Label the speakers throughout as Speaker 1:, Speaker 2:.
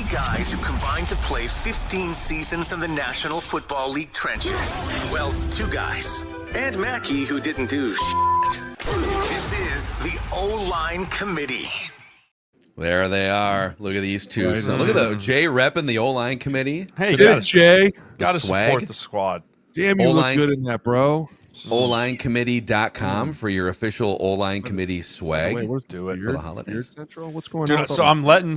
Speaker 1: guys who combined to play 15 seasons in the National Football League trenches. Well, 2 guys. And Mackey, who didn't do shit. This is the O-Line Committee.
Speaker 2: There they are. Look at these two. So look at the Jay repping the O-Line Committee.
Speaker 3: Hey,
Speaker 4: Jay.
Speaker 3: Got to
Speaker 2: swag.
Speaker 3: support the squad.
Speaker 4: Damn, you
Speaker 2: O-line,
Speaker 4: look good in that, bro.
Speaker 2: OlineCommittee.com for your official O-Line Committee swag.
Speaker 4: Wait, what's
Speaker 3: Do it
Speaker 2: for the holidays.
Speaker 4: Central? What's going
Speaker 3: Dude,
Speaker 4: on?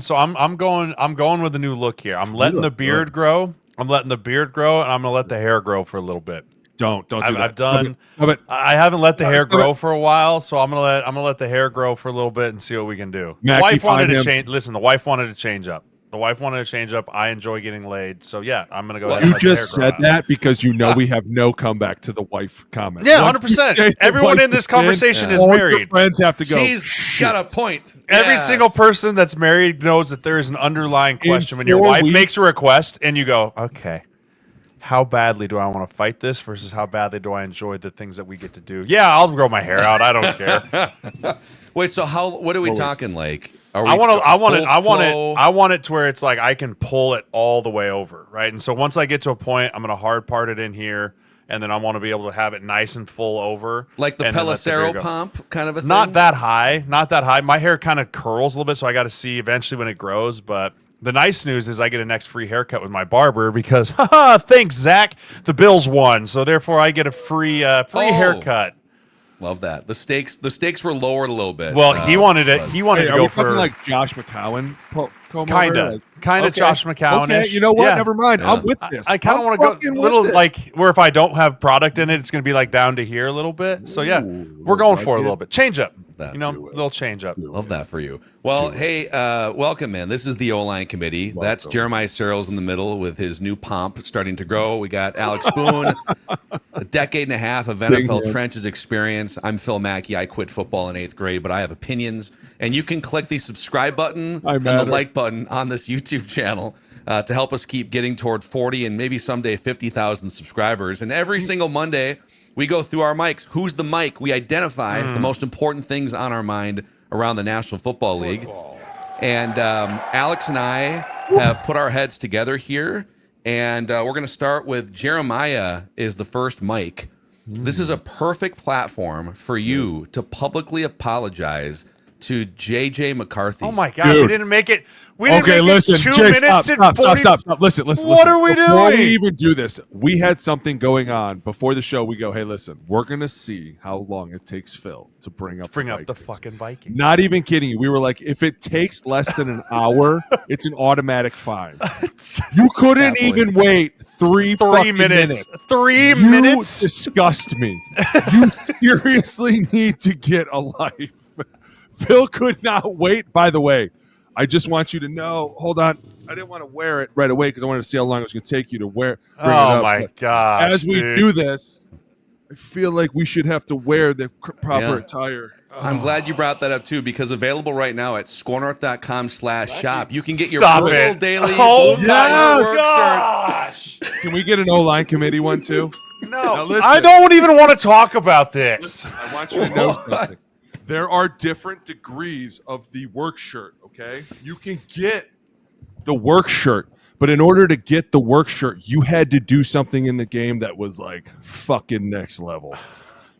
Speaker 3: so I'm going with a new look here. I'm letting the beard grow. I'm letting the beard grow, and I'm gonna let the hair grow for a little bit.
Speaker 4: Don't do that.
Speaker 3: I've done.
Speaker 4: But
Speaker 3: I haven't let the hair grow for a while, so I'm gonna let the hair grow for a little bit and see what we can do. The
Speaker 4: Mackey,
Speaker 3: wife wanted
Speaker 4: find
Speaker 3: to
Speaker 4: him.
Speaker 3: change. Listen, the wife wanted to change up. I enjoy getting laid, so yeah, I'm gonna go. ahead
Speaker 4: you
Speaker 3: and let the hair
Speaker 4: just
Speaker 3: grow
Speaker 4: said
Speaker 3: out.
Speaker 4: that because you know we have no comeback to the wife comment.
Speaker 3: Yeah,
Speaker 4: Once you
Speaker 3: 100%.
Speaker 4: say the
Speaker 3: Everyone
Speaker 4: wife
Speaker 3: in this
Speaker 4: in,
Speaker 3: conversation is
Speaker 4: all your
Speaker 3: married.
Speaker 4: friends have to go.
Speaker 2: She's got a point.
Speaker 3: Every
Speaker 2: Yes.
Speaker 3: single person that's married knows that there is an underlying question when your
Speaker 4: 4
Speaker 3: wife
Speaker 4: weeks-
Speaker 3: makes a request and you go, okay, how badly do I want to fight this versus how badly do I enjoy the things that we get to do? Yeah, I'll grow my hair out. I don't care.
Speaker 2: Wait, so what are we talking like? Are we
Speaker 3: I
Speaker 2: full
Speaker 3: want it to where it's like I can pull it all the way over, right? And so once I get to a point, I'm gonna hard part it in here, and then I want to be able to have it nice and full over,
Speaker 2: like the
Speaker 3: and then let the
Speaker 2: Pelissero
Speaker 3: beard go.
Speaker 2: pump kind of a thing?
Speaker 3: Not that high. My hair kind of curls a little bit, so I got to see eventually when it grows. But the nice news is I get a next free haircut with my barber because, haha, thanks, Zach. The Bills won, so therefore I get a free haircut.
Speaker 2: Love that. The stakes were lowered a little bit.
Speaker 3: Well, he wanted it. He wanted
Speaker 4: Hey,
Speaker 3: to
Speaker 4: are
Speaker 3: go
Speaker 4: we talking
Speaker 3: for
Speaker 4: like Josh McCown?
Speaker 3: kind of Josh McCown.
Speaker 4: Okay, you know what?
Speaker 3: Yeah.
Speaker 4: Never mind.
Speaker 2: Yeah.
Speaker 4: I'm with this.
Speaker 3: I kind of want to go a little like where if I don't have product in it, it's going to be like down to here a little bit. So yeah, we're going for a little bit change up.
Speaker 2: That,
Speaker 3: little change up.
Speaker 2: Love that for you. Well, hey, welcome, man. This is the O-Line Committee. That's Jeremiah Sirles in the middle with his new pomp starting to grow. We got Alex Boone, a decade and a half of NFL trenches experience. I'm Phil Mackey. I quit football in 8th grade, but I have opinions. And you can click the subscribe button and the like button on this YouTube channel to help us keep getting toward 40 and maybe someday 50,000 subscribers. And every single Monday, we go through our mics. Who's the mic? We identify the most important things on our mind around the National Football League. And Alex and I have put our heads together here. And we're going to start with Jeremiah is the first mic. This is a perfect platform for you to publicly apologize to J.J. McCarthy.
Speaker 3: Oh my God,
Speaker 4: Dude.
Speaker 3: we didn't make it. We didn't make
Speaker 4: listen,
Speaker 3: it 2
Speaker 4: Jay,
Speaker 3: minutes
Speaker 4: stop.
Speaker 3: and 40.
Speaker 4: Listen.
Speaker 3: What are we
Speaker 4: Before
Speaker 3: doing?
Speaker 4: we even do this, we had something going on before the show. We go, hey, listen, we're gonna see how long it takes Phil to bring up the
Speaker 3: the
Speaker 4: Vikings.
Speaker 3: fucking Vikings.
Speaker 4: Not even kidding you. We were like, if it takes less than an hour, it's an automatic fine. You couldn't even wait 3 fucking minutes.
Speaker 3: 3
Speaker 4: You
Speaker 3: minutes.
Speaker 4: disgust me. You seriously need to get a life. Phil could not wait. By the way, I just want you to know. Hold on. I didn't want to wear it right away because I wanted to see how long it was going to take you to bring it
Speaker 3: Oh
Speaker 4: up.
Speaker 3: my
Speaker 4: But
Speaker 3: gosh!
Speaker 4: as we
Speaker 3: dude.
Speaker 4: do this, I feel like we should have to wear the proper attire.
Speaker 2: I'm glad you brought that up too, because available right now at scorenorth.com/shop, you can get your
Speaker 3: Stop
Speaker 2: purple
Speaker 3: it.
Speaker 2: daily
Speaker 3: Oh
Speaker 2: Blue
Speaker 3: my
Speaker 2: Collar work shirt.
Speaker 3: gosh!
Speaker 4: Can we get an O-line committee one too? Now
Speaker 3: No,
Speaker 4: listen.
Speaker 3: I don't even want to talk about this.
Speaker 4: I want you to know something. There are different degrees of the work shirt, okay? You can get the work shirt, but in order to get the work shirt, you had to do something in the game that was like fucking next level,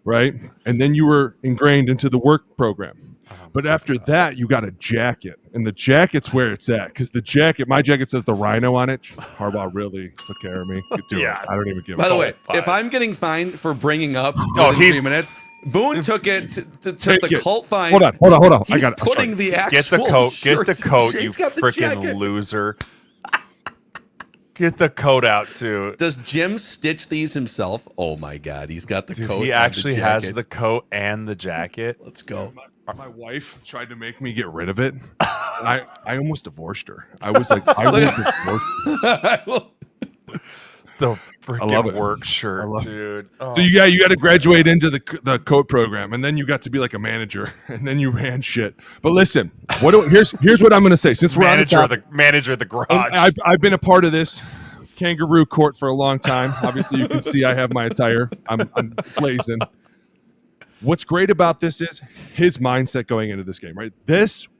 Speaker 4: right? And then you were ingrained into the work program. But after that, you got a jacket, and the jacket's where it's at, because my jacket says the Rhino on it. Harbaugh really took care of me.
Speaker 3: Yeah.
Speaker 4: I don't even give a
Speaker 2: By the
Speaker 4: fuck.
Speaker 2: way, if I'm getting fined for bringing up
Speaker 3: Oh,
Speaker 2: within 3 minutes, Boone took it to
Speaker 4: Take
Speaker 2: the
Speaker 4: it.
Speaker 2: cult fine.
Speaker 4: Hold on.
Speaker 2: He's
Speaker 4: I got it. I'm
Speaker 2: putting
Speaker 4: sorry.
Speaker 2: the actual
Speaker 3: Get the coat.
Speaker 2: shirt.
Speaker 3: Get the coat. You
Speaker 2: Jay's got the
Speaker 3: freaking
Speaker 2: jacket.
Speaker 3: loser. Get the coat out too.
Speaker 2: Does Jim stitch these himself? Oh my God, he's got the
Speaker 3: Dude,
Speaker 2: coat.
Speaker 3: he
Speaker 2: and the
Speaker 3: actually has
Speaker 2: jacket.
Speaker 3: the coat and the jacket.
Speaker 2: Let's go.
Speaker 4: My wife tried to make me get rid of it. I almost divorced her. I was like, I will divorce her.
Speaker 3: The
Speaker 4: love
Speaker 3: freaking
Speaker 4: it.
Speaker 3: work
Speaker 4: I
Speaker 3: shirt,
Speaker 4: love it.
Speaker 3: dude. Oh.
Speaker 4: So you got to graduate into the coat program, and then you got to be like a manager, and then you ran shit. But listen, here's what I'm going to say. Since we're on the topic,
Speaker 3: manager of the garage.
Speaker 4: I've been a part of this kangaroo court for a long time. Obviously, you can see I have my attire. I'm blazing. What's great about this is his mindset going into this game, right?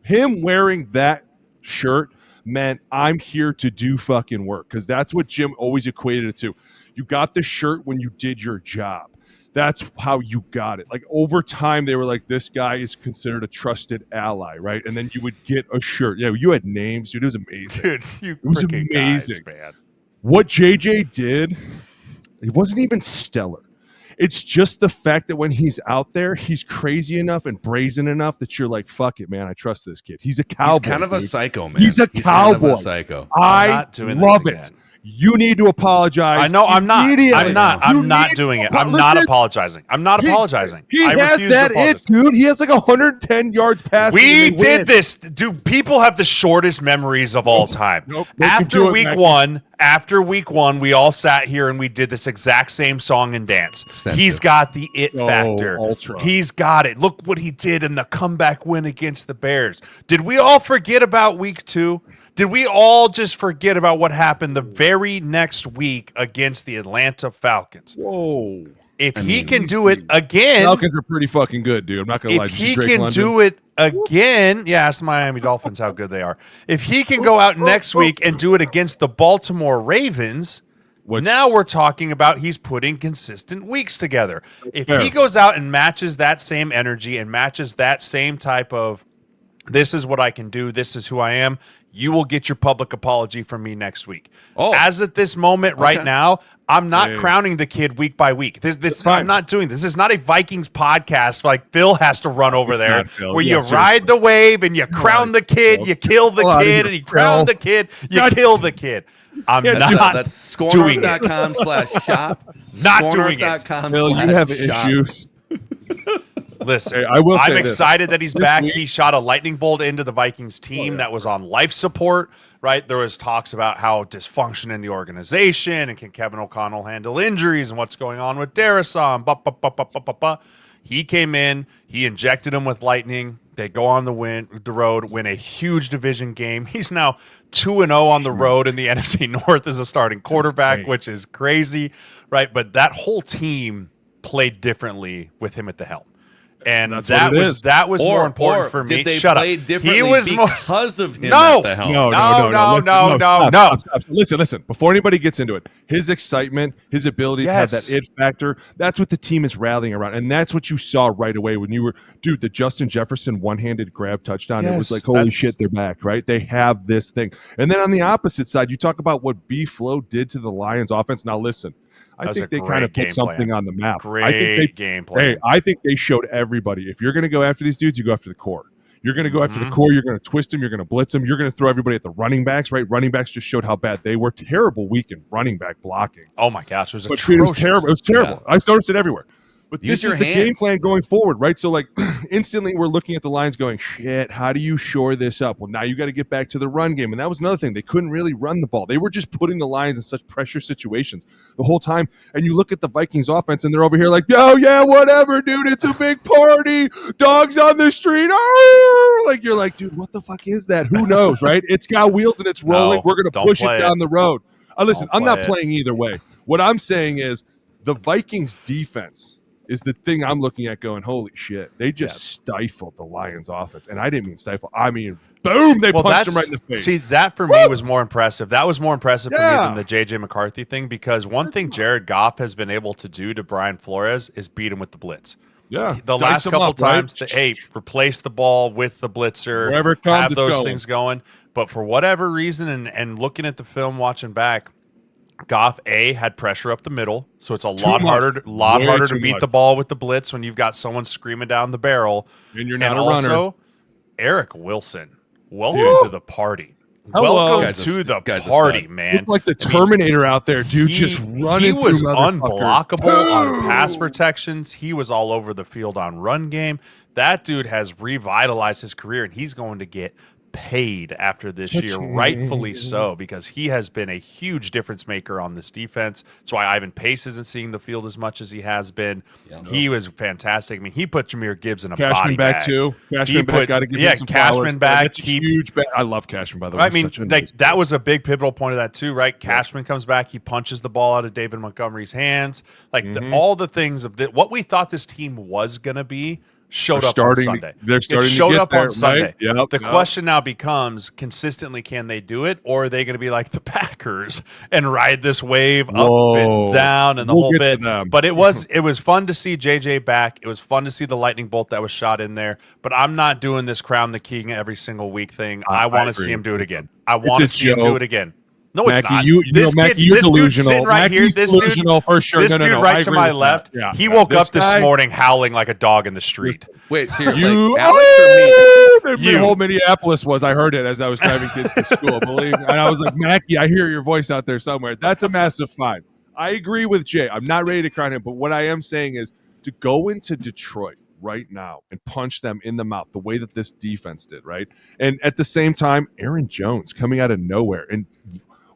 Speaker 4: Him wearing that shirt meant I'm here to do fucking work, because that's what Jim always equated it to. You got the shirt when you did your job. That's how you got it. Like over time, they were like, this guy is considered a trusted ally, right? And then you would get a shirt. Yeah, you had names, dude. It was amazing.
Speaker 3: Dude,
Speaker 4: it was amazing.
Speaker 3: Guys, man.
Speaker 4: What JJ did, it wasn't even stellar. It's just the fact that when he's out there, he's crazy enough and brazen enough that you're like, fuck it, man. I trust this kid. He's a cowboy.
Speaker 2: He's kind of a psycho, man.
Speaker 4: He's a cowboy.
Speaker 2: Kind of a psycho.
Speaker 4: I love it. You need to apologize.
Speaker 3: I know I'm not. I'm not doing it. I'm not apologizing. I'm not apologizing.
Speaker 4: He has that it, dude. He has like 110 yards passing.
Speaker 3: We did this. Dude, people have the shortest memories of all time.
Speaker 4: Nope.
Speaker 3: After week one, we all sat here and we did this exact same song and dance. He's got the it factor.
Speaker 4: Ultra.
Speaker 3: He's got it. Look what he did in the comeback win against the Bears. Did we all forget about week 2? Did we all just forget about what happened the very next week against the Atlanta Falcons?
Speaker 4: Whoa.
Speaker 3: If he can do it again.
Speaker 4: Falcons are pretty fucking good, dude. I'm not going to lie.
Speaker 3: If he can do it again, yeah, ask the Miami Dolphins how good they are. If he can go out next week and do it against the Baltimore Ravens, now we're talking about he's putting consistent weeks together. If he goes out and matches that same energy and matches that same type of, this is what I can do, this is who I am, you will get your public apology from me next week. As at this moment right now, I'm not crowning the kid week by week. I'm not doing this. This is not a Vikings podcast like Phil has to run over there where you ride the wave and you crown the kid, you kill the kid, and you crown the kid, you kill the kid. I'm not
Speaker 2: that's
Speaker 3: doing it.
Speaker 2: scorner.com/shop.
Speaker 3: Not doing it.
Speaker 4: Phil, you have issues.
Speaker 3: Listen,
Speaker 4: hey, I'm
Speaker 3: excited that he's back. He shot a lightning bolt into the Vikings team that was on life support, right? There was talks about how dysfunction in the organization and can Kevin O'Connell handle injuries and what's going on with Darrison. He came in, he injected him with lightning. They go on the road, win a huge division game. He's now 2-0 on the road in the NFC North as a starting quarterback, which is crazy, right? But that whole team played differently with him at the helm. And that was more important for me.
Speaker 2: Did they
Speaker 3: Shut
Speaker 2: play
Speaker 3: up.
Speaker 2: differently because of him at the helm?
Speaker 3: No.
Speaker 4: Stop. Listen. Before anybody gets into it, his excitement, his ability to have that it factor, that's what the team is rallying around. And that's what you saw right away when you were, dude, the Justin Jefferson one-handed grab touchdown. It was like, holy shit, they're back, right? They have this thing. And then on the opposite side, you talk about what B-Flow did to the Lions offense. Now listen, I think they kind of put something on the map.
Speaker 3: Game plan.
Speaker 4: Hey, I think they showed everybody, if you're going to go after these dudes, you go after the core. You're going to go after the core. You're going to twist them. You're going to blitz them. You're going to throw everybody at the running backs, right? Running backs just showed how bad they were. Terrible week in running back blocking.
Speaker 3: Oh, my gosh. It was
Speaker 4: terrible. It was terrible. Yeah. I've noticed it everywhere. But this is the game plan going forward, right? So, like, instantly we're looking at the lines going, shit, how do you shore this up? Well, now you got to get back to the run game. And that was another thing. They couldn't really run the ball. They were just putting the Lions in such pressure situations the whole time. And you look at the Vikings offense, and they're over here like, oh, yeah, whatever, dude. It's a big party. Dogs on the street. Oh! Like, you're like, dude, what the fuck is that? Who knows, right? It's got wheels, and it's rolling. We're going to push it down the road. Listen, I'm not playing either way. What I'm saying is the Vikings defense is the thing I'm looking at going, holy shit, they just stifled the Lions offense. And I didn't mean stifle. I mean, boom, they punched him right in the face.
Speaker 3: See, that for me was more impressive. That was more impressive for me than the J.J. McCarthy thing, because one thing Jared Goff has been able to do to Brian Flores is beat him with the blitz.
Speaker 4: Yeah.
Speaker 3: The last couple times, replace the ball with the blitzer,
Speaker 4: wherever it comes,
Speaker 3: have those things going. But for whatever reason, and looking at the film, watching back, Goff had pressure up the middle, so it's a lot harder to beat the ball with the blitz when you've got someone screaming down the barrel.
Speaker 4: And you're not a runner.
Speaker 3: Also, Eric Wilson, welcome to the party.
Speaker 4: Hello.
Speaker 3: Welcome to the party, man.
Speaker 4: Look like the Terminator out there, dude, just running.
Speaker 3: He was unblockable on pass protections. He was all over the field on run game. That dude has revitalized his career, and he's going to get paid after this year, rightfully so, because he has been a huge difference maker on this defense. That's why Ivan Pace isn't seeing the field as much as he has been. He was fantastic. I mean, he put Jameer Gibbs in a body bag.
Speaker 4: Too. Cashman back, got to give him some
Speaker 3: Cashman back.
Speaker 4: That's a huge back. I love Cashman, by the way.
Speaker 3: I mean, that was a big pivotal point of that too, right? Cashman comes back, he punches the ball out of David Montgomery's hands. Like all the things of what we thought this team was going to be showed up on Sunday.
Speaker 4: They're starting
Speaker 3: it showed
Speaker 4: to get
Speaker 3: up
Speaker 4: there,
Speaker 3: on Sunday.
Speaker 4: Right? Yep,
Speaker 3: the question now becomes, consistently, can they do it, or are they going to be like the Packers and ride this wave up and down and the whole bit? But it was fun to see JJ back. It was fun to see the lightning bolt that was shot in there. But I'm not doing this crown the king every single week thing. I want to see him do it again. I want to see him do it again. No, it's
Speaker 4: Mackie,
Speaker 3: not.
Speaker 4: Mackie, you're
Speaker 3: this dude's
Speaker 4: delusional.
Speaker 3: sitting right
Speaker 4: Mackie's
Speaker 3: here.
Speaker 4: delusional for sure.
Speaker 3: This dude right to my left.
Speaker 4: Yeah.
Speaker 3: He woke up this morning howling like a dog in the street.
Speaker 2: Wait, so you're like Alex or me?
Speaker 4: The whole Minneapolis was. I heard it as I was driving kids to school. Believe me. And I was like, Mackie, I hear your voice out there somewhere. That's a massive five. I agree with Jay. I'm not ready to crown him, but what I am saying is to go into Detroit right now and punch them in the mouth the way that this defense did, right? And at the same time, Aaron Jones coming out of nowhere. And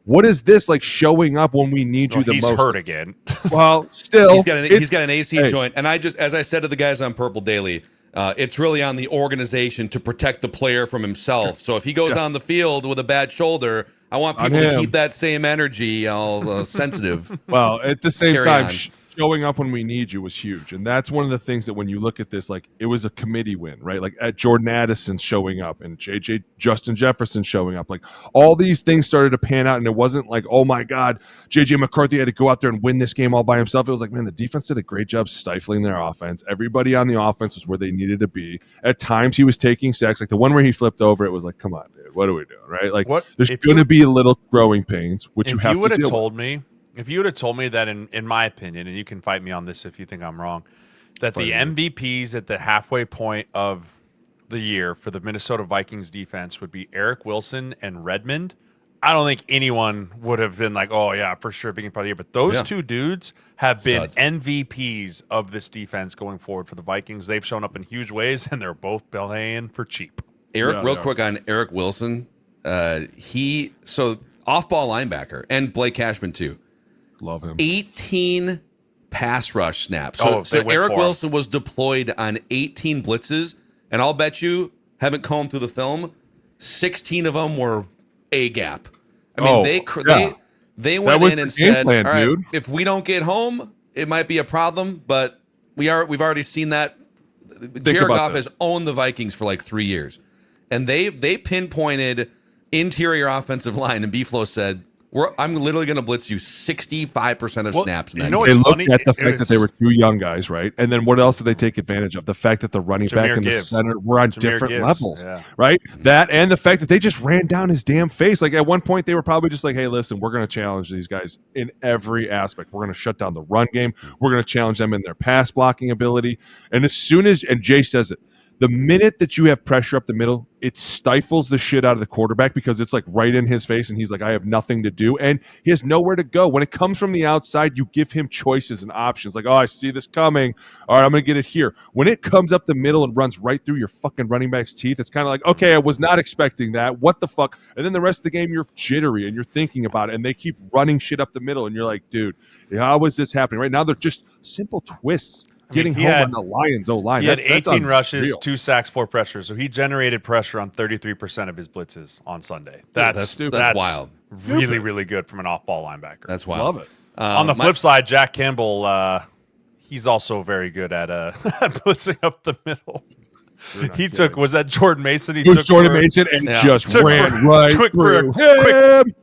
Speaker 4: what is this like showing up when we need you the most?
Speaker 3: He's hurt again.
Speaker 4: Well, still,
Speaker 2: he's got an AC joint, and I just, as I said to the guys on Purple Daily, it's really on the organization to protect the player from himself. So if he goes on the field with a bad shoulder, I want people to keep that same energy, all sensitive.
Speaker 4: Well, at the same time, showing up when we need you was huge. And that's one of the things that when you look at this, like it was a committee win, right? Like at Jordan Addison showing up and Justin Jefferson showing up, like all these things started to pan out. And it wasn't like, oh my God, JJ McCarthy had to go out there and win this game all by himself. It was like, man, the defense did a great job stifling their offense. Everybody on the offense was where they needed to be. At times he was taking sacks. Like the one where he flipped over, it was like, come on, dude, what are we doing? Right? Like there's going to be a little growing pains, which you have to deal with.
Speaker 3: If you would have told me that, in my opinion, and you can fight me on this if you think I'm wrong, that the MVPs at the halfway point of the year for the Minnesota Vikings defense would be Eric Wilson and Redmond, I don't think anyone would have been like, oh, yeah, for sure, beginning part of the year. But those two dudes have been MVPs of this defense going forward for the Vikings. They've shown up in huge ways, and they're both playing for cheap.
Speaker 2: Real quick on Eric Wilson. So off-ball linebacker, and Blake Cashman, too.
Speaker 4: Love him.
Speaker 2: 18 pass rush snaps. So Eric Wilson was deployed on 18 blitzes, and I'll bet you, haven't combed through the film, 16 of them were A gap. I mean, they went in and said, all right, if we don't get home, it might be a problem, but we've already seen that. Jared Goff has owned the Vikings for like 3 years, and they pinpointed interior offensive line, and B-Flow said, I'm literally going to blitz you 65% of snaps. In that
Speaker 4: they looked at the fact that they were two young guys, right? And then what else did they take advantage of? The fact that the running back and the center were on different levels, right? That and the fact that they just ran down his damn face. Like at one point, they were probably just like, hey, listen, we're going to challenge these guys in every aspect. We're going to shut down the run game. We're going to challenge them in their pass blocking ability. And as soon as, and Jay says it, the minute that you have pressure up the middle, it stifles the shit out of the quarterback because it's like right in his face and he's like, I have nothing to do. And he has nowhere to go. When it comes from the outside, you give him choices and options. Like, oh, I see this coming. All right, I'm going to get it here. When it comes up the middle and runs right through your fucking running back's teeth, it's kind of like, okay, I was not expecting that. What the fuck? And then the rest of the game, you're jittery and you're thinking about it. And they keep running shit up the middle. And you're like, dude, how is this happening? Right now, they're just simple twists. Getting home on the Lions' O-line.
Speaker 3: He had 18 rushes, 2 sacks, 4 pressures. So he generated pressure on 33% of his blitzes on Sunday. That's wild. Really, really good from an off-ball linebacker.
Speaker 2: That's wild.
Speaker 4: Love it.
Speaker 3: On the flip side, Jack Campbell, he's also very good at blitzing up the middle. He took, was that Jordan Mason?
Speaker 4: It was Jordan Mason and just ran right through him.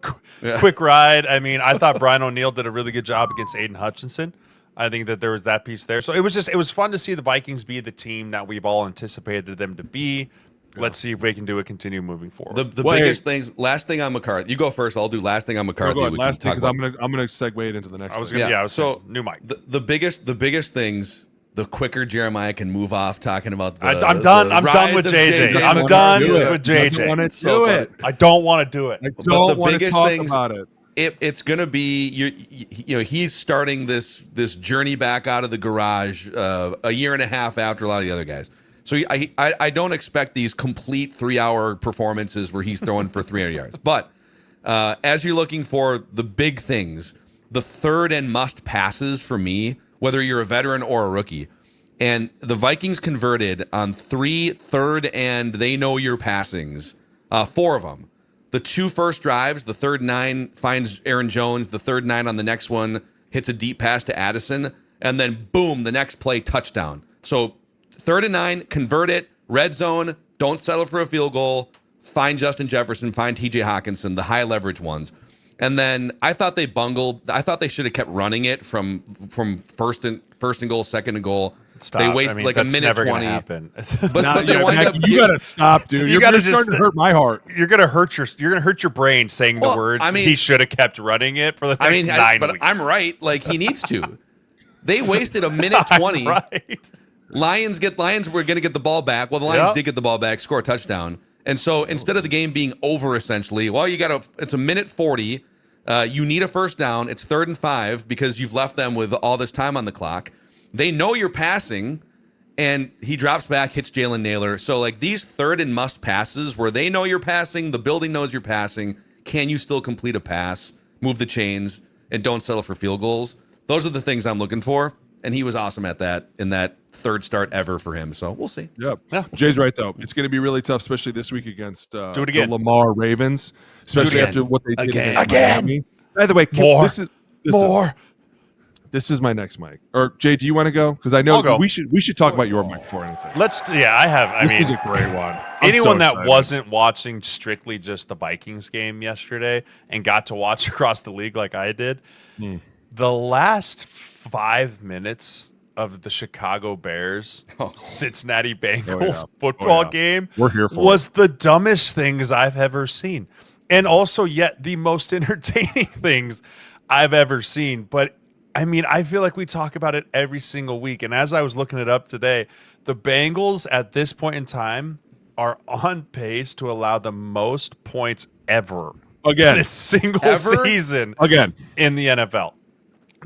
Speaker 3: Quick ride. I mean, I thought Brian O'Neill did a really good job against Aiden Hutchinson. I think that there was that piece there. So it was fun to see the Vikings be the team that we've all anticipated them to be. Let's see if we can do it, continue moving forward.
Speaker 2: The biggest things, last thing on McCarthy. You go first. I'll do last thing on McCarthy.
Speaker 4: Last thing, because I'm gonna segue it into the next.
Speaker 3: So new mic.
Speaker 2: The biggest things. The quicker Jeremiah can move off talking about the
Speaker 3: I'm done with JJ. I'm done with JJ.
Speaker 4: I want to do it.
Speaker 3: I don't want to do it.
Speaker 4: I don't want to talk about it.
Speaker 2: It's going to be you know he's starting this journey back out of the garage a year and a half after a lot of the other guys. So I don't expect these complete 3-hour performances where he's throwing for 300 yards. But as you're looking for the big things, the third and must passes for me, whether you're a veteran or a rookie, and the Vikings converted on 3 third and they know your passings, 4 of them. The 2 first drives, the third 9 finds Aaron Jones. The third 9 on the next one hits a deep pass to Addison. And then, boom, the next play, touchdown. So 3rd and 9, convert it, red zone, don't settle for a field goal, find Justin Jefferson, find TJ Hawkinson, the high leverage ones. And then I thought they bungled. I thought they should have kept running it from first and goal, second and goal.
Speaker 3: Stop.
Speaker 2: They wasted like a minute 20.
Speaker 3: Happen.
Speaker 2: But they wind up.
Speaker 4: You gotta stop, dude. You're starting to hurt my heart.
Speaker 3: You're gonna hurt your brain saying the words. I mean, he should have kept running it for the next 9 weeks.
Speaker 2: But I'm right. Like he needs to. They wasted a minute 20.
Speaker 3: Right.
Speaker 2: Lions were going to get the ball back. Well, the Lions did get the ball back, score a touchdown. And so instead of the game being over, essentially, it's a minute 40. You need a first down. It's 3rd and 5 because you've left them with all this time on the clock. They know you're passing, and he drops back, hits Jalen Naylor. So like these 3rd and must passes where they know you're passing, the building knows you're passing. Can you still complete a pass, move the chains, and don't settle for field goals? Those are the things I'm looking for. And he was awesome at that in that 3rd start ever for him. So we'll see.
Speaker 4: Yep. Yeah. Jay's right, though. It's going to be really tough, especially this week against the Lamar Ravens, especially after what they did against Miami. By the way, this is my next mic. Or Jay, do you want to go? Because I know we should talk about your mic before anything.
Speaker 3: This
Speaker 4: is a great one.
Speaker 3: Anyone that wasn't watching strictly just the Vikings game yesterday and got to watch across the league like I did, the last 5 minutes of the Chicago Bears Cincinnati Bengals football game was the dumbest things I've ever seen. And also yet the most entertaining things I've ever seen. But I mean, I feel like we talk about it every single week. And as I was looking it up today, the Bengals at this point in time are on pace to allow the most points ever in a single season in the NFL.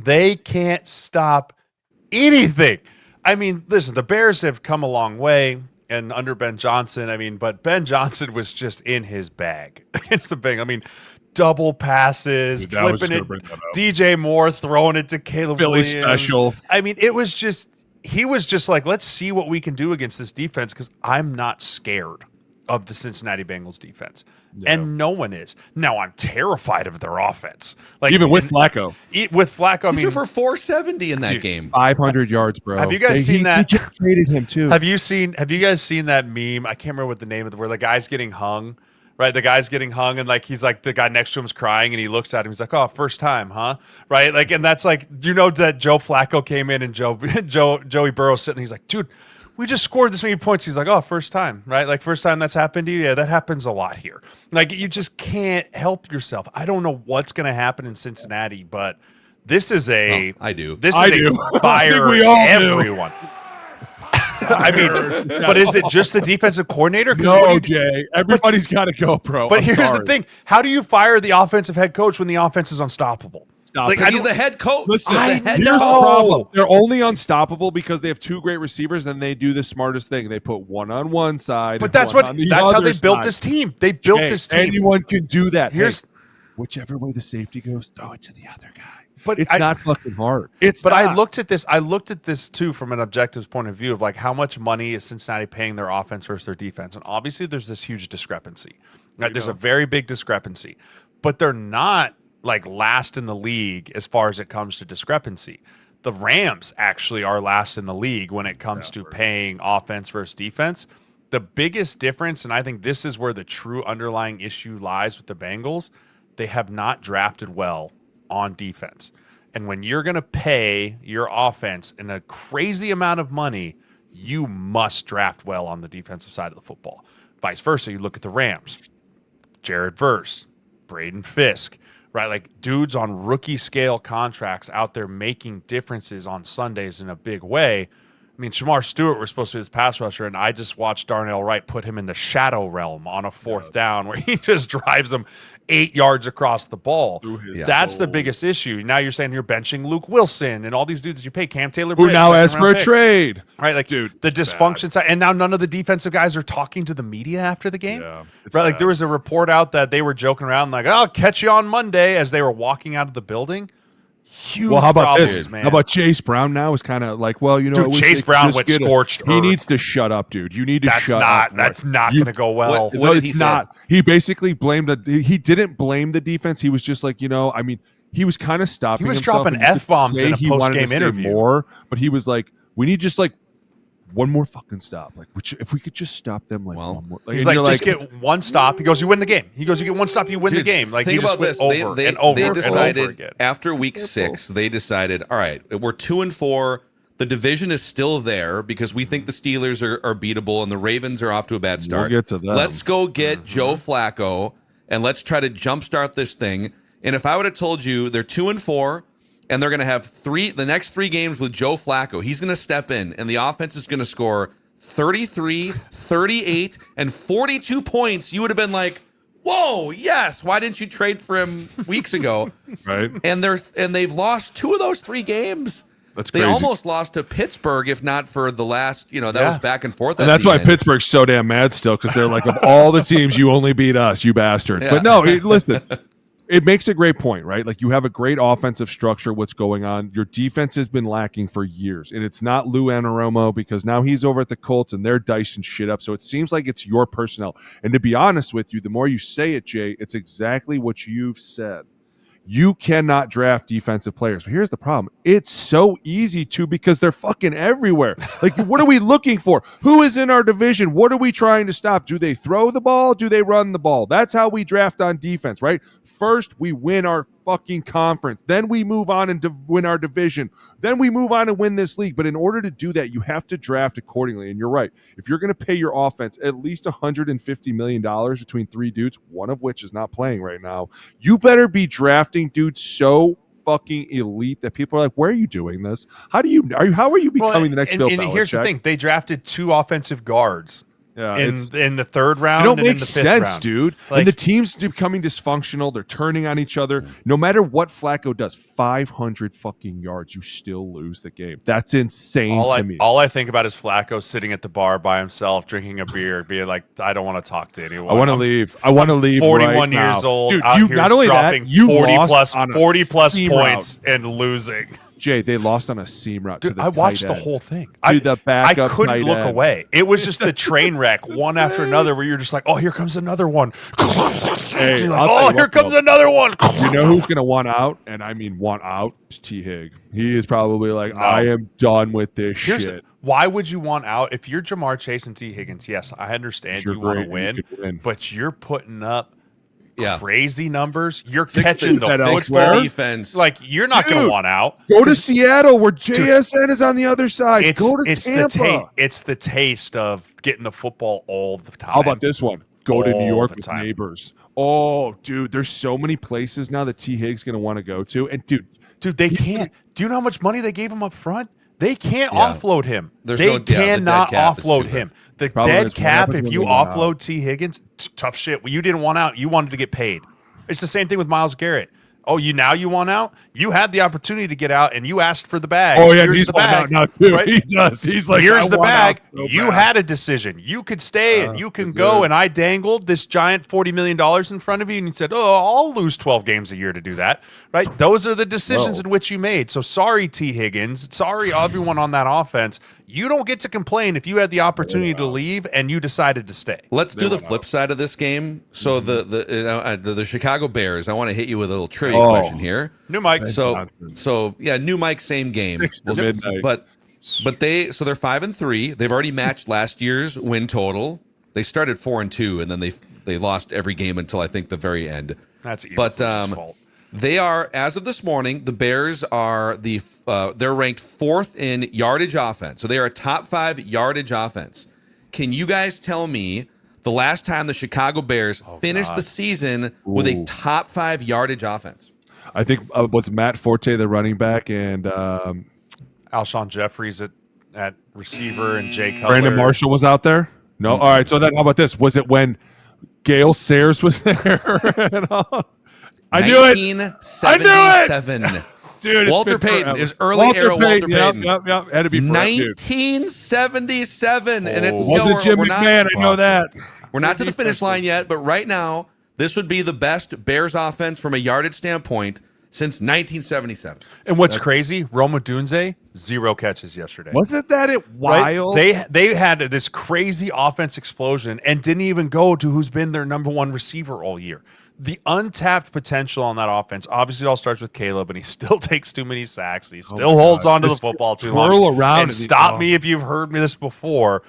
Speaker 3: They can't stop anything. I mean, listen, the Bears have come a long way, and under Ben Johnson, but Ben Johnson was just in his bag against the Bengals. I mean, double passes, flipping it, DJ Moore throwing it to Caleb Williams.
Speaker 4: Special.
Speaker 3: I mean, he was just like, let's see what we can do against this defense because I'm not scared of the Cincinnati Bengals defense. Yeah. And no one is. Now, I'm terrified of their offense. Like
Speaker 4: even with Flacco.
Speaker 3: With Flacco,
Speaker 2: he threw for 470 in that game.
Speaker 4: 500 yards, bro.
Speaker 3: Have you guys seen that?
Speaker 4: He just traded him too.
Speaker 3: Have you guys seen that meme? I can't remember what the name of it, where the guy's getting hung. Right, the guy's getting hung, and like he's like the guy next to him's crying, and he looks at him. He's like, "Oh, first time, huh?" Right, like, and that's like, you know, that Joe Flacco came in, and Joey Burrow's sitting there. He's like, "Dude, we just scored this many points." He's like, "Oh, first time, right? Like first time that's happened to you? Yeah, that happens a lot here. Like you just can't help yourself." I don't know what's going to happen in Cincinnati, but this is a
Speaker 2: I do.
Speaker 3: This is a fire everyone. I mean, but is it just the defensive coordinator?
Speaker 4: No, Jay. Everybody's got to go, bro.
Speaker 3: But here's the thing. How do you fire the offensive head coach when the offense is unstoppable?
Speaker 2: Like, he's the head coach.
Speaker 4: Listen, they're only unstoppable because they have two great receivers, and they do the smartest thing. They put one on one side.
Speaker 3: But that's how they built this team. They built this team.
Speaker 4: Anyone can do that. Whichever way the safety goes, throw it to the other guy. But it's not fucking hard.
Speaker 3: I looked at this too from an objective point of view of like how much money is Cincinnati paying their offense versus their defense, and obviously there's this huge discrepancy. There's a very big discrepancy, but they're not like last in the league as far as it comes to discrepancy. The Rams actually are last in the league when it comes to paying offense versus defense. The biggest difference, and I think this is where the true underlying issue lies with the Bengals, they have not drafted well on defense. And when you're going to pay your offense in a crazy amount of money, you must draft well on the defensive side of the football. Vice versa, you look at the Rams, Jared Verse, Braden Fisk, right? Like dudes on rookie scale contracts out there making differences on Sundays in a big way. I mean, Shamar Stewart was supposed to be this pass rusher, and I just watched Darnell Wright put him in the shadow realm on a fourth down where he just drives them 8 yards across the ball. That's the biggest issue. Now you're saying you're benching Luke Wilson and all these dudes you pay, Cam Taylor,
Speaker 4: who now asked for a trade.
Speaker 3: Right, like dude, the dysfunction side, and now none of the defensive guys are talking to the media after the game. Yeah, right, like there was a report out that they were joking around like, "Oh, I'll catch you on Monday" as they were walking out of the building. Huge
Speaker 4: how about
Speaker 3: problems,
Speaker 4: this?
Speaker 3: Man.
Speaker 4: How about Chase Brown now is kind of like, well, you know,
Speaker 3: dude, Chase Brown went scorched.
Speaker 4: He needs to shut up, dude. You need to shut up.
Speaker 3: That's not going to go well.
Speaker 2: What did he say?
Speaker 4: He basically blamed he didn't blame the defense. He was just like, you know, I mean, he was kind of stopping himself.
Speaker 3: He was dropping F-bombs in a post-game interview.
Speaker 4: More, but he was like, we need just like one more fucking stop. Like, if we could just stop them, like, one more.
Speaker 3: He's like, just get one stop. He goes, you win the game. He goes, you get one stop, you win the game. Like,
Speaker 2: think about this. They decided
Speaker 3: again.
Speaker 2: After week 6, they decided, all right, we're 2-4. The division is still there because we think the Steelers are beatable and the Ravens are off to a bad start.
Speaker 4: We'll get to them.
Speaker 2: Let's go get Joe Flacco and let's try to jumpstart this thing. And if I would have told you they're 2-4 and they're going to have the next 3 games with Joe Flacco, he's going to step in and the offense is going to score 33, 38, and 42 points, you would have been like, whoa, yes. Why didn't you trade for him weeks ago?
Speaker 4: Right.
Speaker 2: And they've lost 2 of those 3 games.
Speaker 4: That's
Speaker 2: they
Speaker 4: crazy.
Speaker 2: almost lost to Pittsburgh, if not for the last, that was back and forth.
Speaker 4: And that's why Pittsburgh's so damn mad still, because they're like, of all the teams, you only beat us, you bastards. Yeah. But no, listen, it makes a great point, right? Like, you have a great offensive structure, what's going on. Your defense has been lacking for years, and it's not Lou Anarumo because now he's over at the Colts and they're dicing shit up. So it seems like it's your personnel. And to be honest with you, the more you say it, Jay, it's exactly what you've said. You cannot draft defensive players. But here's the problem. It's so easy to because they're fucking everywhere. Like, what are we looking for? Who is in our division? What are we trying to stop? Do they throw the ball? Do they run the ball? That's how we draft on defense, right? First, we win our fucking conference. Then we move on and win our division. Then we move on and win this league. But in order to do that, you have to draft accordingly. And you're right. If you're going to pay your offense at least $150 million between 3 dudes, one of which is not playing right now, you better be drafting dudes so fucking elite that people are like, where are you doing this? How are you becoming the next Bill Belichick?
Speaker 3: And here's the thing. They drafted 2 offensive guards.
Speaker 4: Yeah,
Speaker 3: in the 3rd round.
Speaker 4: It don't
Speaker 3: and
Speaker 4: make
Speaker 3: in the 5th
Speaker 4: sense,
Speaker 3: round.
Speaker 4: dude.
Speaker 3: Like,
Speaker 4: and the team's becoming dysfunctional. They're turning on each other. No matter what Flacco does, 500 fucking yards, you still lose the game. That's insane to me.
Speaker 3: All I think about is Flacco sitting at the bar by himself, drinking a beer, being like, I don't want to talk to anyone.
Speaker 4: I want to leave. I want to leave
Speaker 3: 41
Speaker 4: right
Speaker 3: years
Speaker 4: now.
Speaker 3: old,
Speaker 4: Dude,
Speaker 3: out
Speaker 4: you
Speaker 3: here
Speaker 4: not only
Speaker 3: dropping
Speaker 4: that, you
Speaker 3: 40
Speaker 4: lost
Speaker 3: plus
Speaker 4: seam
Speaker 3: points
Speaker 4: route.
Speaker 3: and losing.
Speaker 4: Jay, they lost on a seam route to the
Speaker 3: I watched
Speaker 4: tight
Speaker 3: the
Speaker 4: end.
Speaker 3: whole thing.
Speaker 4: The backup
Speaker 3: I couldn't
Speaker 4: tight
Speaker 3: look
Speaker 4: end.
Speaker 3: away. It was just the train wreck, one after another, where you're just like, oh, here comes another one.
Speaker 4: Hey,
Speaker 3: like, oh, here comes another one.
Speaker 4: You know who's going to want out? And I mean want out? It's T. Hig. He is probably like, I am done with this shit.
Speaker 3: Why would you want out? If you're Jamar Chase and T. Higgins, yes, I understand you want to win, but you're putting up crazy numbers. You're catching the football
Speaker 2: defense.
Speaker 3: Like, you're not going to want out.
Speaker 4: Go to Seattle where JSN is on the other side. Go to Tampa.
Speaker 3: It's the taste of getting the football all the time.
Speaker 4: How about this one? Go to New York with
Speaker 3: time.
Speaker 4: neighbors. Oh, dude, there's so many places now that T. Hig's going to want to go to. And, dude,
Speaker 3: they can't. Do you know how much money they gave him up front? They can't offload him.
Speaker 2: They
Speaker 3: cannot offload him. The dead cap, if you offload T. Higgins, tough shit. Well, you didn't want out. You wanted to get paid. It's the same thing with Myles Garrett. Oh, you want out? You had the opportunity to get out, and you asked for the bag.
Speaker 4: Oh, yeah,
Speaker 3: here's
Speaker 4: he's
Speaker 3: the bag.
Speaker 4: Out now, too. Right? He does. He's like,
Speaker 3: here's the bag.
Speaker 4: So
Speaker 3: you had a decision. You could stay and you can go, and I dangled this giant $40 million in front of you, and you said, oh, I'll lose 12 games a year to do that. Right? Those are the decisions in which you made. So sorry, T. Higgins. Sorry, everyone on that offense. You don't get to complain if you had the opportunity to leave and you decided to stay.
Speaker 2: Let's do the flip side of this game. So the Chicago Bears, I want to hit you with a little trivia question here.
Speaker 3: New Mike.
Speaker 2: So new Mike, same game.
Speaker 4: Midnight.
Speaker 2: But they're 5-3. They've already matched last year's win total. They started 4-2, and then they lost every game until I think the very end.
Speaker 3: That's fault.
Speaker 2: They are, as of this morning, the Bears are they're ranked 4th in yardage offense. So they are a top 5 yardage offense. Can you guys tell me the last time the Chicago Bears finished the season with a top 5 yardage offense?
Speaker 4: I think was Matt Forte the running back and
Speaker 3: Alshon Jeffries at receiver and Jay Cutler.
Speaker 4: Brandon Marshall was out there? No? All right, so then how about this? Was it when Gale Sayers was there? I knew it.
Speaker 2: 1977.
Speaker 4: Dude,
Speaker 2: Walter Payton is early era Walter Payton.
Speaker 4: Yep. Had to be
Speaker 2: 1977, and it's
Speaker 4: wasn't Jim McMahon. I know that.
Speaker 2: We're not to the finish line yet, but right now this would be the best Bears offense from a yardage standpoint since 1977.
Speaker 3: And what's crazy? Roma Dunze, 0 catches yesterday.
Speaker 4: Wasn't that wild?
Speaker 3: Right? They had this crazy offense explosion and didn't even go to who's been their number 1 receiver all year. the untapped potential on that offense. Obviously, it all starts with Caleb, and he still takes too many sacks. He still holds on to the football too long.
Speaker 4: Around
Speaker 3: and stop me if you've heard me this before,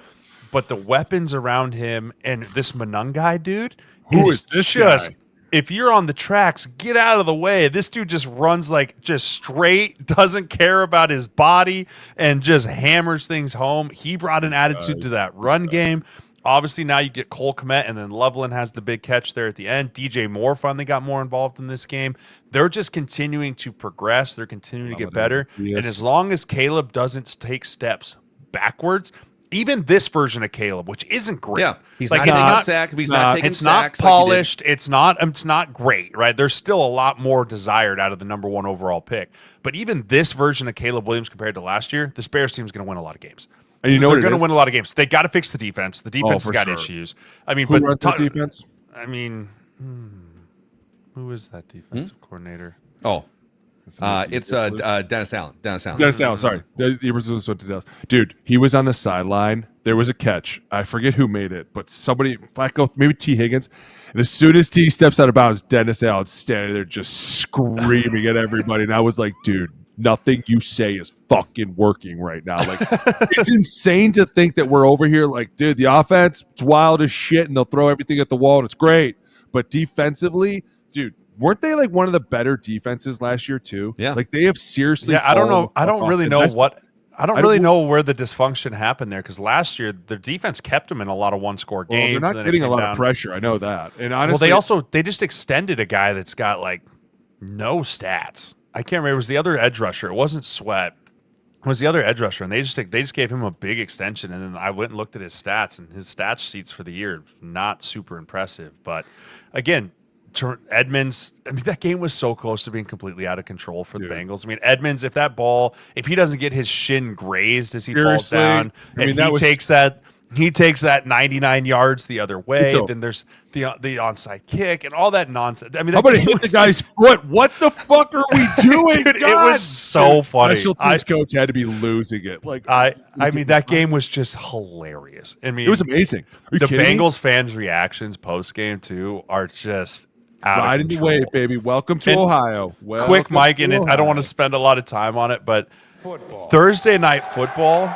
Speaker 3: but the weapons around him and this Monangai dude,
Speaker 4: who is this
Speaker 3: just
Speaker 4: guy?
Speaker 3: If you're on the tracks, get out of the way. This dude just runs like just straight, doesn't care about his body, and just hammers things home. He brought an attitude to that run game. Obviously, now you get Cole Kmet, and then Loveland has the big catch there at the end. DJ Moore finally got more involved in this game. They're just continuing to progress. They're continuing to get better. Yes. And as long as Caleb doesn't take steps backwards, even this version of Caleb, which isn't great.
Speaker 2: Yeah, he's like, not sack. He's not taking sacks.
Speaker 3: It's not polished. It's not great, right? There's still a lot more desired out of the number 1 overall pick. But even this version of Caleb Williams compared to last year, this Bears team is going to win a lot of games.
Speaker 4: And
Speaker 3: they're going to win a lot of games. They got to fix the defense. The defense has got issues. I mean,
Speaker 4: who runs the defense?
Speaker 3: I mean, who is that defensive coordinator?
Speaker 2: Oh, it's Dennis Allen.
Speaker 4: Dennis Allen. Sorry, dude. He was on the sideline. There was a catch. I forget who made it, but somebody, Flacco, maybe T. Higgins. And as soon as T steps out of bounds, Dennis Allen's standing there just screaming at everybody. And I was like, dude, nothing you say is fucking working right now. Like, it's insane to think that we're over here like, dude, the offense, it's wild as shit, and they'll throw everything at the wall, and it's great. But defensively, dude, weren't they like one of the better defenses last year too?
Speaker 2: Yeah.
Speaker 4: Like they have seriously.
Speaker 3: Yeah, I don't know. I don't really know what. I don't really know where the dysfunction happened there because last year their defense kept them in a lot of one-score games.
Speaker 4: They're not getting a lot of pressure. I know that. And honestly,
Speaker 3: they just extended a guy that's got like no stats. I can't remember. It was the other edge rusher. It wasn't Sweat. It was the other edge rusher, and they just gave him a big extension. And then I went and looked at his stats, and his stats sheets for the year not super impressive. But again, Edmonds, I mean, that game was so close to being completely out of control for the Bengals. I mean, Edmonds, if he doesn't get his shin grazed as he falls down, and he takes that 99 yards the other way, then there's the onside kick and all that nonsense. I mean,
Speaker 4: how about it hit the guy's foot? What the fuck are we doing?
Speaker 3: Dude, it was so funny.
Speaker 4: Special teams coach had to be losing it. Like,
Speaker 3: I mean, that game was just hilarious. I mean,
Speaker 4: it was amazing.
Speaker 3: The Bengals fans' reactions post game too are just
Speaker 4: riding the wave, baby. Welcome to Ohio.
Speaker 3: Quick, Mike, and I don't want to spend a lot of time on it, but Thursday night football,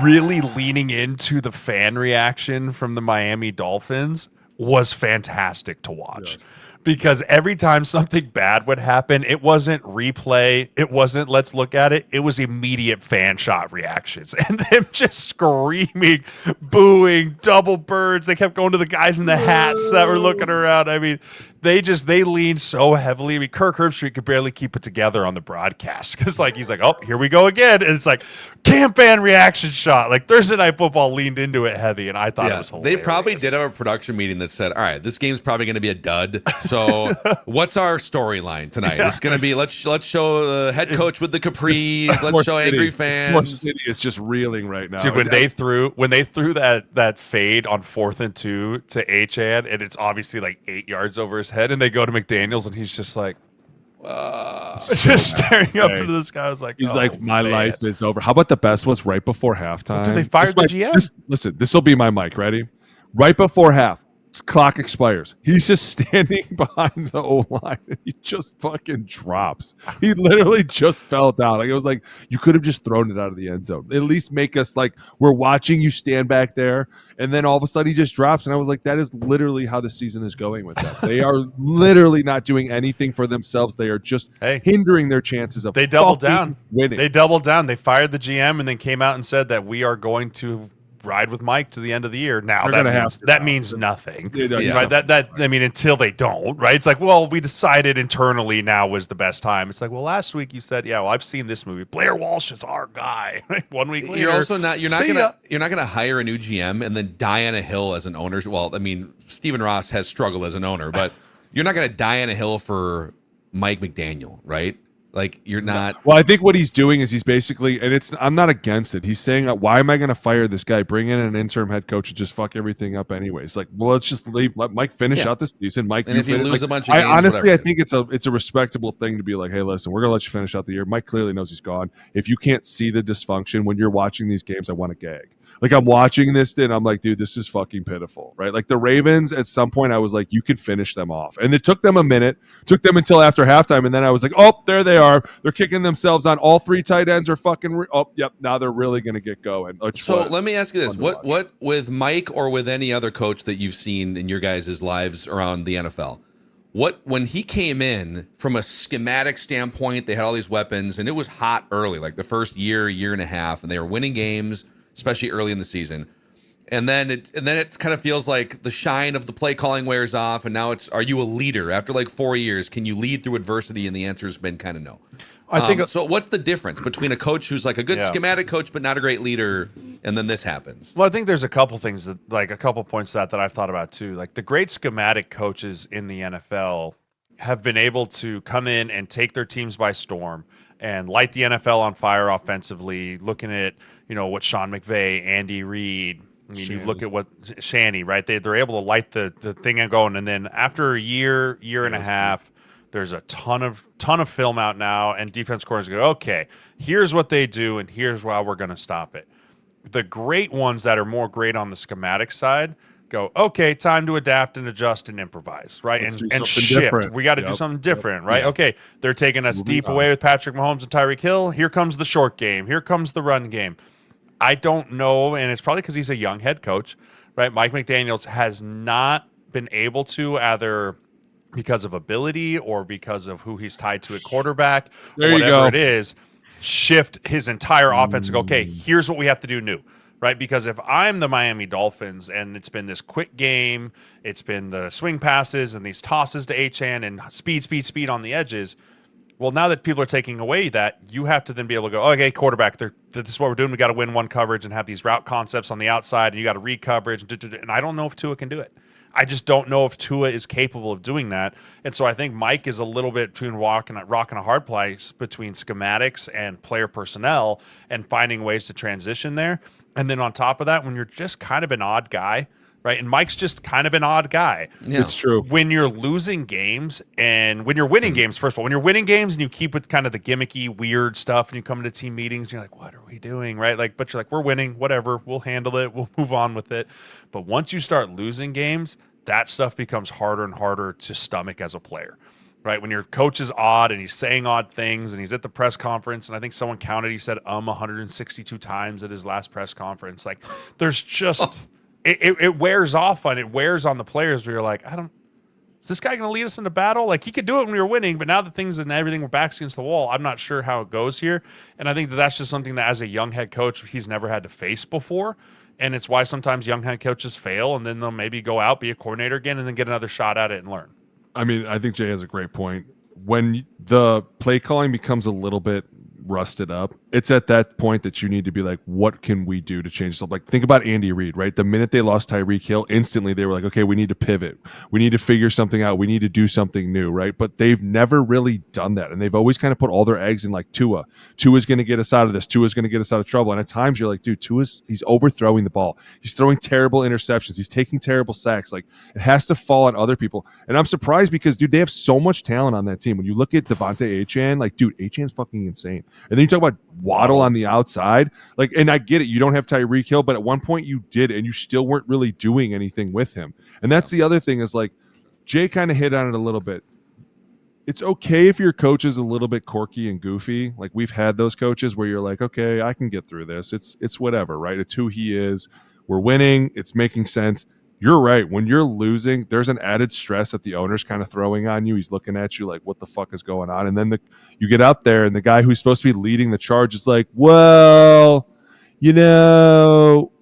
Speaker 3: really leaning into the fan reaction from the Miami Dolphins was fantastic to watch. Yes. Because every time something bad would happen, it wasn't replay, it wasn't let's look at it, it was immediate fan shot reactions. And them just screaming, booing, double birds. They kept going to the guys in the hats that were looking around. I mean, they leaned so heavily. I mean, Kirk Herbstreit could barely keep it together on the broadcast because, like, he's like, "Oh, here we go again," and it's like camp fan reaction shot. Like Thursday Night Football leaned into it heavy, and I thought it was hilarious.
Speaker 2: They probably did have a production meeting that said, "All right, this game's probably going to be a dud. So, what's our storyline tonight? Yeah. It's going to be let's show the head coach with the capris. Let's show angry fans."
Speaker 4: City is just reeling right now.
Speaker 3: Dude, when they threw that fade on 4th and 2 to Achane, and it's obviously like 8 yards over his head, and they go to McDaniels, and he's just like, just staring up into the sky. I was like,
Speaker 4: he's like, my life is over. How about the best was right before halftime?
Speaker 3: Did they fire the GM?
Speaker 4: Listen, this will be my mic. Ready? Right before half, clock expires. He's just standing behind the O-line, and he just fucking drops. He literally just fell down. Like, it was like, you could have just thrown it out of the end zone. At least make us like, we're watching you stand back there, and then all of a sudden he just drops. And I was like, that is literally how the season is going with them. They are literally not doing anything for themselves. They are just hindering their chances of winning.
Speaker 3: They doubled down. They fired the GM and then came out and said that we are going to ride with Mike to the end of the year. Now that means nothing, right? That I mean, until they don't, right? It's like, well, we decided internally now was the best time. It's like, well, last week you said, yeah, well, I've seen this movie. Blair Walsh is our guy. 1 week later,
Speaker 2: you're not gonna hire a new GM and then die on a hill as an owner. Well, I mean, Stephen Ross has struggled as an owner, but you're not gonna die on a hill for Mike McDaniel, right? Like you're not.
Speaker 4: Well, I think what he's doing is he's basically, and I'm not against it. He's saying, why am I going to fire this guy? Bring in an interim head coach and just fuck everything up anyways. Like, well, let's just let Mike finish out the season. Mike,
Speaker 2: and if you lose
Speaker 4: like,
Speaker 2: a bunch of games,
Speaker 4: honestly,
Speaker 2: whatever.
Speaker 4: I think it's a respectable thing to be like, hey, listen, we're going to let you finish out the year. Mike clearly knows he's gone. If you can't see the dysfunction when you're watching these games, I want to gag. Like I'm watching this and I'm like, dude, this is fucking pitiful, right? Like the Ravens, at some point I was like, you could finish them off. And it took them a minute, took them until after halftime. And then I was like, oh, there they are. They're kicking themselves on. All three tight ends are fucking, yep, now they're really going to get going.
Speaker 2: So let me ask you this. What with Mike or with any other coach that you've seen in your guys' lives around the NFL, when he came in from a schematic standpoint, they had all these weapons and it was hot early, like the first year and a half, and they were winning games, especially early in the season. And then it kind of feels like the shine of the play calling wears off, and now are you a leader? After like 4 years, can you lead through adversity? And the answer has been kind of no. I think so. What's the difference between a coach who's like a good schematic coach but not a great leader, and then this happens?
Speaker 3: Well, I think there's a couple things a couple points that I've thought about too. Like the great schematic coaches in the NFL have been able to come in and take their teams by storm and light the NFL on fire offensively. Looking at what Sean McVay, Andy Reid. I mean, you look at what Shanny, right? They're able to light the thing and going, and then after a year and a half, there's a ton of film out now, and defense coordinators go, okay, here's what they do, and here's why we're going to stop it. The great ones that are more great on the schematic side go, okay, time to adapt and adjust and improvise, right? And shift. Different. We got to do something different, right? Okay, they're taking us deep away with Patrick Mahomes and Tyreek Hill. Here comes the short game. Here comes the run game. I don't know, and it's probably because he's a young head coach, right? Mike McDaniel has not been able to, either because of ability or because of who he's tied to at quarterback, or whatever it is, shift his entire offense and go, okay, here's what we have to do new, right? Because if I'm the Miami Dolphins and it's been this quick game, it's been the swing passes and these tosses to Achane and speed on the edges. Well, now that people are taking away that, you have to then be able to go, okay, quarterback, this is what we're doing. We got to win one coverage and have these route concepts on the outside, and you got to read coverage. And I don't know if Tua can do it. I just don't know if Tua is capable of doing that. And so I think Mike is a little bit between rock and a hard place between schematics and player personnel and finding ways to transition there. And then on top of that, when you're just kind of an odd guy, right? And Mike's just kind of an odd guy.
Speaker 4: Yeah. It's true.
Speaker 3: When you're losing games and when you're winning games, first of all, when you're winning games and you keep with kind of the gimmicky, weird stuff and you come into team meetings and you're like, what are we doing, right? Like, but you're like, we're winning, whatever. We'll handle it. We'll move on with it. But once you start losing games, that stuff becomes harder and harder to stomach as a player, right? When your coach is odd and he's saying odd things and he's at the press conference, and I think someone counted, he said 162 times at his last press conference. Like, there's just... It wears off on the players where you're like, is this guy going to lead us into battle? Like, he could do it when we were winning, but now that things and everything were backs against the wall, I'm not sure how it goes here. And I think that's just something that as a young head coach, he's never had to face before. And it's why sometimes young head coaches fail and then they'll maybe go out, be a coordinator again, and then get another shot at it and learn.
Speaker 4: I mean, I think Jay has a great point. When the play calling becomes a little bit rusted up, it's at that point that you need to be like, what can we do to change stuff? Like, think about Andy Reid, right? The minute they lost Tyreek Hill, instantly they were like, okay, we need to pivot. We need to figure something out. We need to do something new, right? But they've never really done that. And they've always kind of put all their eggs in like Tua. Tua's going to get us out of this. Tua's going to get us out of trouble. And at times you're like, dude, he's overthrowing the ball. He's throwing terrible interceptions. He's taking terrible sacks. Like, it has to fall on other people. And I'm surprised because, dude, they have so much talent on that team. When you look at Devontae Achane, like, dude, Achane's fucking insane. And then you talk about Waddle on the outside, like, and I get it, you don't have Tyreek Hill, but at one point you did, and you still weren't really doing anything with him. And that's the other thing is, like, Jay kind of hit on it a little bit. It's okay if your coach is a little bit quirky and goofy. Like, we've had those coaches where you're like, okay, I can get through this. It's whatever, right? It's who he is. We're winning. It's making sense. You're right. When you're losing, there's an added stress that the owner's kind of throwing on you. He's looking at you like, what the fuck is going on? And then you get out there and the guy who's supposed to be leading the charge is like, well,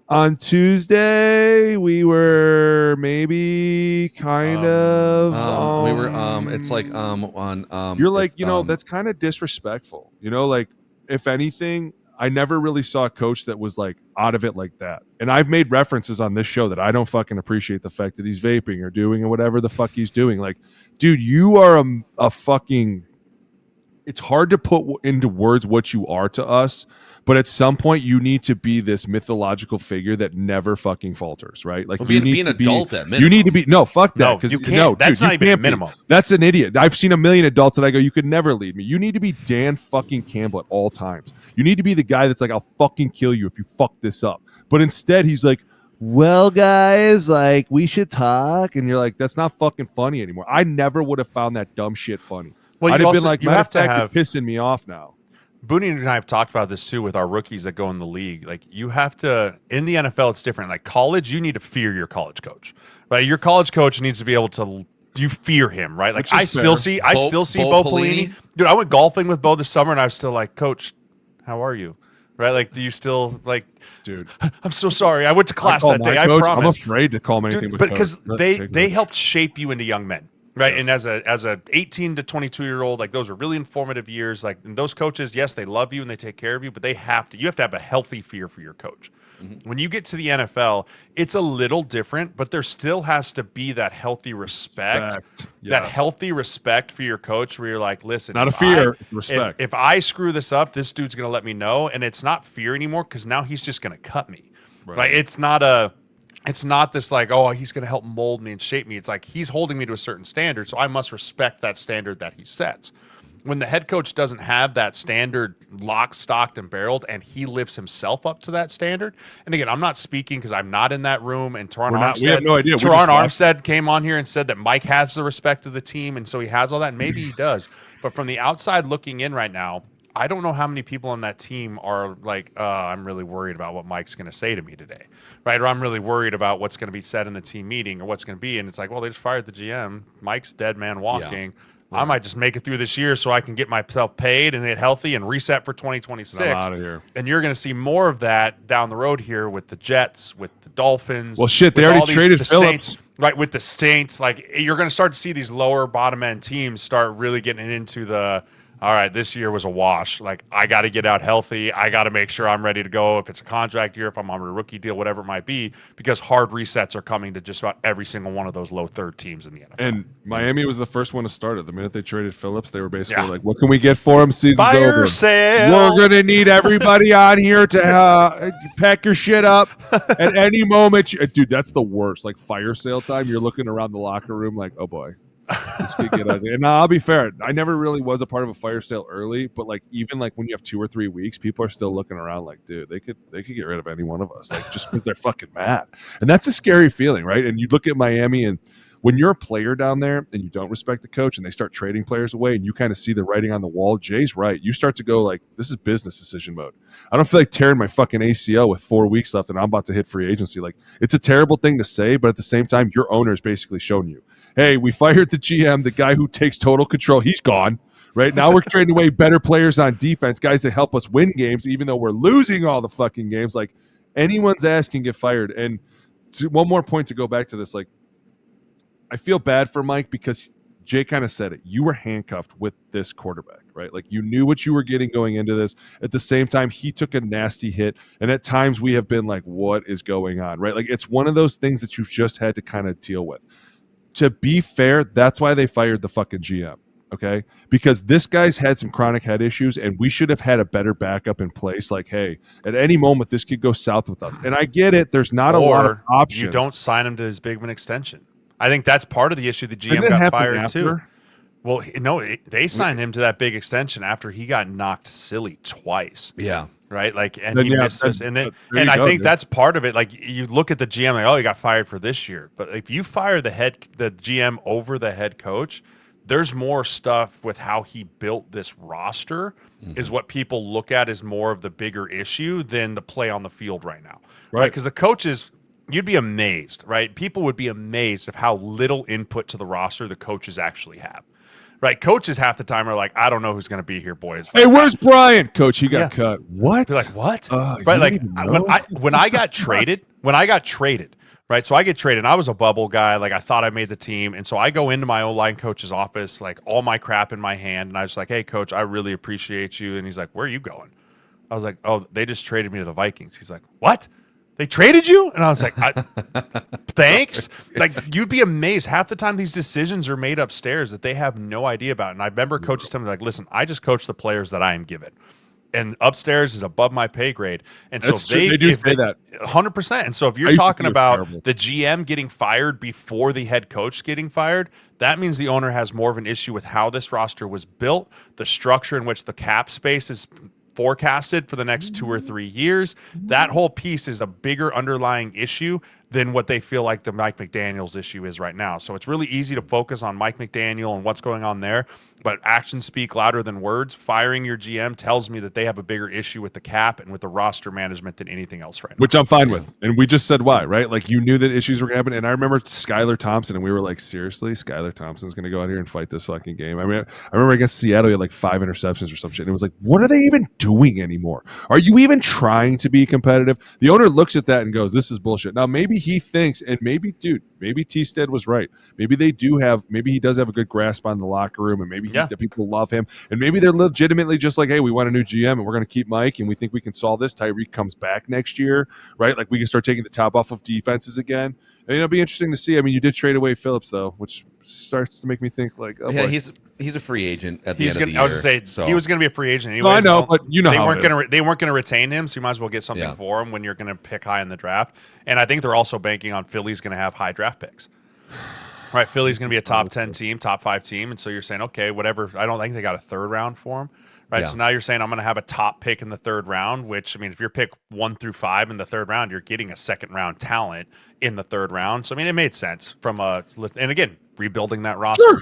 Speaker 4: on Tuesday we were maybe kind of
Speaker 2: we were it's like on
Speaker 4: you're like, that's kind of disrespectful. Like, if anything, I never really saw a coach that was like out of it like that. And I've made references on this show that I don't fucking appreciate the fact that he's vaping or doing or whatever the fuck he's doing. Like, dude, you are a fucking it's hard to put into words what you are to us, but at some point you need to be this mythological figure that never fucking falters, right? Like
Speaker 2: Well,
Speaker 4: you
Speaker 2: be
Speaker 4: need
Speaker 2: an
Speaker 4: to
Speaker 2: adult at minimum.
Speaker 4: You need to be fuck that,
Speaker 3: No,
Speaker 4: because
Speaker 3: you can't. That's not even a minimum.
Speaker 4: That's an idiot. I've seen a million adults that I go, you could never lead me. You need to be Dan fucking Campbell at all times. You need to be the guy that's like, I'll fucking kill you if you fuck this up. But instead he's like, well, guys, like, we should talk, and you're like, that's not fucking funny anymore. I never would have found that dumb shit funny.
Speaker 3: Well,
Speaker 4: I'd
Speaker 3: you
Speaker 4: have
Speaker 3: also,
Speaker 4: been like,
Speaker 3: you
Speaker 4: matter
Speaker 3: have
Speaker 4: of
Speaker 3: to
Speaker 4: fact,
Speaker 3: have
Speaker 4: you're pissing me off now.
Speaker 3: Boone and I have talked about this too with our rookies that go in the league. Like, you have to, in the NFL, it's different. Like college, you need to fear your college coach, right? Your college coach needs to be able to, you fear him, right? Like I still see Bo Pelini. Dude, I went golfing with Bo this summer, and I was still like, Coach, how are you? Right? Like, do you still like,
Speaker 4: dude?
Speaker 3: I'm so sorry. I went to class that day.
Speaker 4: Coach,
Speaker 3: I promise.
Speaker 4: I'm afraid to call him anything,
Speaker 3: dude, but because they helped shape you into young men. Right. Yes. And as a 18 to 22-year-old, like, those are really informative years. Like, and those coaches, yes, they love you and they take care of you, but you have to have a healthy fear for your coach. Mm-hmm. When you get to the NFL, it's a little different, but there still has to be that healthy respect. Yes. That healthy respect for your coach where you're like, listen,
Speaker 4: not a fear, respect.
Speaker 3: If I screw this up, this dude's going to let me know. And it's not fear anymore, because now he's just going to cut me. Right. Like, it's not this like, oh, he's going to help mold me and shape me. It's like, he's holding me to a certain standard, so I must respect that standard that he sets. When the head coach doesn't have that standard locked, stocked, and barreled, and he lifts himself up to that standard, and again, I'm not speaking because I'm not in that room, and Teron Armstead,
Speaker 4: we have no idea.
Speaker 3: Teron Armstead came on here and said that Mike has the respect of the team, and so he has all that, and maybe he does. But from the outside looking in right now, I don't know how many people on that team are like, I'm really worried about what Mike's going to say to me today, right? Or I'm really worried about what's going to be said in the team meeting or what's going to be. And it's like, well, they just fired the GM. Mike's dead man walking. Yeah. I might just make it through this year so I can get myself paid and get healthy and reset for 2026. I'm out of here. And you're going to see more of that down the road here with the Jets, with the Dolphins.
Speaker 4: Well, shit, they already traded Phillips.
Speaker 3: Saints, right, with the Saints. Like, you're going to start to see these lower bottom end teams start really getting into the, all right, this year was a wash. Like, I got to get out healthy. I got to make sure I'm ready to go if it's a contract year, if I'm on a rookie deal, whatever it might be, because hard resets are coming to just about every single one of those low third teams in the NFL.
Speaker 4: And Miami was the first one to start it. The minute they traded Phillips, they were basically like, what can we get for him? Season's
Speaker 3: Fire
Speaker 4: over.
Speaker 3: Sale.
Speaker 4: We're going to need everybody on here to pack your shit up at any moment. Dude, that's the worst. Like, fire sale time, you're looking around the locker room like, oh, boy. This could get ugly. And I'll be fair, I never really was a part of a fire sale early, but like, even like when you have 2 or 3 weeks, people are still looking around like, dude, they could get rid of any one of us, like, just because they're fucking mad. And that's a scary feeling, right? And you look at Miami, and when you're a player down there and you don't respect the coach and they start trading players away and you kind of see the writing on the wall, Jay's right. You start to go like, this is business decision mode. I don't feel like tearing my fucking ACL with 4 weeks left and I'm about to hit free agency. Like, it's a terrible thing to say, but at the same time, your owner is basically showing you, hey, we fired the GM, the guy who takes total control. He's gone. Right now, we're trading away better players on defense, guys that help us win games, even though we're losing all the fucking games. Like, anyone's ass can get fired. And one more point to go back to this, like, I feel bad for Mike because Jay kind of said it. You were handcuffed with this quarterback, right? Like, you knew what you were getting going into this. At the same time, he took a nasty hit. And at times we have been like, what is going on, right? Like, it's one of those things that you've just had to kind of deal with. To be fair, that's why they fired the fucking GM, okay? Because this guy's had some chronic head issues, and we should have had a better backup in place. Like, hey, at any moment, this could go south with us. And I get it. There's not a lot of options.
Speaker 3: You don't sign him to his big of an extension. I think that's part of the issue. The GM got fired too. Well, no, they signed him to that big extension after he got knocked silly twice.
Speaker 2: Yeah.
Speaker 3: Right. Like, and he missed this. And then, and I think that's part of it. Like, you look at the GM, like, oh, he got fired for this year. But if you fire the GM over the head coach, there's more stuff with how he built this roster is what people look at as more of the bigger issue than the play on the field right now. Right. Because the coaches, you'd be amazed, right? People would be amazed of how little input to the roster the coaches actually have. Right, coaches half the time are like, I don't know who's going to be here, boys.
Speaker 4: Hey, where's Brian? Coach, he got cut. What?
Speaker 3: You're like, what? Right, like when I got traded, right? So I get traded. And I was a bubble guy. Like, I thought I made the team, and so I go into my O-line coach's office, like, all my crap in my hand, and I was like, hey, coach, I really appreciate you. And he's like, where are you going? I was like, oh, they just traded me to the Vikings. He's like, what? They traded you? And I was like, thanks. Like, you'd be amazed. Half the time these decisions are made upstairs that they have no idea about. And I remember coaches telling me, like, listen, I just coach the players that I am given. And upstairs is above my pay grade. And so
Speaker 4: they do say that
Speaker 3: 100%. And so if you're talking about the GM getting fired before the head coach getting fired, that means the owner has more of an issue with how this roster was built, the structure in which the cap space is forecasted for the next 2 or 3 years. That whole piece is a bigger underlying issue than what they feel like the Mike McDaniel's issue is right now. So it's really easy to focus on Mike McDaniel and what's going on there, but actions speak louder than words. Firing your GM tells me that they have a bigger issue with the cap and with the roster management than anything else right now.
Speaker 4: Which I'm fine with. And we just said why, right? Like, you knew that issues were going to happen. And I remember Skylar Thompson, and we were like, seriously? Skylar Thompson's going to go out here and fight this fucking game? I mean, I remember against Seattle, he had like 5 interceptions or some shit. And it was like, what are they even doing anymore? Are you even trying to be competitive? The owner looks at that and goes, this is bullshit. Now, maybe he thinks, and maybe T-Stead was right. Maybe he does have a good grasp on the locker room, and maybe the people love him, and maybe they're legitimately just like, hey, we want a new GM, and we're going to keep Mike, and we think we can solve this. Tyreek comes back next year, right? Like, we can start taking the top off of defenses again. And it'll be interesting to see. I mean, you did trade away Phillips, though, which starts to make me think like, oh, boy.
Speaker 2: He's a free agent at the end of the year.
Speaker 3: I was going to say, he was going to be a free agent anyway.
Speaker 4: No, I know, but you know
Speaker 3: they weren't going to retain him, so you might as well get something for him when you're going to pick high in the draft. And I think they're also banking on Philly's going to have high draft picks. Right, Philly's going to be a top 10 team, top 5 team, and so you're saying, okay, whatever. I don't think they got a 3rd round for him. Right, so now you're saying I'm going to have a top pick in the 3rd round, which, I mean, if you're pick 1 through 5 in the 3rd round, you're getting a 2nd round talent in the 3rd round. So, I mean, it made sense from and again, rebuilding that roster,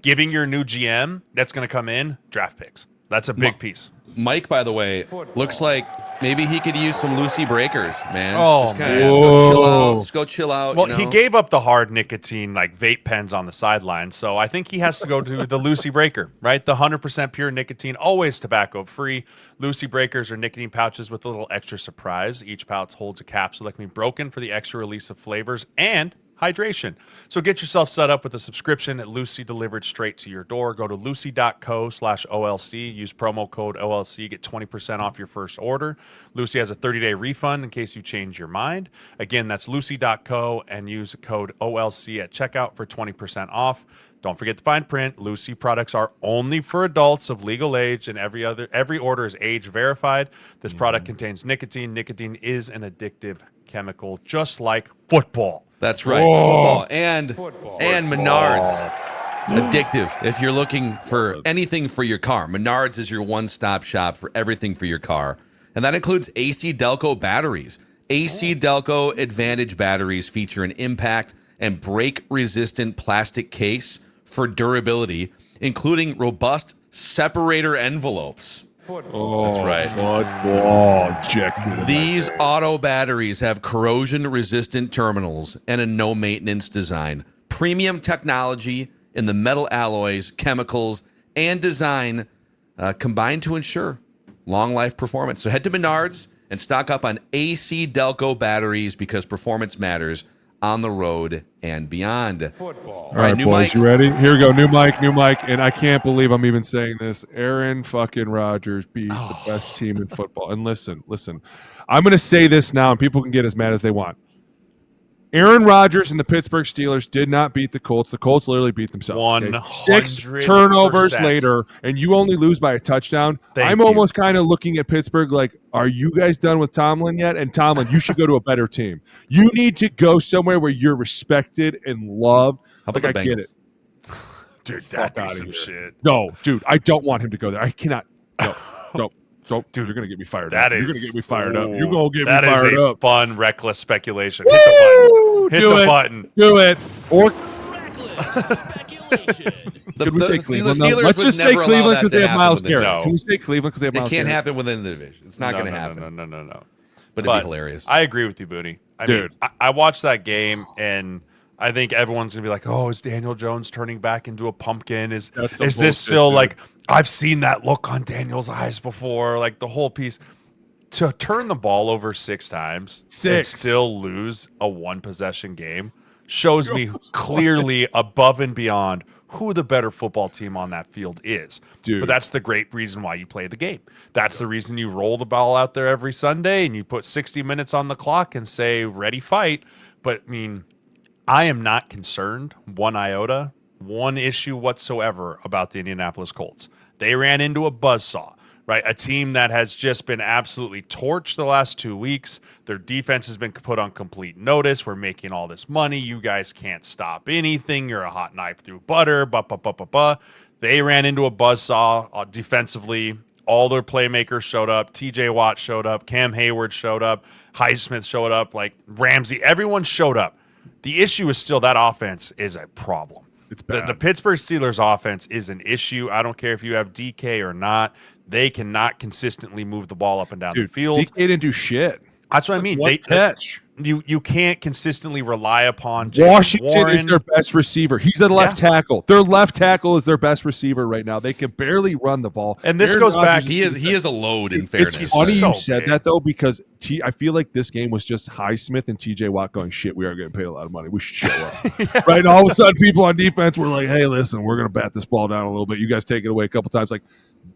Speaker 3: giving your new GM that's going to come in draft picks. That's a big piece.
Speaker 2: Mike, by the way, looks like maybe he could use some Lucy breakers, man.
Speaker 3: Oh,
Speaker 2: just go chill out. Just go chill out.
Speaker 3: Well, he gave up the hard nicotine, like vape pens on the sideline. So I think he has to go to the Lucy breaker, right? The 100% pure nicotine, always tobacco free. Lucy breakers are nicotine pouches with a little extra surprise. Each pouch holds a capsule that can be broken for the extra release of flavors and hydration. So get yourself set up with a subscription at Lucy delivered straight to your door. Go to lucy.co/OLC. Use promo code OLC. Get 20% off your first order. Lucy has a 30-day refund in case you change your mind. Again, that's lucy.co and use code OLC at checkout for 20% off. Don't forget the fine print. Lucy products are only for adults of legal age, and every order is age verified. This product contains nicotine. Nicotine is an addictive chemical, just like football.
Speaker 2: That's right. Football and Menards. Addictive. If you're looking for anything for your car, Menards is your one-stop shop for everything for your car. And that includes AC Delco batteries. AC Delco Advantage batteries feature an impact and break-resistant plastic case for durability, including robust separator envelopes. That's right. These auto batteries have corrosion-resistant terminals and a no-maintenance design. Premium technology in the metal alloys, chemicals, and design combined to ensure long-life performance. So head to Menards and stock up on AC Delco batteries because performance matters on the road and beyond.
Speaker 4: All right, boys, Mike. You ready? Here we go. New mic. And I can't believe I'm even saying this. Aaron fucking Rodgers beat the best team in football. And listen. I'm going to say this now, and people can get as mad as they want. Aaron Rodgers and the Pittsburgh Steelers did not beat the Colts. The Colts literally beat themselves.
Speaker 3: 100%.
Speaker 4: 6 turnovers later, and you only lose by a touchdown. I'm almost kind of looking at Pittsburgh like, are you guys done with Tomlin yet? And Tomlin, you should go to a better team. You need to go somewhere where you're respected and loved.
Speaker 2: How about the Bengals?
Speaker 4: I get it.
Speaker 3: Dude, that'd be some shit.
Speaker 4: No, dude, I don't want him to go there. I cannot. No. Dude, you're going to get me fired up. You're going to get me fired up. You're going to get me fired up.
Speaker 3: That is a fun, reckless speculation. Hit the button. Hit the button.
Speaker 4: Do it. Or
Speaker 2: The
Speaker 4: Steelers let's just say Cleveland because they have Myles Garrett. Can we say Cleveland because they have Myles Garrett?
Speaker 2: It can't happen within the division. It's not going to happen.
Speaker 3: No.
Speaker 2: But it'd be hilarious.
Speaker 3: I agree with you, Booney. I mean, I watched that game, and I think everyone's going to be like, oh, is Daniel Jones turning back into a pumpkin? Is this still like, I've seen that look on Daniel's eyes before, like the whole piece. To turn the ball over 6 times and still lose a 1-possession game, shows me clearly above and beyond who the better football team on that field is.
Speaker 4: Dude.
Speaker 3: But that's the great reason why you play the game. That's the reason you roll the ball out there every Sunday and you put 60 minutes on the clock and say, ready, fight. But, I mean, I am not concerned one iota, one issue whatsoever about the Indianapolis Colts. They ran into a buzzsaw, right? A team that has just been absolutely torched the last 2 weeks. Their defense has been put on complete notice. We're making all this money. You guys can't stop anything. You're a hot knife through butter. They ran into a buzzsaw defensively. All their playmakers showed up. TJ Watt showed up. Cam Hayward showed up. Highsmith showed up. Like Ramsey, everyone showed up. The issue is still that offense is a problem.
Speaker 4: It's bad.
Speaker 3: The Pittsburgh Steelers offense is an issue. I don't care if you have DK or not. They cannot consistently move the ball up and down the field.
Speaker 4: DK didn't do shit.
Speaker 3: That's what I mean.
Speaker 4: One catch.
Speaker 3: You can't consistently rely upon
Speaker 4: Washington
Speaker 3: Warren.
Speaker 4: is their best receiver. He's a left tackle. Their left tackle is their best receiver right now. They can barely run the ball.
Speaker 3: And this goes back.
Speaker 2: He is a load in fairness.
Speaker 4: It's funny
Speaker 3: So
Speaker 4: you said
Speaker 3: big.
Speaker 4: that though, because I feel like this game was just Highsmith and TJ Watt going, shit, we are getting paid a lot of money. We should show up. Right? And all of a sudden people on defense were like, hey, listen, we're going to bat this ball down a little bit. You guys take it away a couple times. Like,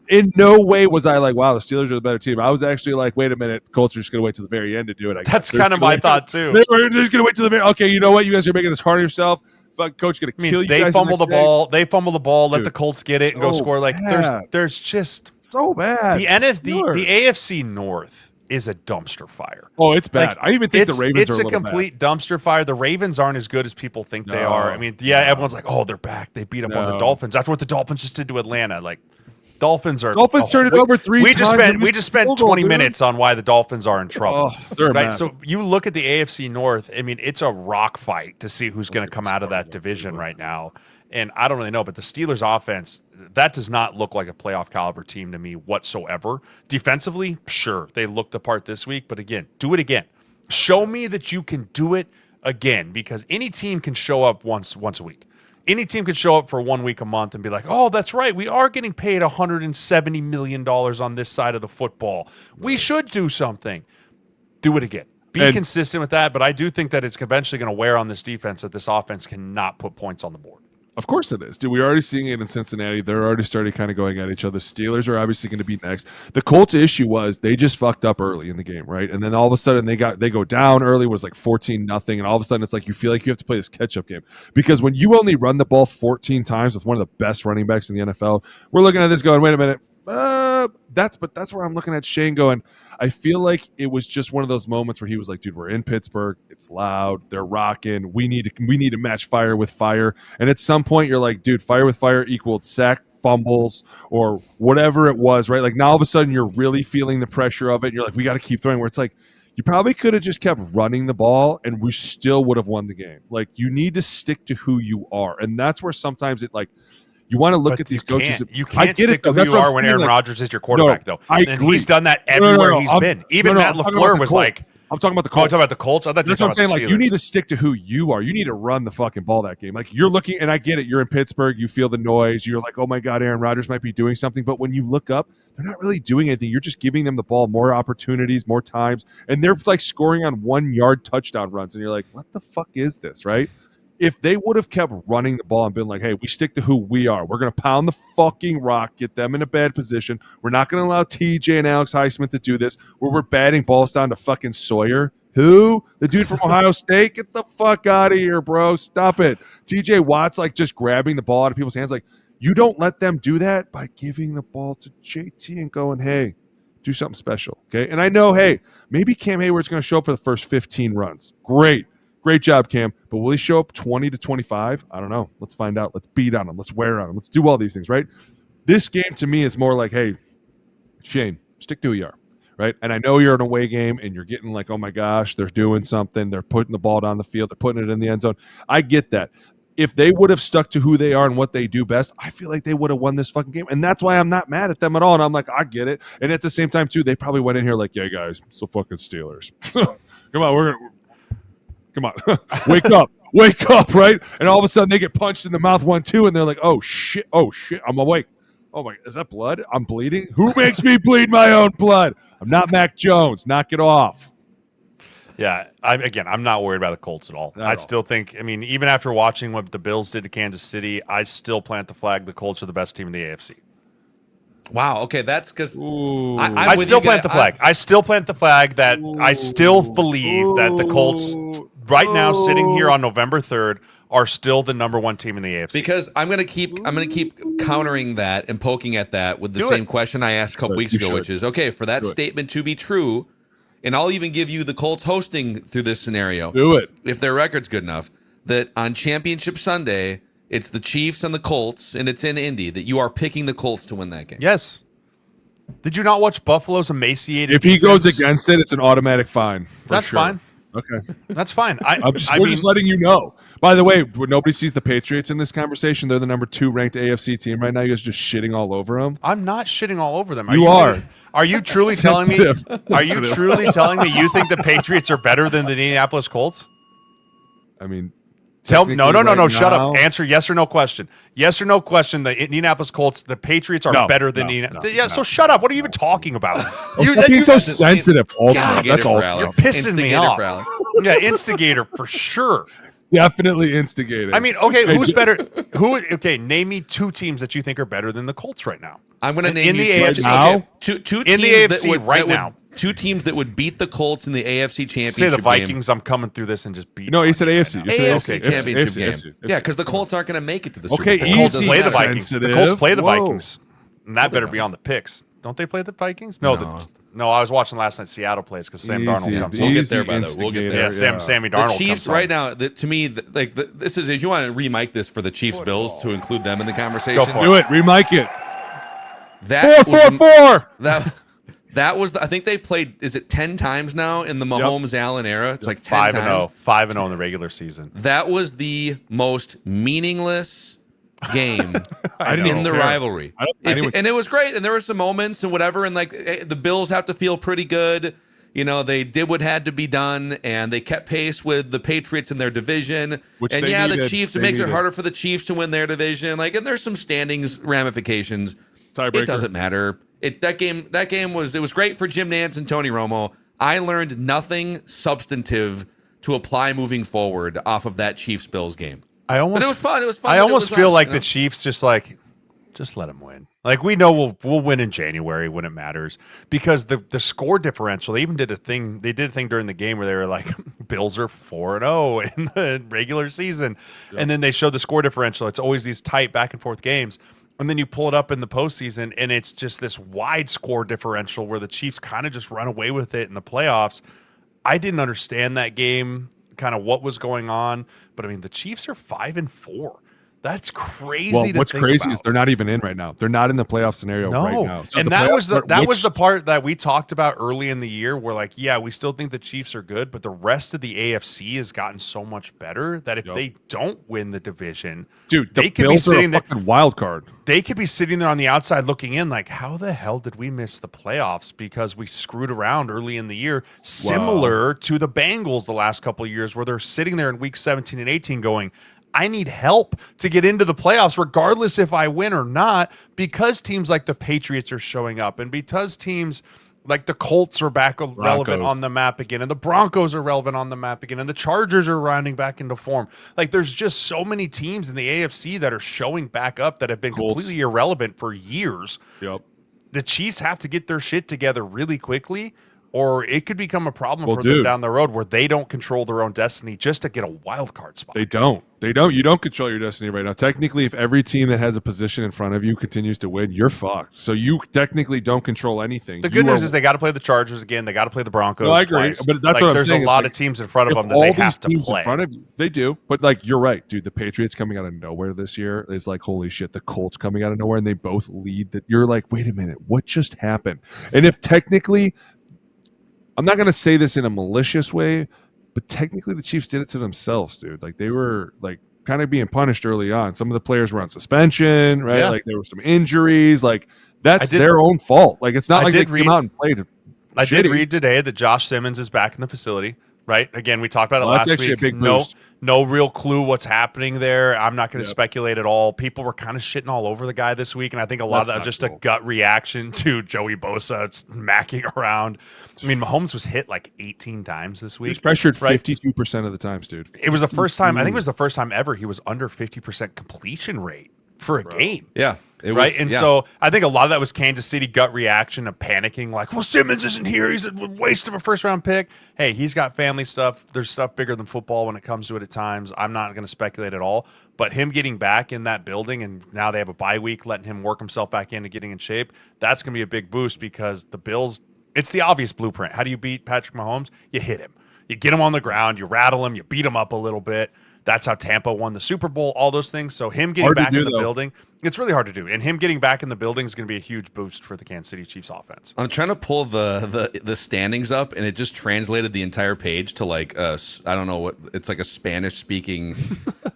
Speaker 4: in no way was I like, wow, the Steelers are the better team. I was actually like, wait a minute, Colts are just going to wait till the very end to do it. I guess.
Speaker 3: That's kind of my thought too.
Speaker 4: They're just going to wait till the very. Okay, you know what? You guys are making this hard on yourself. Fuck, coach going to kill you
Speaker 3: They
Speaker 4: guys.
Speaker 3: fumble the ball. They fumble the ball. Let
Speaker 4: Dude,
Speaker 3: the Colts get it and go
Speaker 4: so
Speaker 3: score. Like
Speaker 4: bad.
Speaker 3: there's just
Speaker 4: So bad.
Speaker 3: the AFC North is a dumpster fire.
Speaker 4: Oh, it's bad.
Speaker 3: Like,
Speaker 4: I even think the Ravens
Speaker 3: it's
Speaker 4: are
Speaker 3: a complete
Speaker 4: bad.
Speaker 3: dumpster fire. The Ravens aren't as good as people think they are. I mean, everyone's like, oh, they're back. They beat up on the Dolphins. That's what the Dolphins just did to Atlanta. Like, Dolphins turned
Speaker 4: it over three times.
Speaker 3: We just spent 20 minutes on why the Dolphins are in trouble.
Speaker 4: Oh, they're a
Speaker 3: right.
Speaker 4: mess.
Speaker 3: So you look at the AFC North. I mean, it's a rock fight to see who's going to come out of that division right now. And I don't really know, but the Steelers offense, that does not look like a playoff caliber team to me whatsoever. Defensively, sure, they looked the part this week, but again, do it again. Show me that you can do it again, because any team can show up once a week. Any team could show up for 1 week a month and be like, oh, that's right, we are getting paid $170 million on this side of the football. We should do something. Do it again. Be consistent with that, but I do think that it's eventually going to wear on this defense that this offense cannot put points on the board.
Speaker 4: Of course it is. Dude, we're already seeing it in Cincinnati. They're already starting kind of going at each other. Steelers are obviously going to be next. The Colts issue was they just fucked up early in the game, right? And then all of a sudden they go down early, was like 14-0, and all of a sudden it's like you feel like you have to play this catch-up game. Because when you only run the ball 14 times with one of the best running backs in the NFL, we're looking at this going, wait a minute. That's where I'm looking at Shane going, I feel like it was just one of those moments where he was like, dude, we're in Pittsburgh. It's loud. They're rocking. We need to match fire with fire. And at some point you're like, dude, fire with fire equaled sack, fumbles, or whatever it was, right? Like now all of a sudden you're really feeling the pressure of it. And you're like, we got to keep throwing, where it's like, you probably could have just kept running the ball and we still would have won the game. Like you need to stick to who you are. And that's where sometimes it like, you want to look at these coaches.
Speaker 3: You can't stick to who you are when Aaron Rodgers is your quarterback, though. And he's done that everywhere he's been. Even Matt LaFleur was like,
Speaker 4: I'm talking about the
Speaker 3: oh,
Speaker 4: Colts.
Speaker 3: talking about the Colts? I thought you were talking about the Steelers.
Speaker 4: Like, you need to stick to who you are. You need to run the fucking ball that game. Like, you're looking, and I get it. You're in Pittsburgh. You feel the noise. You're like, oh, my God, Aaron Rodgers might be doing something. But when you look up, they're not really doing anything. You're just giving them the ball more opportunities, more times. And they're, like, scoring on 1-yard touchdown runs. And you're like, what the fuck is this, right? If they would have kept running the ball and been like, hey, we stick to who we are. We're going to pound the fucking rock, get them in a bad position. We're not going to allow TJ and Alex Highsmith to do this, where we're batting balls down to fucking Sawyer. Who? The dude from Ohio State? Get the fuck out of here, bro. Stop it. TJ Watt's like just grabbing the ball out of people's hands. Like, you don't let them do that by giving the ball to JT and going, hey, do something special. Okay. And I know, hey, maybe Cam Hayward's going to show up for the first 15 runs. Great job, Cam. But will he show up 20 to 25? I don't know. Let's find out. Let's beat on him. Let's wear on him. Let's do all these things, right? This game to me is more like, hey, Shane, stick to who you are, right? And I know you're an away game and you're getting like, oh my gosh, they're doing something. They're putting the ball down the field. They're putting it in the end zone. I get that. If they would have stuck to who they are and what they do best, I feel like they would have won this fucking game. And that's why I'm not mad at them at all. And I'm like, I get it. And at the same time, too, they probably went in here like, yeah, guys, it's the fucking Steelers. Come on, come on, wake up, right? And all of a sudden they get punched in the mouth 1-2, and they're like, oh shit, I'm awake. Oh my, is that blood? I'm bleeding? Who makes me bleed my own blood? I'm not Mac Jones. Knock it off.
Speaker 3: Yeah, I'm not worried about the Colts at all. I still think, even after watching what the Bills did to Kansas City, I still plant the flag. The Colts are the best team in the AFC.
Speaker 2: Wow. Okay, that's because
Speaker 3: I still plant the flag. I still plant the flag that I still believe that the Colts, right now, sitting here on November 3rd, are still the number one team in the AFC.
Speaker 2: Because I'm gonna keep countering that and poking at that with the same question I asked a couple weeks ago, which is okay for that statement to be true. And I'll even give you the Colts hosting through this scenario.
Speaker 4: Do it.
Speaker 2: If their record's good enough, that on Championship Sunday, it's the Chiefs and the Colts, and it's in Indy, that you are picking the Colts to win that game.
Speaker 3: Yes. Did you not watch Buffalo's emaciated
Speaker 4: If he goes against it, it's an automatic fine.
Speaker 3: That's fine.
Speaker 4: Okay.
Speaker 3: That's fine.
Speaker 4: We're just letting you know. By the way, nobody sees the Patriots in this conversation. They're the number 2 ranked AFC team right now. You guys are just shitting all over them.
Speaker 3: I'm not shitting all over them.
Speaker 4: You are.
Speaker 3: Are you truly telling me? Are you truly telling me you think the Patriots are better than the Indianapolis Colts?
Speaker 4: I mean,
Speaker 3: no. Shut up. Answer yes or no question. Yes or no question. The Indianapolis Colts, the Patriots are better than Indianapolis. So shut up. What are you even talking about?
Speaker 4: You're being so sensitive.
Speaker 2: That's all.
Speaker 3: You're pissing me off. Yeah, instigator for sure.
Speaker 4: Definitely instigated.
Speaker 3: Okay, who's better? Name me 2 teams that you think are better than the Colts right now.
Speaker 2: I'm going to name you
Speaker 3: the AFC
Speaker 2: now. Two teams
Speaker 3: in the AFC
Speaker 2: now. 2 teams that would beat the Colts in the AFC Championship
Speaker 3: Say the Vikings.
Speaker 2: game.
Speaker 3: I'm coming through this and just beat.
Speaker 4: No, he said AFC.
Speaker 2: AFC Championship game. Yeah, because the Colts aren't going to make it to the Super Bowl.
Speaker 3: The Colts play the Vikings. The Colts play the Vikings, and that better be on the picks. Don't they play the Vikings? No. No, I was watching last night. Seattle plays because Sam Darnold comes.
Speaker 2: We'll get there by the way. We'll get there.
Speaker 3: Yeah, Sammy Darnold.
Speaker 2: The Chiefs
Speaker 3: comes
Speaker 2: right now. To me, this is if you want to remake this for the Chiefs Bills to include them in the conversation.
Speaker 3: Go for
Speaker 4: Do it. Remake it.
Speaker 2: 4-4-4. That was. I think they played. Is it 10 times now in the Mahomes Allen era? It's like 10 times.
Speaker 3: 5-0 in the regular season.
Speaker 2: That was the most meaningless game in the rivalry. And it was great. And there were some moments and whatever. And the Bills have to feel pretty good. They did what had to be done, and they kept pace with the Patriots in their division. The Chiefs. It makes it harder for the Chiefs to win their division. And there's some standings ramifications.
Speaker 4: Tiebreaker.
Speaker 2: It doesn't matter. That game was great for Jim Nantz and Tony Romo. I learned nothing substantive to apply moving forward off of that Chiefs Bills game. But it was fun. It was fun.
Speaker 3: I almost feel like the Chiefs just let them win. We know we'll win in January when it matters, because the score differential. They even did a thing. They did a thing during the game where they were like, Bills are 4-0 in the regular season, and then they showed the score differential. It's always these tight back and forth games. And then you pull it up in the postseason, and it's just this wide score differential where the Chiefs kind of just run away with it in the playoffs. I didn't understand that game, kind of what was going on. But, the Chiefs are 5-4. That's crazy.
Speaker 4: Well, what's crazy is they're not even in right now. They're not in the playoff scenario right now.
Speaker 3: So and that was the part that we talked about early in the year. We're like, yeah, we still think the Chiefs are good, but the rest of the AFC has gotten so much better that if they don't win the division,
Speaker 4: they could be sitting there. Fucking wild card.
Speaker 3: They could be sitting there on the outside looking in, like, how the hell did we miss the playoffs because we screwed around early in the year? Similar to the Bengals the last couple of years, where they're sitting there in week 17 and 18 going, I need help to get into the playoffs, regardless if I win or not, because teams like the Patriots are showing up, and because teams like the Colts are back relevant on the map again, and the Broncos are relevant on the map again, and the Chargers are rounding back into form. There's just so many teams in the AFC that are showing back up that have been completely irrelevant for years.
Speaker 4: Yep.
Speaker 3: The Chiefs have to get their shit together really quickly, or it could become a problem for them down the road where they don't control their own destiny just to get a wild card spot.
Speaker 4: They don't. You don't control your destiny right now. Technically, if every team that has a position in front of you continues to win, you're fucked. So you technically don't control anything.
Speaker 3: The good news is they got to play the Chargers again. They got to play the Broncos.
Speaker 4: No, I agree.
Speaker 3: Twice.
Speaker 4: But that's what I'm
Speaker 3: saying. There's a lot of teams in front of them that they have to play.
Speaker 4: In front of you, they do. But you're right, dude. The Patriots coming out of nowhere this year is holy shit. The Colts coming out of nowhere, and they both lead. That you're like, wait a minute, what just happened? And if technically, I'm not going to say this in a malicious way, but technically the Chiefs did it to themselves, dude. They were kind of being punished early on. Some of the players were on suspension, right?
Speaker 3: Yeah.
Speaker 4: There were some injuries. That's their own fault. It's not they came out and played.
Speaker 3: I did read today that Josh Simmons is back in the facility, right? Again, we talked about it last week.
Speaker 4: A big boost.
Speaker 3: No real clue what's happening there. I'm not going to speculate at all. People were kind of shitting all over the guy this week, and I think a lot of that was just a gut reaction to Joey Bosa macking around. I mean, Mahomes was hit like 18 times this week.
Speaker 4: He was pressured 52% of the times, dude.
Speaker 3: It was the first time. I think it was the first time ever he was under 50% completion rate for a game.
Speaker 2: Yeah.
Speaker 3: So I think a lot of that was Kansas City gut reaction of panicking, like, well, Simmons isn't here. He's a waste of a first-round pick. Hey, he's got family stuff. There's stuff bigger than football when it comes to it at times. I'm not going to speculate at all. But him getting back in that building, and now they have a bye week, letting him work himself back into getting in shape, that's going to be a big boost because the Bills, it's the obvious blueprint. How do you beat Patrick Mahomes? You hit him. You get him on the ground. You rattle him. You beat him up a little bit. That's how Tampa won the Super Bowl, all those things. So him getting back in the building, it's really hard to do. And him getting back in the building is going to be a huge boost for the Kansas City Chiefs offense.
Speaker 2: I'm trying to pull the standings up, and it just translated the entire page to like I don't know what it's like a Spanish speaking.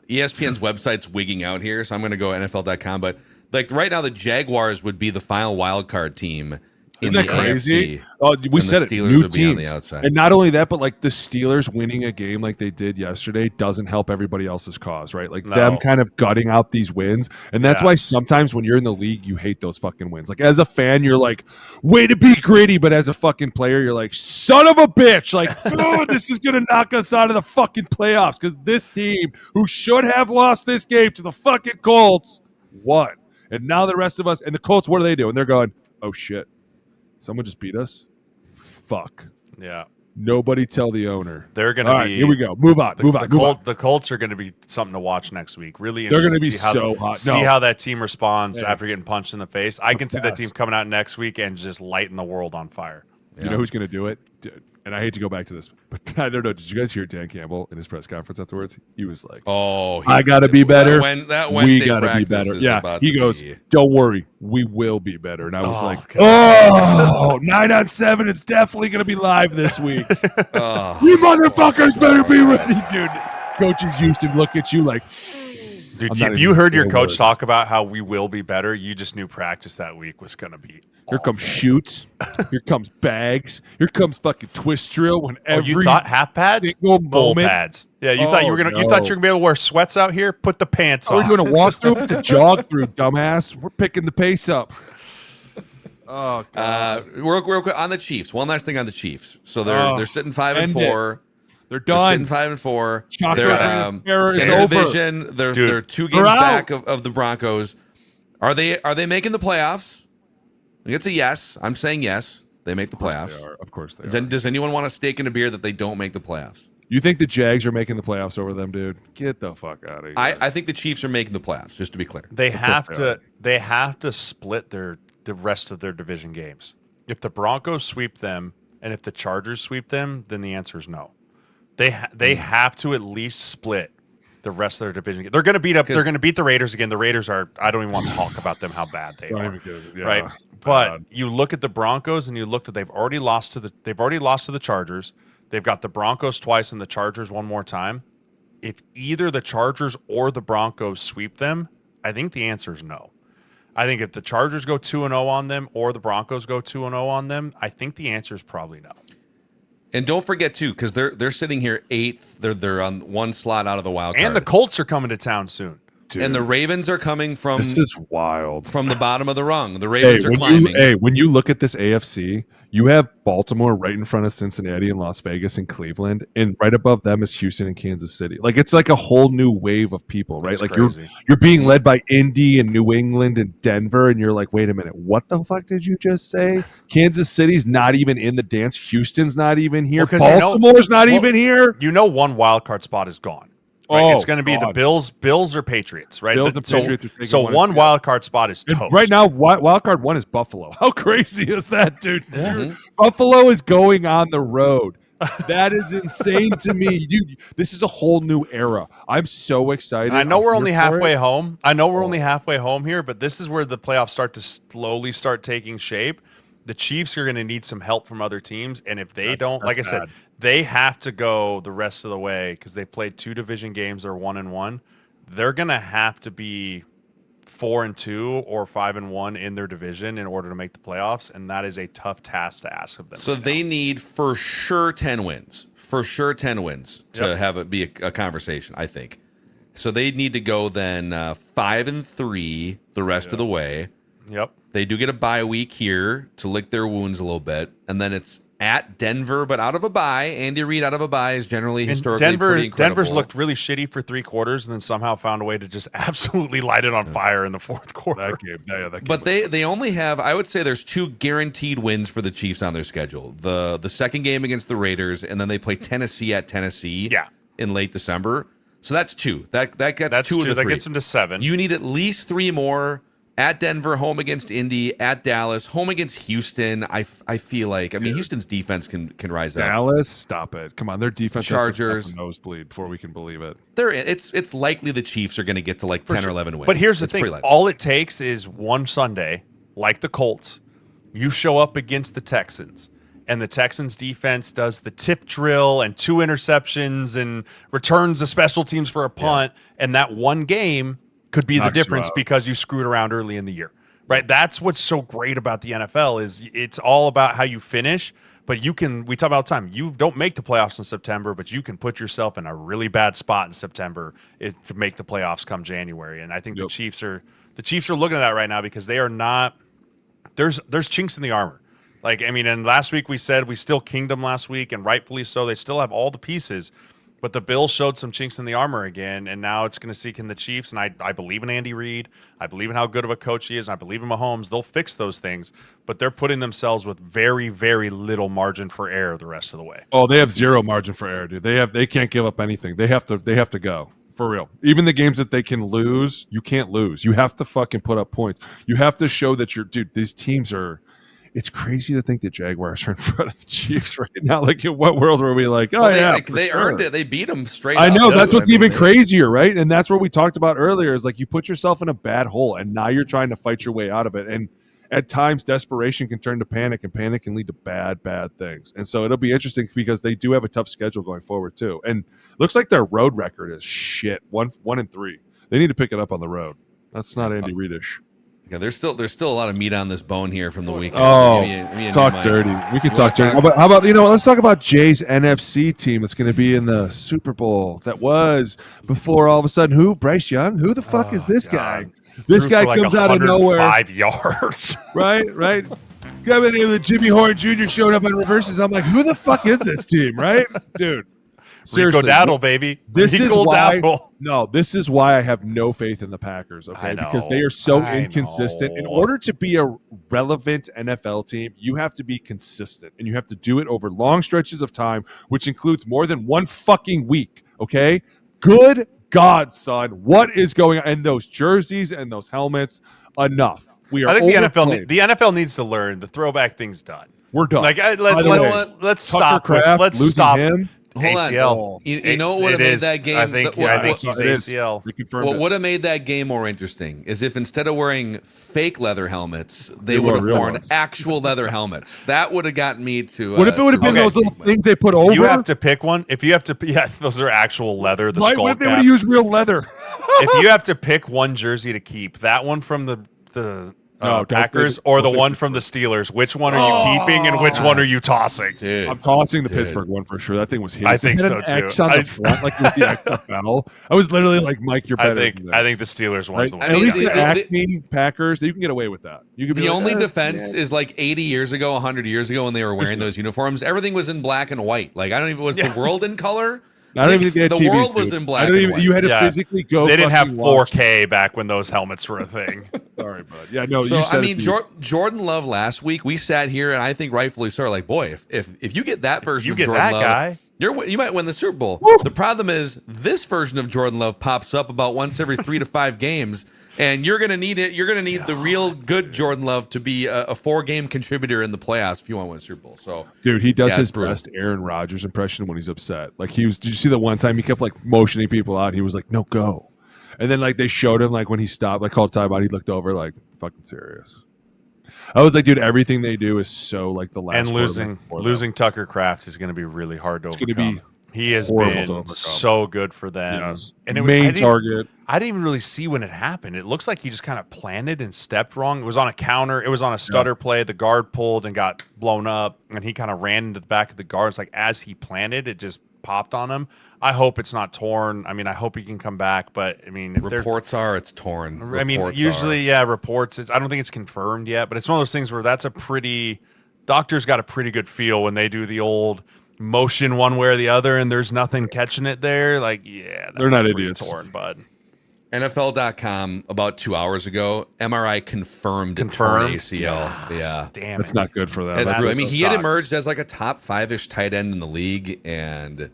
Speaker 2: ESPN's website's wigging out here, so I'm going to go NFL.com. But like right now, the Jaguars would be the final wild card team.
Speaker 4: Isn't that crazy? Oh, we said it. New teams. On the outside. And not only that, but like the Steelers winning a game like they did yesterday doesn't help everybody else's cause, right? Like them kind of gutting out these wins. And that's why sometimes when you're in the league, you hate those fucking wins. Like as a fan, you're like, way to be gritty. But as a fucking player, you're like, son of a bitch. Like, oh, this is going to knock us out of the fucking playoffs because this team who should have lost this game to the fucking Colts won. And now the rest of us, and the Colts, what are they doing? They're going, oh shit. Someone just beat us? Fuck.
Speaker 3: Yeah.
Speaker 4: Nobody tell the owner.
Speaker 3: They're going to be.
Speaker 4: Right, here we go. Move on.
Speaker 3: The Colts are going to be something to watch next week. Really
Speaker 4: They're
Speaker 3: interesting.
Speaker 4: Going to be so hot.
Speaker 3: See how that team responds after getting punched in the face. I can see that team coming out next week and just lighting the world on fire.
Speaker 4: You know who's going to do it? And I hate to go back to this, but I don't know. Did you guys hear Dan Campbell in his press conference afterwards? He was like, I got to be better. We got to be better. Yeah. He goes, don't worry. We will be better. And I was 9 on 7. It's definitely going to be live this week. You motherfuckers better be ready, dude. Coaches used to look at you like,
Speaker 3: dude, if you heard your coach talk about how we will be better, you just knew practice that week was going to be
Speaker 4: Here comes shoots. Here comes bags. Here comes fucking twist drill. When
Speaker 3: you thought half pads, full pads. Yeah, you thought you were gonna. You thought you were gonna be able to wear sweats out here. Put the pants on.
Speaker 4: We're gonna walk through to jog through, dumbass. We're picking the pace up. Oh God.
Speaker 2: Real quick on the Chiefs. One last thing on the Chiefs. So they're sitting 5-4.
Speaker 4: They're done.
Speaker 2: They're sitting 5-4.
Speaker 4: They're in
Speaker 2: the division. They're 2 games back of the Broncos. Are they making the playoffs? It's a yes. I'm saying yes. They make the playoffs.
Speaker 4: Of course they are.
Speaker 2: Does anyone want to stake in a beer that they don't make the playoffs?
Speaker 4: You think the Jags are making the playoffs over them, dude? Get the fuck out of here.
Speaker 2: I think the Chiefs are making the playoffs, just to be clear.
Speaker 3: They have to split the rest of their division games. If the Broncos sweep them and if the Chargers sweep them, then the answer is no. They have to at least split the rest of their division. They're going to beat They're going to beat the Raiders again. The Raiders are. I don't even want to talk about them how bad they are. Right. But you look at the Broncos and you look that they've already lost to the Chargers. They've got the Broncos twice and the Chargers one more time. If either the Chargers or the Broncos sweep them, I think the answer is no. I think if the Chargers go 2-0 on them or the Broncos go 2-0 on them, I think the answer is probably no.
Speaker 2: And don't forget too, because they're sitting here 8th. They're on one slot out of the wild card.
Speaker 3: And the Colts are coming to town soon.
Speaker 2: Dude. And the Ravens are coming from.
Speaker 4: This is wild.
Speaker 2: From the bottom of the rung. The Ravens are climbing.
Speaker 4: When you look at this AFC, you have Baltimore right in front of Cincinnati and Las Vegas and Cleveland, and right above them is Houston and Kansas City. Like it's like a whole new wave of people, right?
Speaker 3: That's
Speaker 4: like
Speaker 3: crazy.
Speaker 4: you're being led by Indy and New England and Denver, and you're like, wait a minute, what the fuck did you just say? Kansas City's not even in the dance. Houston's not even here. Baltimore's not even here.
Speaker 3: You know, one wild card spot is gone. Right? It's going to be the Bills or Patriots, right?
Speaker 4: Bills and Patriots.
Speaker 3: So one wild card spot is toast.
Speaker 4: Right now, wild card 1 is Buffalo. How crazy is that, dude? Yeah. Buffalo is going on the road. That is insane to me. This is a whole new era. I'm so excited.
Speaker 3: And I know we're only halfway home. Only halfway home here, but this is where the playoffs start to slowly start taking shape. The Chiefs are going to need some help from other teams, and if they don't, like I said, they have to go the rest of the way because they played 2 division games. They're 1-1. They're going to have to be 4-2 or 5-1 in their division in order to make the playoffs, and that is a tough task to ask of them.
Speaker 2: So they need for sure 10 wins. For sure 10 wins to have it be a conversation, I think. So they need to go then 5-3 the rest of the way.
Speaker 3: Yep.
Speaker 2: They do get a bye week here to lick their wounds a little bit, and then it's at Denver, but out of a bye. Andy Reid out of a bye is generally historically pretty incredible.
Speaker 3: Denver's looked really shitty for 3 quarters, and then somehow found a way to just absolutely light it on fire in the 4th quarter.
Speaker 4: That game
Speaker 2: But they only have, I would say, there's 2 guaranteed wins for the Chiefs on their schedule. The second game against the Raiders, and then they play Tennessee at Tennessee. In late December. So that's 2. That's 2 of the 3.
Speaker 3: That gets them to 7.
Speaker 2: You need at least 3 more. At Denver, home against Indy, at Dallas, home against Houston. I feel like, Houston's defense can rise up.
Speaker 4: Dallas, stop it. Come on, their defense
Speaker 2: Chargers,
Speaker 4: has to nosebleed before we can believe it.
Speaker 2: It's likely the Chiefs are going to get to like 10 or 11 wins.
Speaker 3: But here's the thing. All it takes is one Sunday, like the Colts, you show up against the Texans, and the Texans defense does the tip drill and 2 interceptions and returns the special teams for a punt, and that one game could be the difference because you screwed around early in the year, right? That's what's so great about the NFL is it's all about how you finish, but we talk about all the time, you don't make the playoffs in September, but you can put yourself in a really bad spot in September to make the playoffs come January. And I think the Chiefs are looking at that right now because they are not, there's chinks in the armor. And last week we said we still kinged them last week, and rightfully so. They still have all the pieces. But the Bills showed some chinks in the armor again, and now it's going to see can the Chiefs, and I believe in Andy Reid. I believe in how good of a coach he is, and I believe in Mahomes. They'll fix those things, but they're putting themselves with very, very little margin for error the rest of the way.
Speaker 4: Oh, they have zero margin for error, dude. They can't give up anything. They have to go. For real. Even the games that they can lose, you can't lose. You have to fucking put up points. You have to show that these teams are – it's crazy to think the Jaguars are in front of the Chiefs right now. Like, in what world were we like,
Speaker 2: they earned it. They beat them straight up.
Speaker 4: I know. That's what's even crazier, right? And that's what we talked about earlier is like you put yourself in a bad hole, and now you're trying to fight your way out of it. And at times, desperation can turn to panic, and panic can lead to bad, bad things. And so it'll be interesting because they do have a tough schedule going forward, too. And looks like their road record is shit, 1-3. They need to pick it up on the road. That's not Andy Reid-ish.
Speaker 2: Yeah, there's still a lot of meat on this bone here from the weekend.
Speaker 4: Oh, so talk dirty. We can talk dirty. How about let's talk about Jay's NFC team that's going to be in the Super Bowl. That was before all of a sudden who? Bryce Young? Who the fuck is this guy? This guy comes out of nowhere.
Speaker 3: 5 yards.
Speaker 4: Right. Coming in with Jimmy Horn Jr. showed up in reverses. I'm like, who the fuck is this team? Right, dude.
Speaker 3: Seriously, Rico Dowdle, baby.
Speaker 4: This is why I have no faith in the Packers, okay? Because they are so inconsistent. In order to be a relevant NFL team, you have to be consistent, and you have to do it over long stretches of time, which includes more than one fucking week, okay? Good God, son. What is going on? And those jerseys and those helmets, enough.
Speaker 3: I think the NFL needs to learn the throwback thing's done.
Speaker 4: We're done.
Speaker 3: Let's stop. Let's stop.
Speaker 2: Him. Hold
Speaker 3: ACL.
Speaker 2: On. You know what would have made that game?
Speaker 3: I think he's ACL.
Speaker 2: What would have made that game more interesting is if instead of wearing fake leather helmets, they would have worn actual leather helmets. That would have gotten me to.
Speaker 4: What if it would have been those little things they put over?
Speaker 3: You have to pick one. If you have to, those are actual leather. The skull
Speaker 4: what if they would have used real leather?
Speaker 3: If you have to pick one jersey to keep, that one from the Packers or the one from the Steelers, which one are you keeping and which one are you tossing?
Speaker 2: Dude,
Speaker 4: I'm tossing the Pittsburgh one for sure. That thing was
Speaker 3: hideous. I think so too.
Speaker 4: X on the front, like with the XFL. I was literally like, Mike, you're better.
Speaker 3: I think the Steelers one's the one.
Speaker 4: At least the Acme Packers, you can get away with that. You can
Speaker 2: the only defense is like 80 years ago, 100 years ago when they were wearing those uniforms. Everything was in black and white. Like I don't even was the world in color.
Speaker 4: I don't even think they had
Speaker 2: the
Speaker 4: TVs,
Speaker 2: world was in black and white.
Speaker 4: You had to physically go.
Speaker 3: They didn't have 4K back when those helmets were a thing.
Speaker 4: Sorry, bud. Yeah, no.
Speaker 2: So I mean, Jordan Love last week, we sat here and I think rightfully so. Like, boy, if you get that version of Jordan Love,
Speaker 3: guy,
Speaker 2: you might win the Super Bowl.
Speaker 4: Woo!
Speaker 2: The problem is this version of Jordan Love pops up about once every 3 to 5 games. And you're going to need it. You're going to need the real good Jordan Love to be a 4-game contributor in the playoffs if you want to win a Super Bowl. So,
Speaker 4: dude, he does his best Aaron Rodgers impression when he's upset. Like did you see the one time he kept like motioning people out? He was like, "No, go," and then like they showed him like when he stopped, like called timeout. He looked over like fucking serious. I was like, dude, everything they do is so like the last.
Speaker 3: And losing Tucker Kraft is going to be really hard to overcome.
Speaker 4: It's going to be
Speaker 3: He has
Speaker 4: horrible to
Speaker 3: been
Speaker 4: overcome.
Speaker 3: so good for them.
Speaker 4: Yes.
Speaker 3: And
Speaker 4: Main target.
Speaker 3: I didn't even really see when it happened. It looks like he just kind of planted and stepped wrong. It was on a counter. It was on a stutter play. The guard pulled and got blown up, and he kind of ran into the back of the guards. Like as he planted, it just popped on him. I hope it's not torn. I mean, I hope he can come back. But I mean, if
Speaker 2: reports are it's torn.
Speaker 3: Usually, reports. I don't think it's confirmed yet, but it's one of those things where that's a pretty. Doctors got a pretty good feel when they do the old motion one way or the other, and there's nothing catching it there. Like,
Speaker 4: they're not idiots.
Speaker 3: Torn, bud.
Speaker 2: NFL.com about 2 hours ago, MRI confirmed torn ACL.
Speaker 3: Gosh, damn,
Speaker 4: that's not good for them.
Speaker 2: I mean, he had emerged as like a top 5-ish tight end in the league, and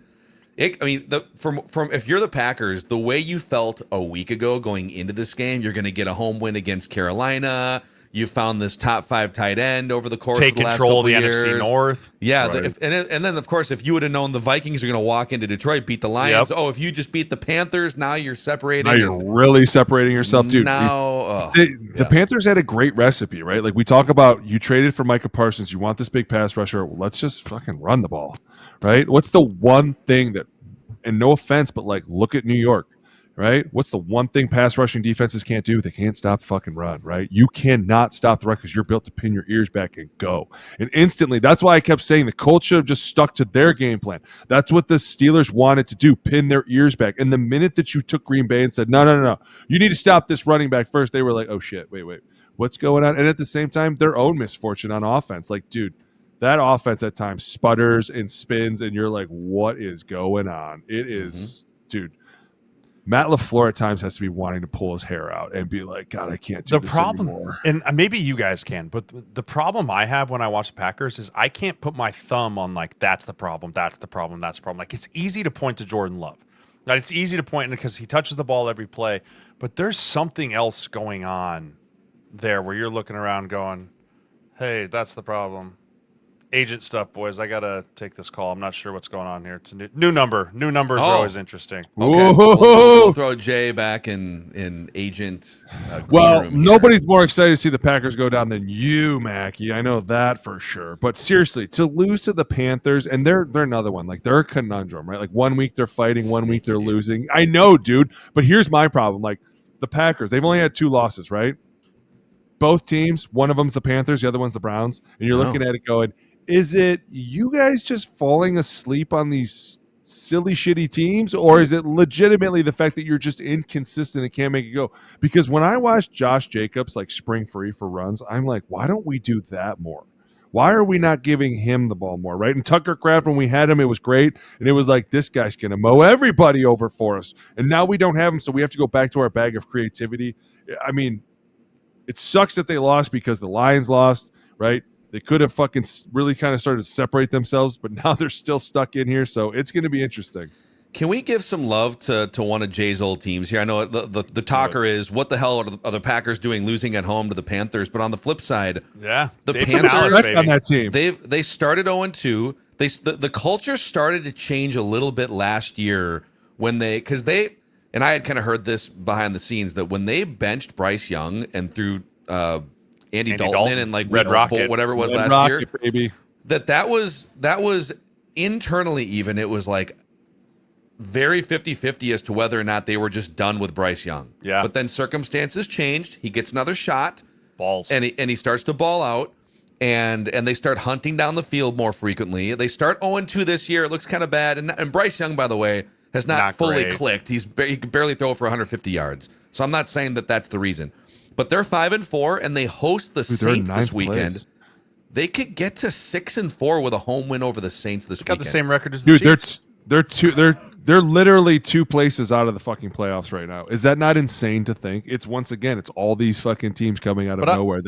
Speaker 2: from if you're the Packers, the way you felt a week ago going into this game, you're going to get a home win against Carolina. You found this top 5 tight end over the course of the last couple
Speaker 3: of the
Speaker 2: years.
Speaker 3: NFC North.
Speaker 2: Yeah, right. And then, of course, if you would have known the Vikings are going to walk into Detroit, beat the Lions. Yep. Oh, if you just beat the Panthers, now you're separating.
Speaker 4: Now you're really separating yourself, dude.
Speaker 2: Now,
Speaker 4: the Panthers had a great recipe, right? Like we talk about, you traded for Micah Parsons. You want this big pass rusher. Well, let's just fucking run the ball, right? What's the one thing that, and no offense, but like look at New York. Right? What's the one thing pass rushing defenses can't do? They can't stop the fucking run, right? You cannot stop the run because you're built to pin your ears back and go. And instantly, that's why I kept saying the Colts should have just stuck to their game plan. That's what the Steelers wanted to do, pin their ears back. And the minute that you took Green Bay and said, no, you need to stop this running back first, they were like, oh shit, wait, what's going on? And at the same time, their own misfortune on offense. Like, dude, that offense at times sputters and spins, and you're like, what is going on? It is, dude. Matt LaFleur at times has to be wanting to pull his hair out and be like, God, I can't do this anymore.
Speaker 3: And maybe you guys can, but the problem I have when I watch the Packers is I can't put my thumb on like, that's the problem. Like it's easy to point to Jordan Love. Now, it's easy to point because he touches the ball every play, but there's something else going on there where you're looking around going, hey, that's the problem. Agent stuff, boys. I gotta take this call. I'm not sure what's going on here. It's a new number. New numbers are always interesting.
Speaker 2: Okay, we'll throw Jay back in agent.
Speaker 4: Well, nobody's more excited to see the Packers go down than you, Mackey. I know that for sure. But seriously, to lose to the Panthers, and they're another one. Like they're a conundrum, right? Like 1 week they're fighting, 1 week they're losing. I know, dude. But here's my problem. Like the Packers, they've only had 2 losses, right? Both teams. One of them's the Panthers, the other one's the Browns, and you're looking at it going, is it you guys just falling asleep on these silly, shitty teams, or is it legitimately the fact that you're just inconsistent and can't make it go? Because when I watch Josh Jacobs like spring free for runs, I'm like, why don't we do that more? Why are we not giving him the ball more, right? And Tucker Kraft, when we had him, it was great, and it was like, this guy's going to mow everybody over for us. And now we don't have him, so we have to go back to our bag of creativity. I mean, it sucks that they lost because the Lions lost, right? They could have fucking really kind of started to separate themselves, but now they're still stuck in here, so it's going to be interesting.
Speaker 2: Can we give some love to one of Jay's old teams here? I know the talker is, what the hell are the Packers doing losing at home to the Panthers? But on the flip side,
Speaker 3: the
Speaker 2: Panthers
Speaker 4: on that team.
Speaker 2: They started 0-2. The culture started to change a little bit last year when and I had kind of heard this behind the scenes, that when they benched Bryce Young and threw Andy Dalton in and like
Speaker 3: Red Rocket,
Speaker 2: whatever it was
Speaker 4: Red
Speaker 2: last
Speaker 4: Rocket,
Speaker 2: year,
Speaker 4: baby.
Speaker 2: that was internally even. It was like very 50-50 as to whether or not they were just done with Bryce Young.
Speaker 3: Yeah.
Speaker 2: But then circumstances changed. He gets another shot.
Speaker 3: Balls.
Speaker 2: And he starts to ball out. And they start hunting down the field more frequently. They start 0-2 this year. It looks kind of bad. And Bryce Young, by the way, has not fully clicked. He can barely throw for 150 yards. So I'm not saying that that's the reason. But they're 5-4, and they host the Saints this weekend.
Speaker 4: Place.
Speaker 2: They could get to 6-4 with a home win over the Saints this weekend.
Speaker 3: Got the same record as the Chiefs.
Speaker 4: They're literally 2 places out of the fucking playoffs right now. Is that not insane to think? It's it's all these fucking teams coming out of nowhere.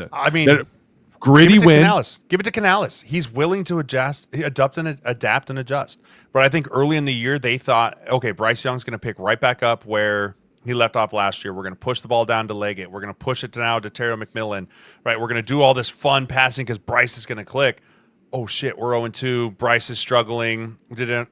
Speaker 4: Gritty win.
Speaker 3: Give it to Canales. He's willing to adapt and adjust. But I think early in the year they thought, okay, Bryce Young's going to pick right back up where he left off last year. We're going to push the ball down to Leggett. We're going to push it to now to Terry McMillan. Right? We're going to do all this fun passing because Bryce is going to click. Oh shit, we're 0-2. Bryce is struggling.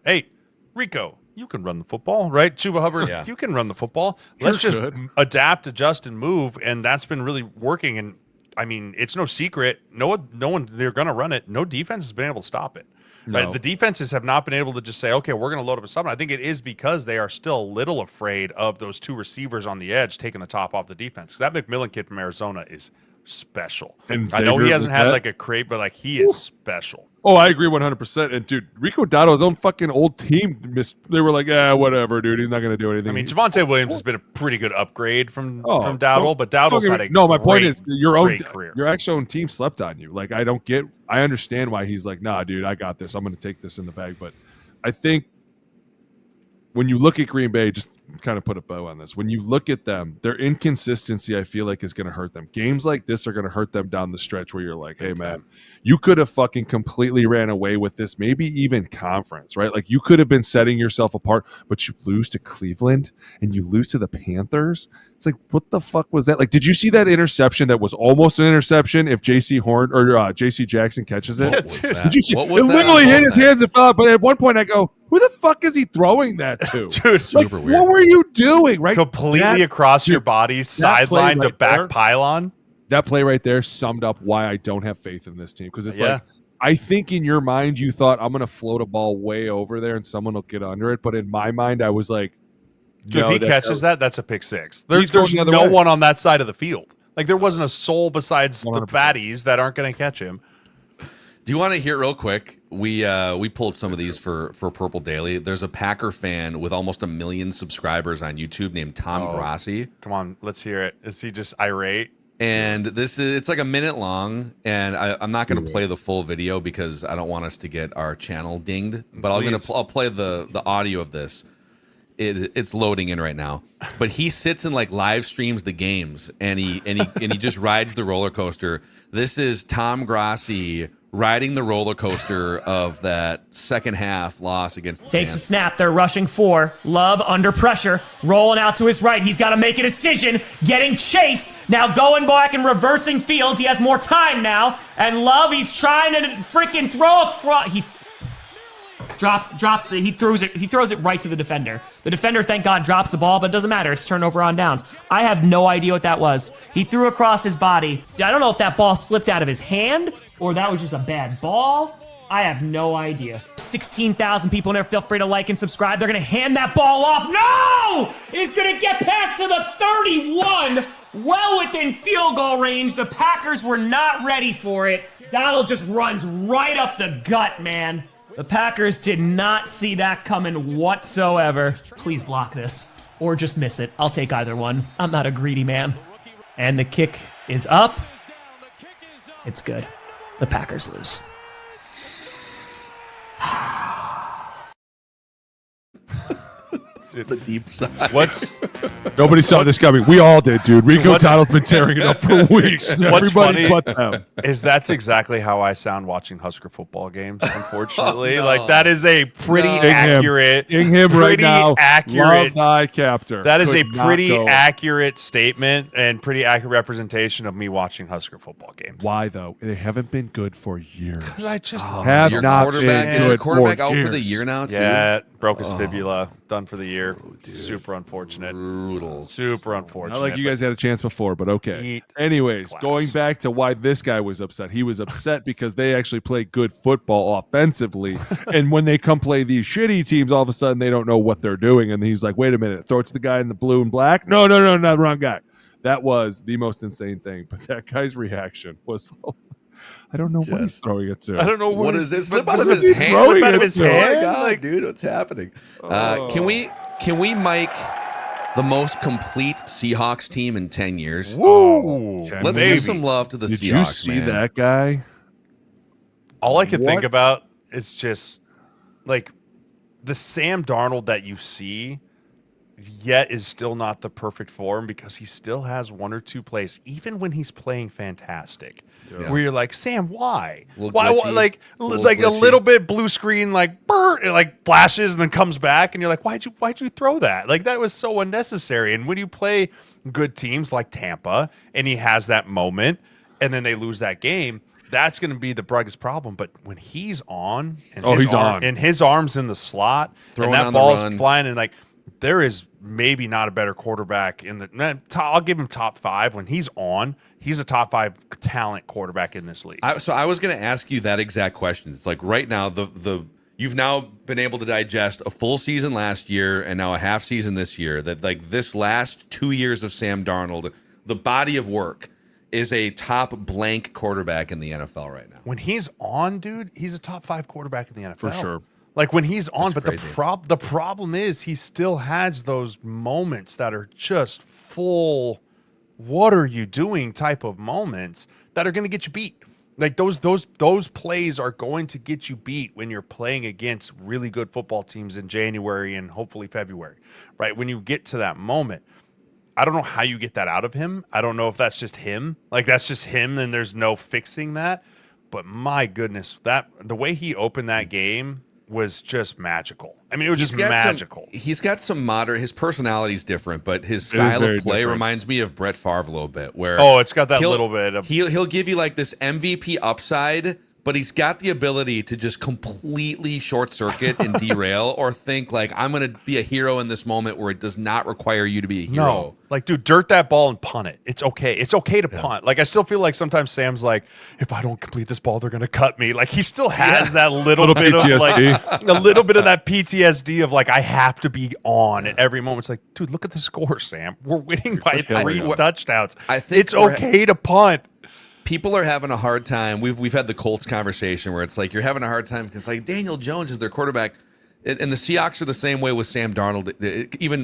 Speaker 3: Hey, Rico, you can run the football, right? Chuba Hubbard, you can run the football. Let's just adapt, adjust, and move, and that's been really working. And I mean, it's no secret. No one they're going to run it. No defense has been able to stop it. But
Speaker 4: No.
Speaker 3: the defenses have not been able to just say, okay, we're going to load up with something. I think it is because they are still a little afraid of those two receivers on the edge taking the top off the defense. Because that McMillan kid from Arizona is special.
Speaker 4: And
Speaker 3: I know he
Speaker 4: Xavier
Speaker 3: hasn't had
Speaker 4: Burnett.
Speaker 3: like a crate, but like he is special.
Speaker 4: Oh, I agree 100%. And dude, Rico Dowdle's own fucking old team they were like, whatever, dude. He's not going to do anything.
Speaker 3: I mean, Javonte Williams has been a pretty good upgrade from
Speaker 4: Oh,
Speaker 3: Dowdle, but Dowdle's had a
Speaker 4: my point is
Speaker 3: great career.
Speaker 4: your actual own team slept on you. Like, I understand why he's like, nah, dude, I got this. I'm going to take this in the bag. But I think when you look at Green Bay, just kind of put a bow on this. When you look at them, their inconsistency, I feel like, is going to hurt them. Games like this are going to hurt them down the stretch where you're like, hey, man, you could have fucking completely ran away with this, maybe even conference, right? Like, you could have been setting yourself apart, but you lose to Cleveland and you lose to the Panthers. It's like, what the fuck was that? Like, did you see that interception that was almost an interception if JC Jackson catches it?
Speaker 2: What was that?
Speaker 4: Did you see?
Speaker 2: What was
Speaker 4: it
Speaker 2: that
Speaker 4: literally hit his
Speaker 2: that?
Speaker 4: hands and fell out. But at one point I go, who the fuck is he throwing that to?
Speaker 3: Dude,
Speaker 2: Super
Speaker 4: like,
Speaker 2: weird.
Speaker 4: what were you doing? Right,
Speaker 3: completely across your body, sideline
Speaker 4: play
Speaker 3: to
Speaker 4: right
Speaker 3: back
Speaker 4: there.
Speaker 3: pylon.
Speaker 4: That play right there summed up why I don't have faith in this team. Because it's
Speaker 3: Yeah.
Speaker 4: like, I think in your mind you thought, I'm going to float a ball way over there and someone will get under it. But in my mind, I was like,
Speaker 3: Dude,
Speaker 4: no,
Speaker 3: if he catches that's a pick six.
Speaker 4: He's
Speaker 3: There's
Speaker 4: going the other
Speaker 3: no
Speaker 4: way.
Speaker 3: one on that side of the field. Like there wasn't a soul besides the
Speaker 4: 100%.
Speaker 3: fatties that aren't going to catch him.
Speaker 2: Do you want to hear real quick? We pulled some of these for Purple Daily. There's a Packer fan with almost 1 million subscribers on YouTube named Tom Grassi.
Speaker 3: Come on, let's hear it. Is he just irate?
Speaker 2: And it's like a minute long, and I'm not going to play the full video because I don't want us to get our channel dinged. But I'll play the audio of this. It's loading in right now. But he sits and like live streams the games, and he just rides the roller coaster. This is Tom Grassi riding the roller coaster of that second half loss against the
Speaker 5: Takes a
Speaker 2: Panthers.
Speaker 5: snap. They're rushing 4. Love under pressure. Rolling out to his right. He's got to make a decision. Getting chased. Now going back and reversing fields. He has more time now. And Love, he's trying to freaking throw across. He throws it right to the defender. The defender, thank God, drops the ball, but it doesn't matter. It's turnover on downs. I have no idea what that was. He threw across his body. I don't know if that ball slipped out of his hand or that was just a bad ball. I have no idea. 16,000 people in there. Feel free to like and subscribe. They're going to hand that ball off. No! He's going to get past to the 31. Well within field goal range. The Packers were not ready for it. Donald just runs right up the gut, man. The Packers did not see that coming whatsoever. Please block this or just miss it. I'll take either one. I'm not a greedy man. And the kick is up. It's good. The Packers lose.
Speaker 2: The deep side.
Speaker 4: nobody saw this coming. We all did, dude. Rico Toddle's been tearing it up for weeks. Everybody
Speaker 3: funny
Speaker 4: but them.
Speaker 3: Is that's exactly how I sound watching Husker football games, unfortunately. Like that is a pretty accurate
Speaker 4: Ding him right
Speaker 3: pretty
Speaker 4: now.
Speaker 3: accurate
Speaker 4: Love thy captor.
Speaker 3: That is
Speaker 4: Could
Speaker 3: a
Speaker 4: not
Speaker 3: pretty
Speaker 4: go.
Speaker 3: accurate statement and pretty accurate representation of me watching Husker football games.
Speaker 4: Why though? They haven't been good for years.
Speaker 3: Because I just love
Speaker 4: Have
Speaker 2: Your
Speaker 4: not
Speaker 2: quarterback,
Speaker 4: been
Speaker 2: is your
Speaker 4: good
Speaker 2: quarterback
Speaker 4: for
Speaker 2: out for
Speaker 4: years.
Speaker 2: the year now too?
Speaker 3: Yeah, broke his fibula. Done for the year.
Speaker 2: dude.
Speaker 3: Super unfortunate.
Speaker 2: Brutal.
Speaker 3: Super unfortunate.
Speaker 4: Not like you guys had a chance before, but okay.
Speaker 3: Eat
Speaker 4: Anyways,
Speaker 3: glass.
Speaker 4: going back to why this guy was upset. He was upset because they actually play good football offensively. And when they come play these shitty teams, all of a sudden they don't know what they're doing. And he's like, wait a minute, throw it to the guy in the blue and black? No, not the wrong guy. That was the most insane thing. But that guy's reaction was, I don't know what he's throwing it to.
Speaker 3: I don't know
Speaker 2: What is it? Slip out
Speaker 4: what
Speaker 2: of
Speaker 4: is
Speaker 2: his
Speaker 4: he
Speaker 2: hand?
Speaker 4: throwing
Speaker 3: Slip out of
Speaker 4: it
Speaker 3: his
Speaker 4: to?
Speaker 2: Oh my
Speaker 3: hand?
Speaker 2: god,
Speaker 3: Like,
Speaker 2: dude, what's happening?
Speaker 4: Oh.
Speaker 2: Can we mic the most complete Seahawks team in 10 years?
Speaker 3: woo.
Speaker 4: Okay.
Speaker 2: Let's
Speaker 3: Maybe.
Speaker 2: give some love to the
Speaker 4: Did
Speaker 2: Seahawks,
Speaker 4: you see
Speaker 2: man.
Speaker 4: that guy?
Speaker 3: All I could think
Speaker 4: What?
Speaker 3: about is just like the Sam Darnold that you see, yet is still not the perfect form because he still has one or two plays, even when he's playing fantastic.
Speaker 2: Yeah.
Speaker 3: Where you're like, Sam, why?
Speaker 2: Little
Speaker 3: Why?
Speaker 2: glitchy.
Speaker 3: Like,
Speaker 2: It's a little
Speaker 3: like a
Speaker 2: glitchy.
Speaker 3: little bit blue screen, like it like flashes and then comes back, and you're like, why'd you throw that? Like that was so unnecessary. And when you play good teams like Tampa, and he has that moment, and then they lose that game. That's going to be the biggest problem. But when he's on, and
Speaker 4: Oh, he's on.
Speaker 3: and his arms in the slot,
Speaker 2: Throwing
Speaker 3: and that
Speaker 2: on the
Speaker 3: ball's
Speaker 2: run.
Speaker 3: flying, and like there is maybe not a better quarterback in the. I'll give him top 5 when he's on. He's a top 5 talent quarterback in this league.
Speaker 2: So I was going to ask you that exact question. It's like right now you've now been able to digest a full season last year and now a half season this year. That like this last 2 years of Sam Darnold, the body of work is a top blank quarterback in the NFL right now.
Speaker 3: When he's on, dude, he's a top 5 quarterback in the NFL
Speaker 4: For sure.
Speaker 3: Like when he's on,
Speaker 2: That's
Speaker 3: but
Speaker 2: crazy.
Speaker 3: the problem is he still has those moments that are just full. What are you doing? Type of moments that are going to get you beat. Like those plays are going to get you beat when you're playing against really good football teams in January and hopefully February, right? When you get to that moment, I don't know how you get that out of him. I don't know if that's just him. Like that's just him, and there's no fixing that. But my goodness, the way he opened that game was just magical. I mean, it was just magical.
Speaker 2: He's got some his personality's different, but his style of play reminds me of Brett Favre a little bit. Where
Speaker 3: it's got that little bit of
Speaker 2: he'll give you like this MVP upside, but he's got the ability to just completely short circuit and derail, or think like I'm going to be a hero in this moment where it does not require you to be a hero.
Speaker 3: No, like dude, dirt that ball and punt it. It's okay. It's okay to punt. Like I still feel like sometimes Sam's like, if I don't complete this ball, they're going to cut me. Like he still has that little bit
Speaker 4: PTSD.
Speaker 3: of like a little bit of that PTSD of like I have to be on at every moment. It's like, dude, look at the score, Sam. We're winning by 3 touchdowns.
Speaker 2: I think
Speaker 3: it's okay to punt.
Speaker 2: People are having a hard time. We've had the Colts conversation where it's like you're having a hard time because like Daniel Jones is their quarterback, and the Seahawks are the same way with Sam Darnold,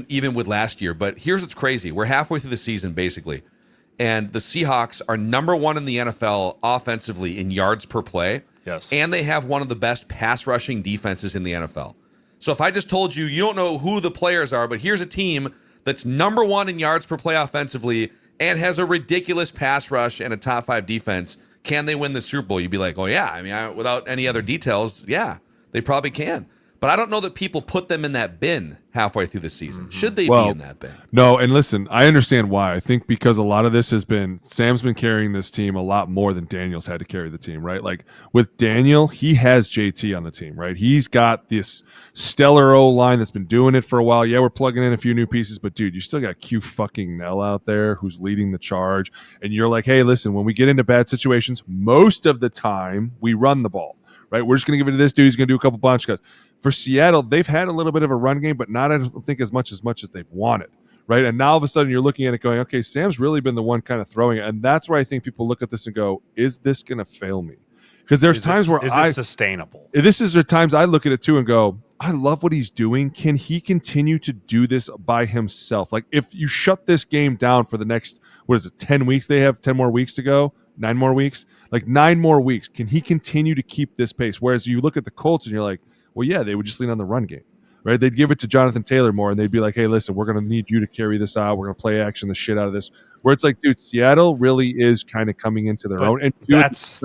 Speaker 2: even with last year. But here's what's crazy: we're halfway through the season basically, and the Seahawks are number 1 in the NFL offensively in yards per play.
Speaker 3: Yes,
Speaker 2: and they have one of the best pass rushing defenses in the NFL. So if I just told you you don't know who the players are, but here's a team that's number 1 in yards per play offensively and has a ridiculous pass rush and a top 5 defense, can they win the Super Bowl? You'd be like, oh, yeah. I mean, without any other details, yeah, they probably can. But I don't know that people put them in that bin halfway through the season. Should they be in that bin?
Speaker 4: No, and listen, I understand why. I think because a lot of this has been Sam's been carrying this team a lot more than Daniel's had to carry the team, right? Like with Daniel, he has JT on the team, right? He's got this stellar O-line that's been doing it for a while. Yeah, we're plugging in a few new pieces, but dude, you still got Q fucking Nell out there who's leading the charge. And you're like, hey, listen, when we get into bad situations, most of the time we run the ball, right? We're just going to give it to this dude. He's going to do a couple bunch cuts. For Seattle, they've had a little bit of a run game, but not, I don't think, as much as they've wanted, right? And now all of a sudden you're looking at it going, okay, Sam's really been the one kind of throwing it. And that's where I think people look at this and go, is this going to fail me? Because there's times where
Speaker 3: is it sustainable?
Speaker 4: This is the times I look at it too and go, I love what he's doing. Can he continue to do this by himself? Like if you shut this game down for the next, 10 weeks? They have 10 more weeks to go, 9 more weeks, like 9 more weeks. Can he continue to keep this pace? Whereas you look at the Colts and you're like, well, yeah, they would just lean on the run game, right? They'd give it to Jonathan Taylor more, and they'd be like, hey, listen, we're going to need you to carry this out. We're going to play action the shit out of this. Where it's like, dude, Seattle really is kind of coming into their own. And that's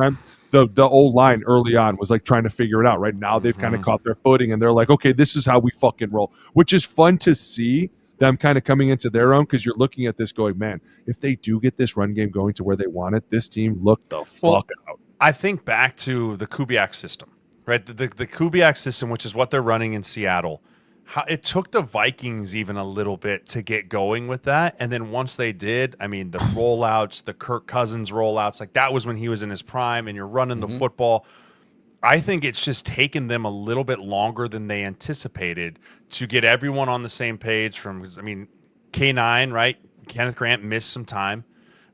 Speaker 4: the old line early on was like trying to figure it out. Right now they've kind of caught their footing, and they're like, okay, this is how we fucking roll, which is fun to see them kind of coming into their own because you're looking at this going, man, if they do get this run game going to where they want it, this team looked the fuck out.
Speaker 3: I think back to the Kubiak system. Right, the Kubiak system, which is what they're running in Seattle, it took the Vikings even a little bit to get going with that. And then once they did, I mean, the rollouts, the Kirk Cousins rollouts, like that was when he was in his prime and you're running the football. I think it's just taken them a little bit longer than they anticipated to get everyone on the same page K9, right? Kenneth Grant missed some time.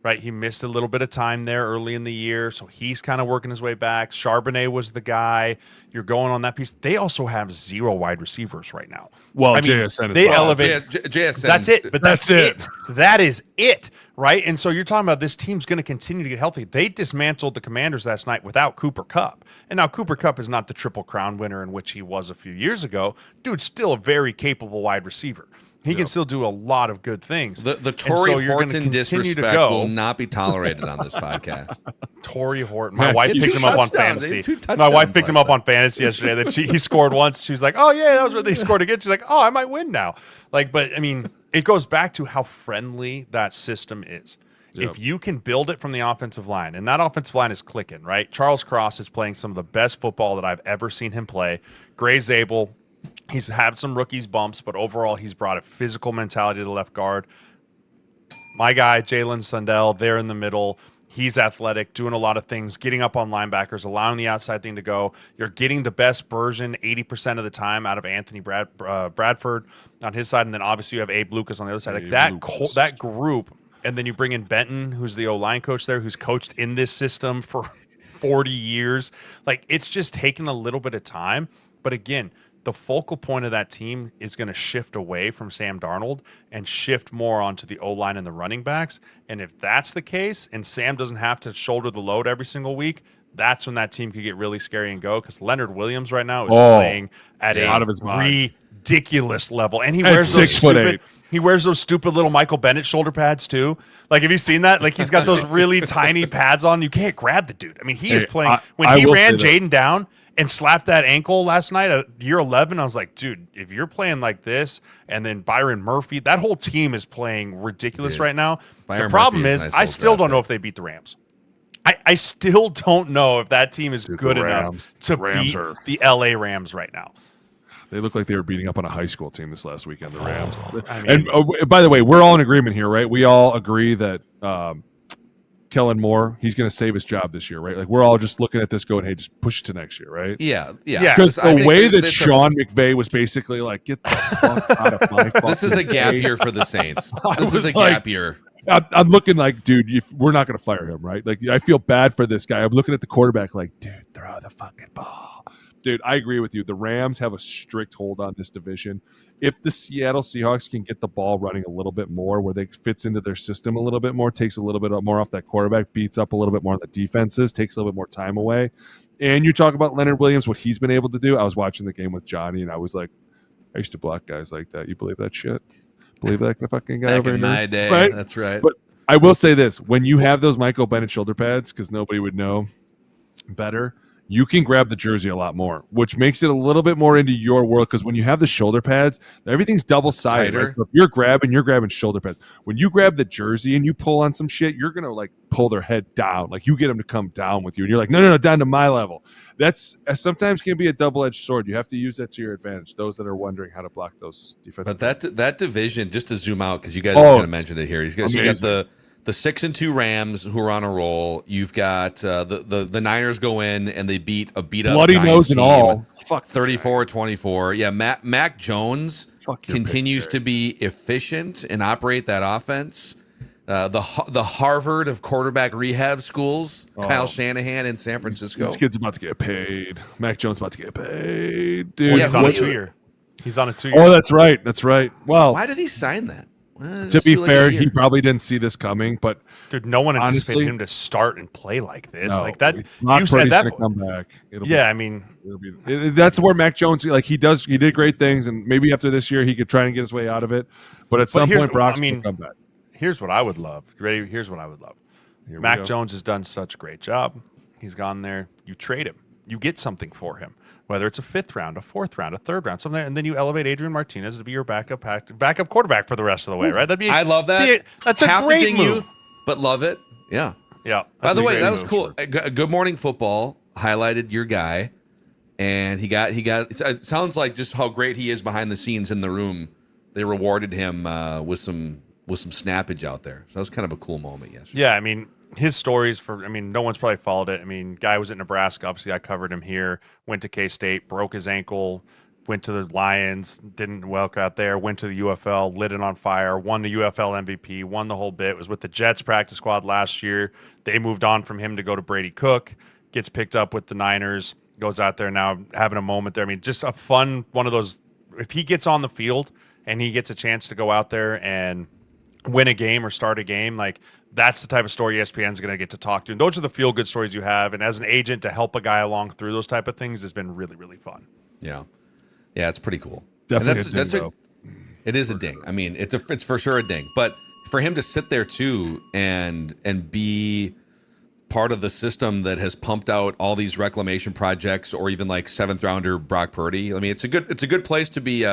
Speaker 3: Right, he missed a little bit of time there early in the year, so he's kind of working his way back. Charbonnet was the guy. You're going on that piece. They also have 0 wide receivers right now.
Speaker 4: Well, JSN
Speaker 3: they
Speaker 4: well.
Speaker 3: elevate.
Speaker 2: JSN.
Speaker 3: That's it. But that's it. That is it. Right, and so you're talking about this team's going to continue to get healthy. They dismantled the Commanders last night without Cooper Kupp, and now Cooper Kupp is not the Triple Crown winner in which he was a few years ago. Dude's still a very capable wide receiver. He can still do a lot of good things.
Speaker 2: The Torrey Horton disrespect will not be tolerated on this podcast.
Speaker 3: Torrey Horton. My wife picked him up on fantasy. My wife picked him up on fantasy yesterday. That he scored once. She was like, "Oh yeah, that was where they scored again." She's like, "Oh, I might win now." But I mean, it goes back to how friendly that system is. Yep. If you can build it from the offensive line, and that offensive line is clicking, right? Charles Cross is playing some of the best football that I've ever seen him play. Gray's able. He's had some rookies bumps, but overall he's brought a physical mentality to the left guard. My guy, Jalen Sundell, there in the middle. He's athletic, doing a lot of things, getting up on linebackers, allowing the outside thing to go. You're getting the best version 80% of the time out of Anthony Bradford on his side, and then obviously you have Abe Lucas on the other side. Like that group, and then you bring in Benton, who's the O-line coach there, who's coached in this system for 40 years. Like, it's just taken a little bit of time. But again, the focal point of that team is going to shift away from Sam Darnold and shift more onto the O-line and the running backs. And if that's the case, and Sam doesn't have to shoulder the load every single week, that's when that team could get really scary and go. Because Leonard Williams right now is playing at
Speaker 4: out of his mind.
Speaker 3: Ridiculous level, and he wears those stupid. He wears those stupid little Michael Bennett shoulder pads too. Like, have you seen that? Like, he's got those really tiny pads on. You can't grab the dude. I mean, he is playing. When he ran Jayden down and slapped that ankle last night at year 11, I was like, dude, if you're playing like this, and then Byron Murphy, that whole team is playing ridiculous right now. The problem is, I still don't know if they beat the Rams. I still don't know if that team is good enough to beat the LA Rams right now.
Speaker 4: They look like they were beating up on a high school team this last weekend, the Rams. And by the way, we're all in agreement here, right? We all agree that Kellen Moore, he's going to save his job this year, right? Like, we're all just looking at this going, hey, just push it to next year, right?
Speaker 2: Yeah.
Speaker 4: Because the way that Sean McVay was basically like, get the fuck out of my fucking
Speaker 2: This is a gap year for the Saints. This is a gap year.
Speaker 4: I'm looking like, dude, we're not going to fire him, right? Like, I feel bad for this guy. I'm looking at the quarterback like, dude, throw the fucking ball. Dude, I agree with you. The Rams have a strict hold on this division. If the Seattle Seahawks can get the ball running a little bit more, where they fits into their system a little bit more, takes a little bit more off that quarterback, beats up a little bit more on the defenses, takes a little bit more time away. And you talk about Leonard Williams, what he's been able to do. I was watching the game with Johnny, and I was like, I used to block guys like that. You believe that shit? Believe that fucking guy
Speaker 2: Back
Speaker 4: over
Speaker 2: in
Speaker 4: here?
Speaker 2: my day,
Speaker 4: right?
Speaker 2: That's right.
Speaker 4: But I will say this. When you have those Michael Bennett shoulder pads, because nobody would know better, you can grab the jersey a lot more, which makes it a little bit more into your world. Because when you have the shoulder pads, everything's double-sided. Right? So if you're grabbing shoulder pads. When you grab the jersey and you pull on some shit, you're going to, like, pull their head down. Like, you get them to come down with you. And you're like, no, down to my level. That's sometimes can be a double-edged sword. You have to use that to your advantage, those that are wondering how to block those defensive.
Speaker 2: But that division, just to zoom out, because you guys kind of mentioned it here. You got the 6-2 Rams who are on a roll. You've got the Niners go in and they beat up
Speaker 4: bloody
Speaker 2: Giants
Speaker 4: nose and all. Fuck
Speaker 2: 34-24. Yeah, Mac Jones continues to be efficient and operate that offense. The Harvard of quarterback rehab schools. Kyle Shanahan in San Francisco.
Speaker 4: This kid's about to get paid. Mac Jones about to get paid, dude.
Speaker 3: Well, he's on a 2-year. He's on a 2-year.
Speaker 4: Oh, that's right. That's right. Well,
Speaker 2: why did he sign that?
Speaker 4: To be fair, he probably didn't see this coming, but
Speaker 3: dude, no one anticipated him to start and play like this.
Speaker 4: No,
Speaker 3: like that.
Speaker 4: You said that come back. That's where Mac Jones, like, he did great things, and maybe after this year he could try and get his way out of it. But at some point, Brock's going to come back.
Speaker 3: Here's what I would love. You ready? Here's what I would love. Mac Jones has done such a great job. He's gone there. You trade him. You get something for him. Whether it's a 5th round, a 4th round, a 3rd round, something, and then you elevate Adrian Martinez to be your backup quarterback for the rest of the way, right?
Speaker 2: I love that.
Speaker 3: That's a great move.
Speaker 2: But love it. Yeah.
Speaker 3: Yeah.
Speaker 2: By the way, that was cool. Good Morning Football highlighted your guy, and he got. It sounds like just how great he is behind the scenes in the room. They rewarded him with some snappage out there. So that was kind of a cool moment yesterday.
Speaker 3: Yeah, I mean, his stories no one's probably followed it. I mean, guy was at Nebraska. Obviously, I covered him here. Went to K-State, broke his ankle, went to the Lions, didn't work out there, went to the UFL, lit it on fire, won the UFL MVP, won the whole bit. Was with the Jets practice squad last year. They moved on from him to go to Brady Cook, gets picked up with the Niners, goes out there now having a moment there. I mean, just a fun one of those. If he gets on the field and he gets a chance to go out there and win a game or start a game, like, that's the type of story ESPN's going to get to talk to. And those are the feel-good stories you have. And as an agent, to help a guy along through those type of things has been really, really fun.
Speaker 2: Yeah. Yeah, it's pretty cool.
Speaker 4: Definitely
Speaker 2: it is a ding. I mean, it's for sure a ding. But for him to sit there, too, and be part of the system that has pumped out all these reclamation projects, or even like 7th-rounder Brock Purdy, I mean, it's a good place to be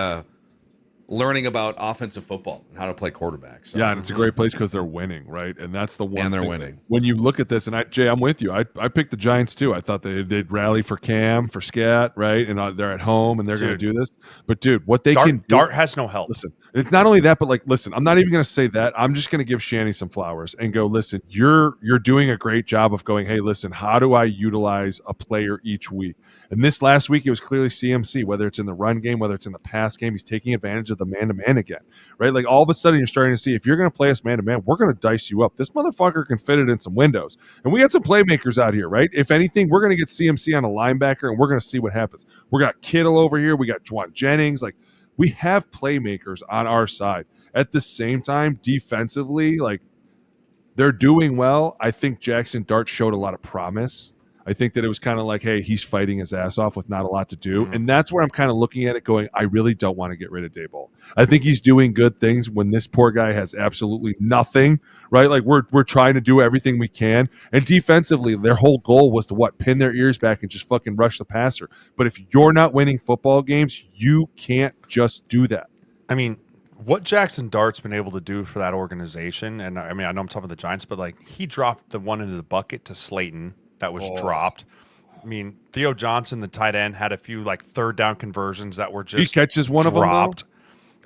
Speaker 2: learning about offensive football and how to play quarterback. So.
Speaker 4: Yeah, and it's a great place because they're winning, right? And that's the one.
Speaker 2: And they're
Speaker 4: thing
Speaker 2: winning.
Speaker 4: When you look at this, and Jay, I'm with you. I picked the Giants too. I thought they'd rally for Cam, for Scat, right? And they're at home and they're going to do this. But dude, what they can do,
Speaker 3: Dart has no help.
Speaker 4: Listen, it's not only that, but like, listen, I'm not even going to say that. I'm just going to give Shanny some flowers and go, listen, you're doing a great job of going, hey, listen, how do I utilize a player each week? And this last week, it was clearly CMC, whether it's in the run game, whether it's in the pass game, he's taking advantage of the man-to-man again, right? Like all of a sudden you're starting to see, if you're going to play us man-to-man, we're going to dice you up. This motherfucker can fit it in some windows. And we got some playmakers out here, right? If anything, we're going to get CMC on a linebacker and we're going to see what happens. We got Kittle over here. We got Juwan Jennings. Like we have playmakers on our side. At the same time, defensively, like they're doing well. I think Jackson Dart showed a lot of promise. I think that it was kind of like, hey, he's fighting his ass off with not a lot to do. And that's where I'm kind of looking at it going, I really don't want to get rid of Daboll. I think he's doing good things when this poor guy has absolutely nothing, right? Like we're trying to do everything we can. And defensively, their whole goal was to pin their ears back and just fucking rush the passer. But if you're not winning football games, you can't just do that.
Speaker 3: I mean, what Jackson Dart's been able to do for that organization, and I mean, I know I'm talking about the Giants, but like he dropped the one into the bucket to Slayton that was dropped. I mean, Theo Johnson, the tight end, had a few like third down conversions that were just
Speaker 4: he catches one
Speaker 3: dropped.
Speaker 4: of them.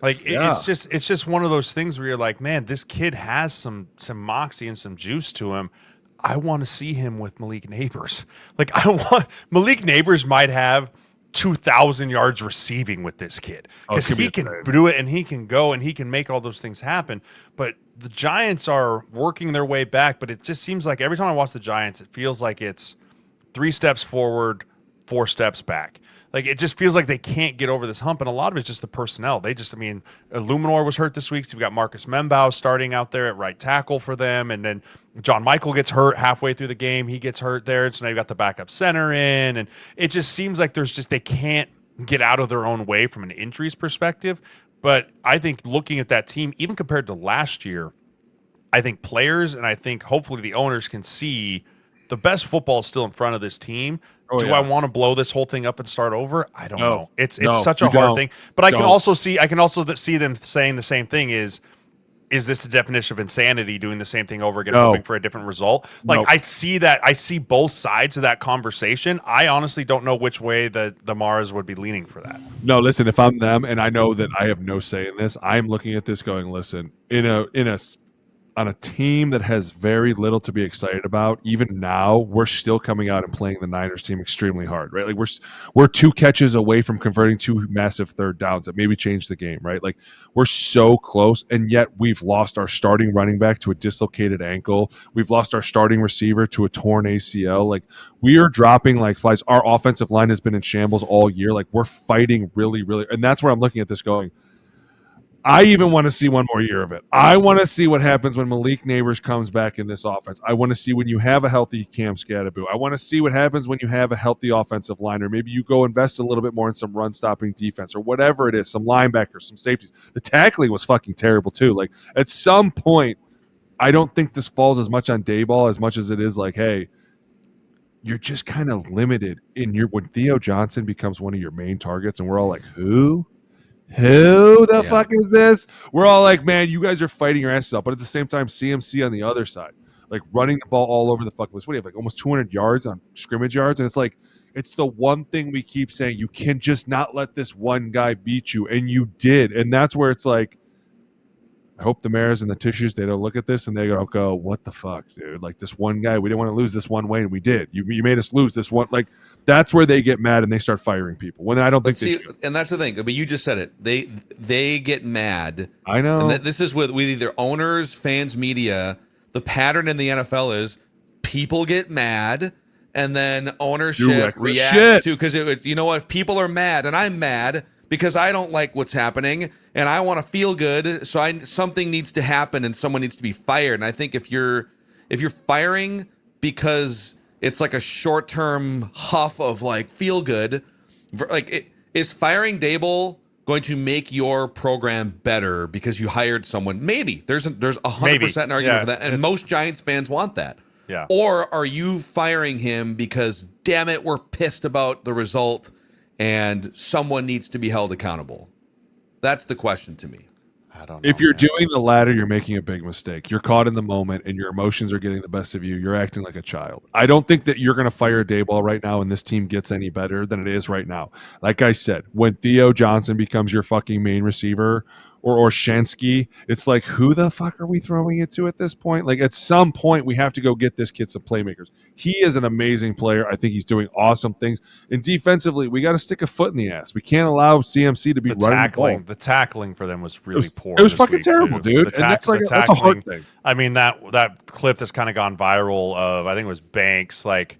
Speaker 3: Like it's just one of those things where you're like, man, this kid has some moxie and some juice to him. I want to see him with Malik Neighbors. Like Malik Neighbors might have 2,000 yards receiving with this kid because he can do it and he can go and he can make all those things happen. But the Giants are working their way back, but it just seems like every time I watch the Giants, it feels like it's 3 steps forward, 4 steps back. Like it just feels like they can't get over this hump, and a lot of it's just the personnel. Illuminor was hurt this week, so you've got Marcus Membao starting out there at right tackle for them, and then John Michael gets hurt halfway through the game. He gets hurt there, and so now you've got the backup center in, and it just seems like they can't get out of their own way from an injuries perspective. But I think looking at that team, even compared to last year, I think players and I think hopefully the owners can see the best football is still in front of this team. Do I want to blow this whole thing up and start over? I don't know. It's such a hard thing. But I can also see them saying the same thing is this the definition of insanity, doing the same thing over again, hoping for a different result? Like I see that. I see both sides of that conversation. I honestly don't know which way the Mars would be leaning for that.
Speaker 4: No, listen, if I'm them and I know that I have no say in this, I'm looking at this going, listen, on a team that has very little to be excited about, even now, we're still coming out and playing the Niners team extremely hard, right? Like we're 2 catches away from converting 2 massive third downs that maybe change the game, right? Like we're so close, and yet we've lost our starting running back to a dislocated ankle. We've lost our starting receiver to a torn ACL. Like we are dropping like flies. Our offensive line has been in shambles all year. Like we're fighting really, really, and that's where I'm looking at this going, I even want to see one more year of it. I want to see what happens when Malik Neighbors comes back in this offense. I want to see when you have a healthy Cam Scatterbo. I want to see what happens when you have a healthy offensive line, or maybe you go invest a little bit more in some run-stopping defense or whatever it is, some linebackers, some safeties. The tackling was fucking terrible too. Like at some point, I don't think this falls as much on Daboll as much as it is like, hey, you're just kind of limited in when Theo Johnson becomes one of your main targets, and we're all like, who the fuck is this? We're all like, man, you guys are fighting your asses off. But at the same time, CMC on the other side, like running the ball all over the fucking place. What do you have, like almost 200 yards on scrimmage yards? And it's like, it's the one thing we keep saying, you can just not let this one guy beat you. And you did. And that's where it's like, I hope the mayors and the tissues, they don't look at this and they go, what the fuck, dude? Like this one guy, we didn't want to lose this one way, and we did. You made us lose this one. Like that's where they get mad and they start firing people. When I don't think they should.
Speaker 2: And that's the thing. But you just said it. They get mad.
Speaker 4: I know.
Speaker 2: And this is with either owners, fans, media. The pattern in the NFL is people get mad, and then ownership reacts to, because it was, you know what? If people are mad, and I'm mad because I don't like what's happening and I want to feel good, so something needs to happen and someone needs to be fired. And I think if you're firing because it's like a short-term huff of like feel good, like is firing Daboll going to make your program better because you hired someone? Maybe there's 100% an argument for that, and most Giants fans want that.
Speaker 3: Yeah.
Speaker 2: Or are you firing him because, damn it, we're pissed about the result and someone needs to be held accountable? That's the question to me.
Speaker 3: I don't know.
Speaker 4: If you're doing the latter, you're making a big mistake. You're caught in the moment and your emotions are getting the best of you. You're acting like a child. I don't think that you're going to fire Daboll right now and this team gets any better than it is right now. Like I said, when Theo Johnson becomes your fucking main receiver or Shansky, it's like, who the fuck are we throwing it to at this point? Like, at some point, we have to go get this kid some playmakers. He is an amazing player. I think he's doing awesome things. And defensively, we got to stick a foot in the ass. We can't allow CMC to be running the ball.
Speaker 3: The tackling for them was really poor.
Speaker 4: It was fucking terrible, dude. And that's a hard thing.
Speaker 3: I mean, that clip that's kind of gone viral of, I think it was Banks, like,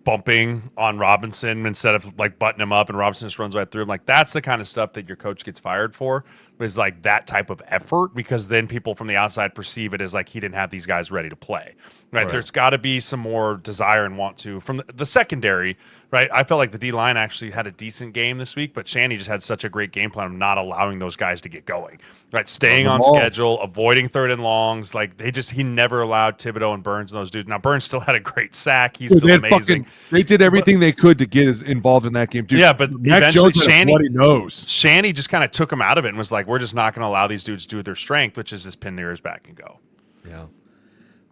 Speaker 3: bumping on Robinson instead of like butting him up, and Robinson just runs right through him. Like, that's the kind of stuff that your coach gets fired for, is like that type of effort, because then people from the outside perceive it as like he didn't have these guys ready to play. Right? There's got to be some more desire and want to from the secondary. Right? I felt like the D line actually had a decent game this week, but Shanny just had such a great game plan of not allowing those guys to get going. Right? Staying on schedule, avoiding 3rd and longs. Like, he never allowed Thibodeau and Burns and those dudes. Now Burns still had a great sack. He's still amazing.
Speaker 4: They did everything they could to get involved in that game, dude.
Speaker 3: Yeah, but
Speaker 4: Mac
Speaker 3: eventually
Speaker 4: Jones had a bloody nose.
Speaker 3: Shanny just kind of took him out of it and was like, we're just not going to allow these dudes to do their strength, which is just pin their ears back and go.
Speaker 2: Yeah.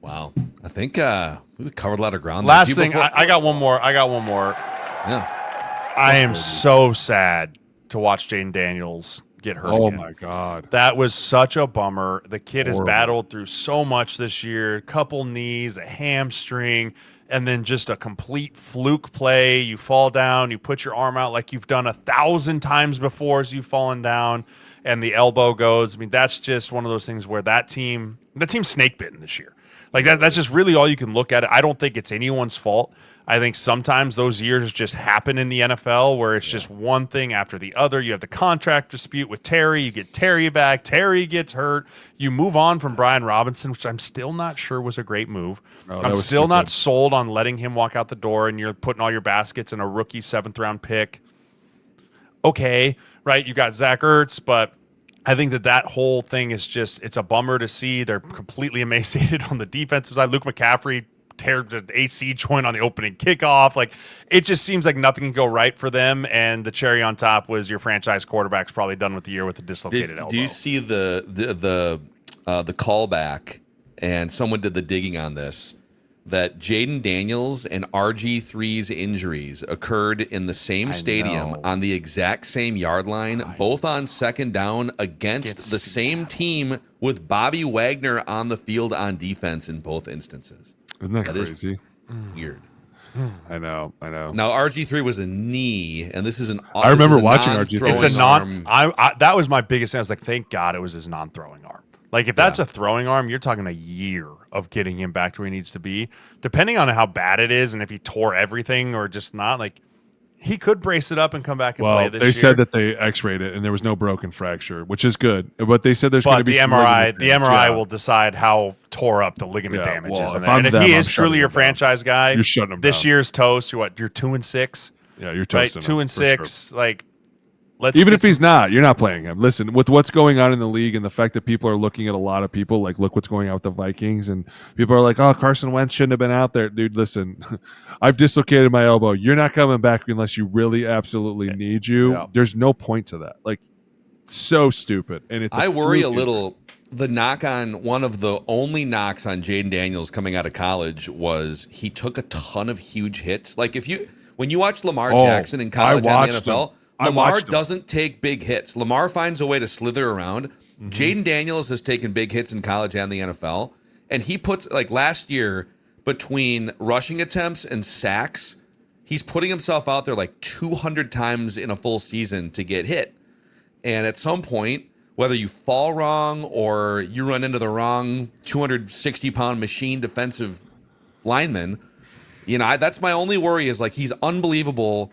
Speaker 2: Wow. I think we covered a lot of ground.
Speaker 3: Last thing, I got one more.
Speaker 2: Yeah.
Speaker 3: I am so sad to watch Jayden Daniels get hurt.
Speaker 4: Oh,
Speaker 3: again.
Speaker 4: my God.
Speaker 3: That was such a bummer. The kid has battled through so much this year, couple knees, a hamstring, and then just a complete fluke play. You fall down, you put your arm out like you've done 1,000 times before as you've fallen down, and the elbow goes. I mean, that's just one of those things where the team's snake bitten this year. Like, that's just really all you can look at. I don't think it's anyone's fault. I think sometimes those years just happen in the NFL where it's just one thing after the other. You have the contract dispute with Terry. You get Terry back. Terry gets hurt. You move on from Brian Robinson, which I'm still not sure was a great move. I'm still not sold on letting him walk out the door, and you're putting all your baskets in a rookie 7th-round pick. Okay, right? You got Zach Ertz, but I think that whole thing is just, it's a bummer to see. They're completely emaciated on the defensive side. Luke McCaffrey teared the AC joint on the opening kickoff. Like, it just seems like nothing can go right for them. And the cherry on top was your franchise quarterback's probably done with the year with a dislocated elbow.
Speaker 2: Do you see the callback? And someone did the digging on this, that Jayden Daniels and RG3's injuries occurred in the same stadium on the exact same yard line, both on 2nd down against the same team, with Bobby Wagner on the field on defense in both instances.
Speaker 4: Isn't that crazy?
Speaker 2: Weird.
Speaker 4: I know.
Speaker 2: Now RG3 was a knee, and this is an.
Speaker 4: I remember watching RG3.
Speaker 3: It's a non. That was my biggest thing. I was like, thank God it was his non-throwing arm. Like, if that's a throwing arm, you're talking a year of getting him back to where he needs to be. Depending on how bad it is and if he tore everything or just not, like, he could brace it up and come back and play this year.
Speaker 4: They said that they x-rayed it and there was no broken fracture, which is good. But they said there's going to be
Speaker 3: the MRI will decide how tore up the ligament damage is. And if he is truly your franchise guy,
Speaker 4: you're shutting him
Speaker 3: this
Speaker 4: down.
Speaker 3: Year's toast. You're 2-6.
Speaker 4: Yeah, you're toasting
Speaker 3: right? 2-6. Sure. Like,
Speaker 4: even if he's not, you're not playing him. Listen, with what's going on in the league and the fact that people are looking at a lot of people, like, look what's going on with the Vikings, and people are like, oh, Carson Wentz shouldn't have been out there. Dude, listen, I've dislocated my elbow. You're not coming back unless you really absolutely need you. Yeah. There's no point to that. Like, so stupid. And I
Speaker 2: worry a little. The knock on one of the only knocks on Jayden Daniels coming out of college was he took a ton of huge hits. Like, when you watch Lamar Jackson in college and the NFL, Lamar doesn't take big hits. Lamar finds a way to slither around. Mm-hmm. Jayden Daniels has taken big hits in college and the NFL. And he puts, like, last year, between rushing attempts and sacks, he's putting himself out there like 200 times in a full season to get hit. And at some point, whether you fall wrong or you run into the wrong 260-pound machine defensive lineman, that's my only worry, is like, he's unbelievable.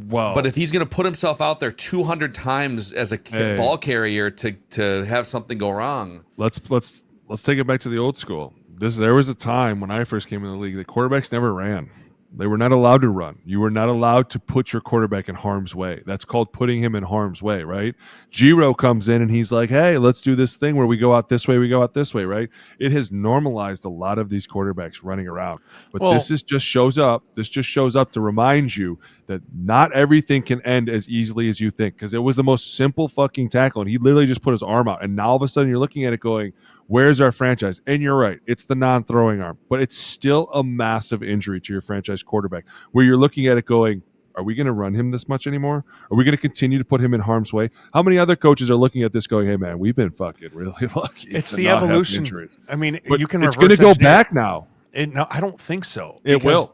Speaker 4: Wow.
Speaker 2: But if he's going to put himself out there 200 times as a ball carrier to have something go wrong,
Speaker 4: let's take it back to the old school. There was a time when I first came in the league that quarterbacks never ran. They were not allowed to run. You were not allowed to put your quarterback in harm's way. That's called putting him in harm's way, right? Giro comes in and he's like, hey, let's do this thing where we go out this way, right? It has normalized a lot of these quarterbacks running around. But this just shows up to remind you that not everything can end as easily as you think, because it was the most simple fucking tackle, and he literally just put his arm out. And now all of a sudden you're looking at it going, where's our franchise? And you're right, it's the non-throwing arm, but it's still a massive injury to your franchise quarterback, where you're looking at it going, are we going to run him this much anymore? Are we going to continue to put him in harm's way? How many other coaches are looking at this going, hey, man, we've been fucking really lucky.
Speaker 3: It's the evolution. I mean,
Speaker 4: but
Speaker 3: you can
Speaker 4: it's going to go back now.
Speaker 3: No, I don't think so.
Speaker 4: It will.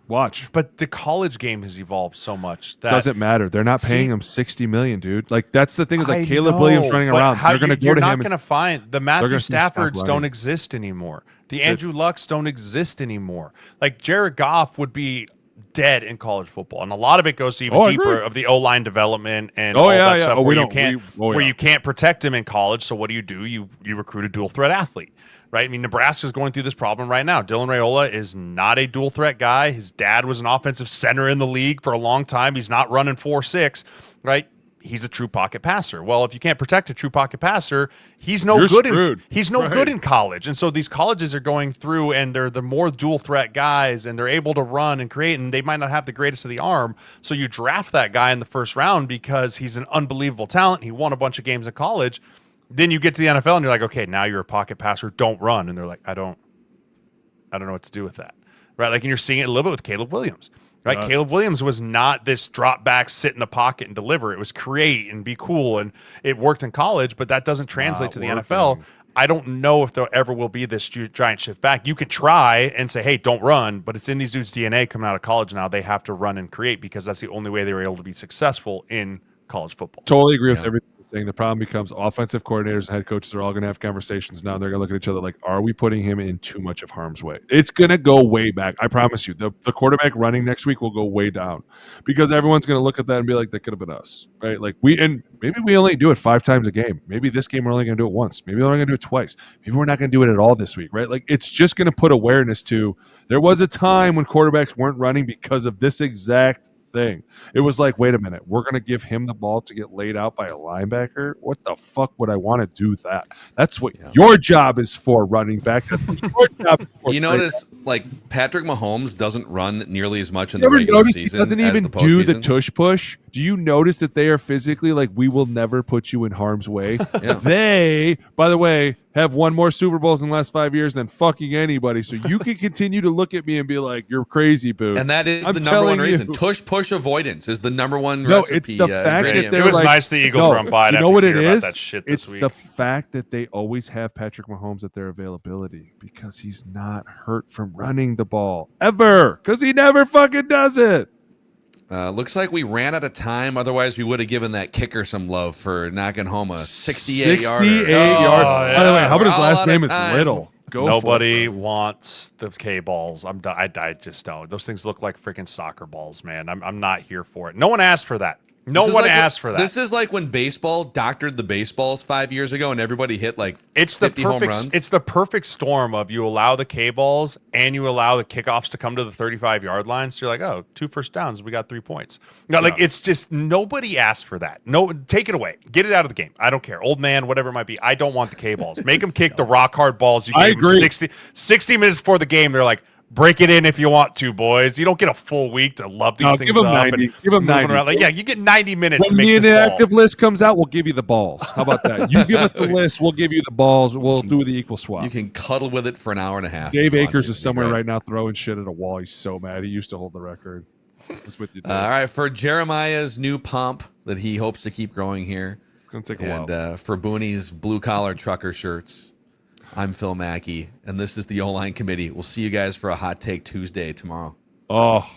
Speaker 4: Watch.
Speaker 3: But the college game has evolved so much. That
Speaker 4: doesn't matter. They're not paying him $60 million, dude. Like, that's the thing, is like Caleb Williams running around. They're going to go to him.
Speaker 3: You're not going to find the Matthew Staffords don't exist anymore. The Andrew Lucks don't exist anymore. Like, Jared Goff would be dead in college football, and a lot of it goes to even deeper of the O-line development and all that stuff where you can't protect him in college. So what do? You recruit a dual threat athlete. Right? I mean, Nebraska's going through this problem right now. Dylan Raiola is not a dual threat guy. His dad was an offensive center in the league for a long time. He's not running 4.6, right? He's a true pocket passer. Well, if you can't protect a true pocket passer, he's no good. He's no good in college. And so these colleges are going through, and they're the more dual threat guys, and they're able to run and create, and they might not have the greatest of the arm. So you draft that guy in the first round because he's an unbelievable talent. He won a bunch of games in college. Then you get to the NFL and you're like, okay, now you're a pocket passer. Don't run. And they're like, I don't know what to do with that. Right? Like, and you're seeing it a little bit with Caleb Williams. Right? Caleb Williams was not this drop back, sit in the pocket and deliver. It was create and be cool. And it worked in college, but that doesn't translate to the NFL. I don't know if there ever will be this giant shift back. You could try and say, hey, don't run, but it's in these dudes' DNA coming out of college now. They have to run and create because that's the only way they were able to be successful in college football.
Speaker 4: Totally agree with everything. Saying the problem becomes offensive coordinators and head coaches are all going to have conversations now. They're going to look at each other like, are we putting him in too much of harm's way? It's going to go way back. I promise you. The quarterback running next week will go way down because everyone's going to look at that and be like, that could have been us, right? Like maybe we only do it 5 times a game. Maybe this game we're only going to do it once. Maybe we're only going to do it twice. Maybe we're not going to do it at all this week, right? Like, it's just going to put awareness to, there was a time when quarterbacks weren't running because of this exact thing. It was like, wait a minute, we're going to give him the ball to get laid out by a linebacker? What the fuck would I want to do that? That's what your job is for, running back. That's what your job is for.
Speaker 2: You notice, like, Patrick Mahomes doesn't run nearly as much in the regular season.
Speaker 4: He doesn't even do the tush push. Do you notice that they are physically like, we will never put you in harm's way? They, by the way, have won more Super Bowls in the last 5 years than fucking anybody. So you can continue to look at me and be like, you're crazy, Boone.
Speaker 2: And that is the number one reason. Tush push avoidance is the number one recipe.
Speaker 4: It's the fact that
Speaker 3: it was like, nice the Eagles run by.
Speaker 4: You know what it is?
Speaker 3: That shit
Speaker 4: it's
Speaker 3: this week.
Speaker 4: The fact that they always have Patrick Mahomes at their availability because he's not hurt from running the ball ever, because he never fucking does it.
Speaker 2: Looks like we ran out of time. Otherwise, we would have given that kicker some love for knocking home a 68-yarder.
Speaker 4: 68 yards. By the way, how about his last name? It's Little.
Speaker 3: Nobody wants the K balls. I just don't. Those things look like freaking soccer balls, man. I'm not here for it. No one asked for that. No one asked for that.
Speaker 2: This is like when baseball doctored the baseballs 5 years ago and everybody hit like 50 home runs.
Speaker 3: It's the perfect storm of you allow the K balls and you allow the kickoffs to come to the 35-yard line. So you're like, oh, 2 first downs. We got 3 points. No, like, it's just nobody asked for that. No, take it away. Get it out of the game. I don't care. Old man, whatever it might be. I don't want the K balls. Make them kick the rock hard balls. You gave them 60 minutes before the game. They're like, break it in if you want to, boys. You don't get a full week to love these things up.
Speaker 4: 90. Give them 90.
Speaker 3: Around. Like, yeah, you get 90 minutes
Speaker 4: when
Speaker 3: to make
Speaker 4: the
Speaker 3: this
Speaker 4: inactive list comes out, we'll give you the balls. How about that? You give us the list, we'll give you the balls. We'll do the equal swap.
Speaker 2: You can cuddle with it for an hour and a half.
Speaker 4: Dave Akers is somewhere right now throwing shit at a wall. He's so mad. He used to hold the record. What's with you, Dave?
Speaker 2: All right, for Jeremiah's new pump that he hopes to keep growing here.
Speaker 4: It's going to take a while.
Speaker 2: And for Booney's blue-collar trucker shirts, I'm Phil Mackey, and this is the O-Line Committee. We'll see you guys for a Hot Take Tuesday tomorrow.
Speaker 4: Oh,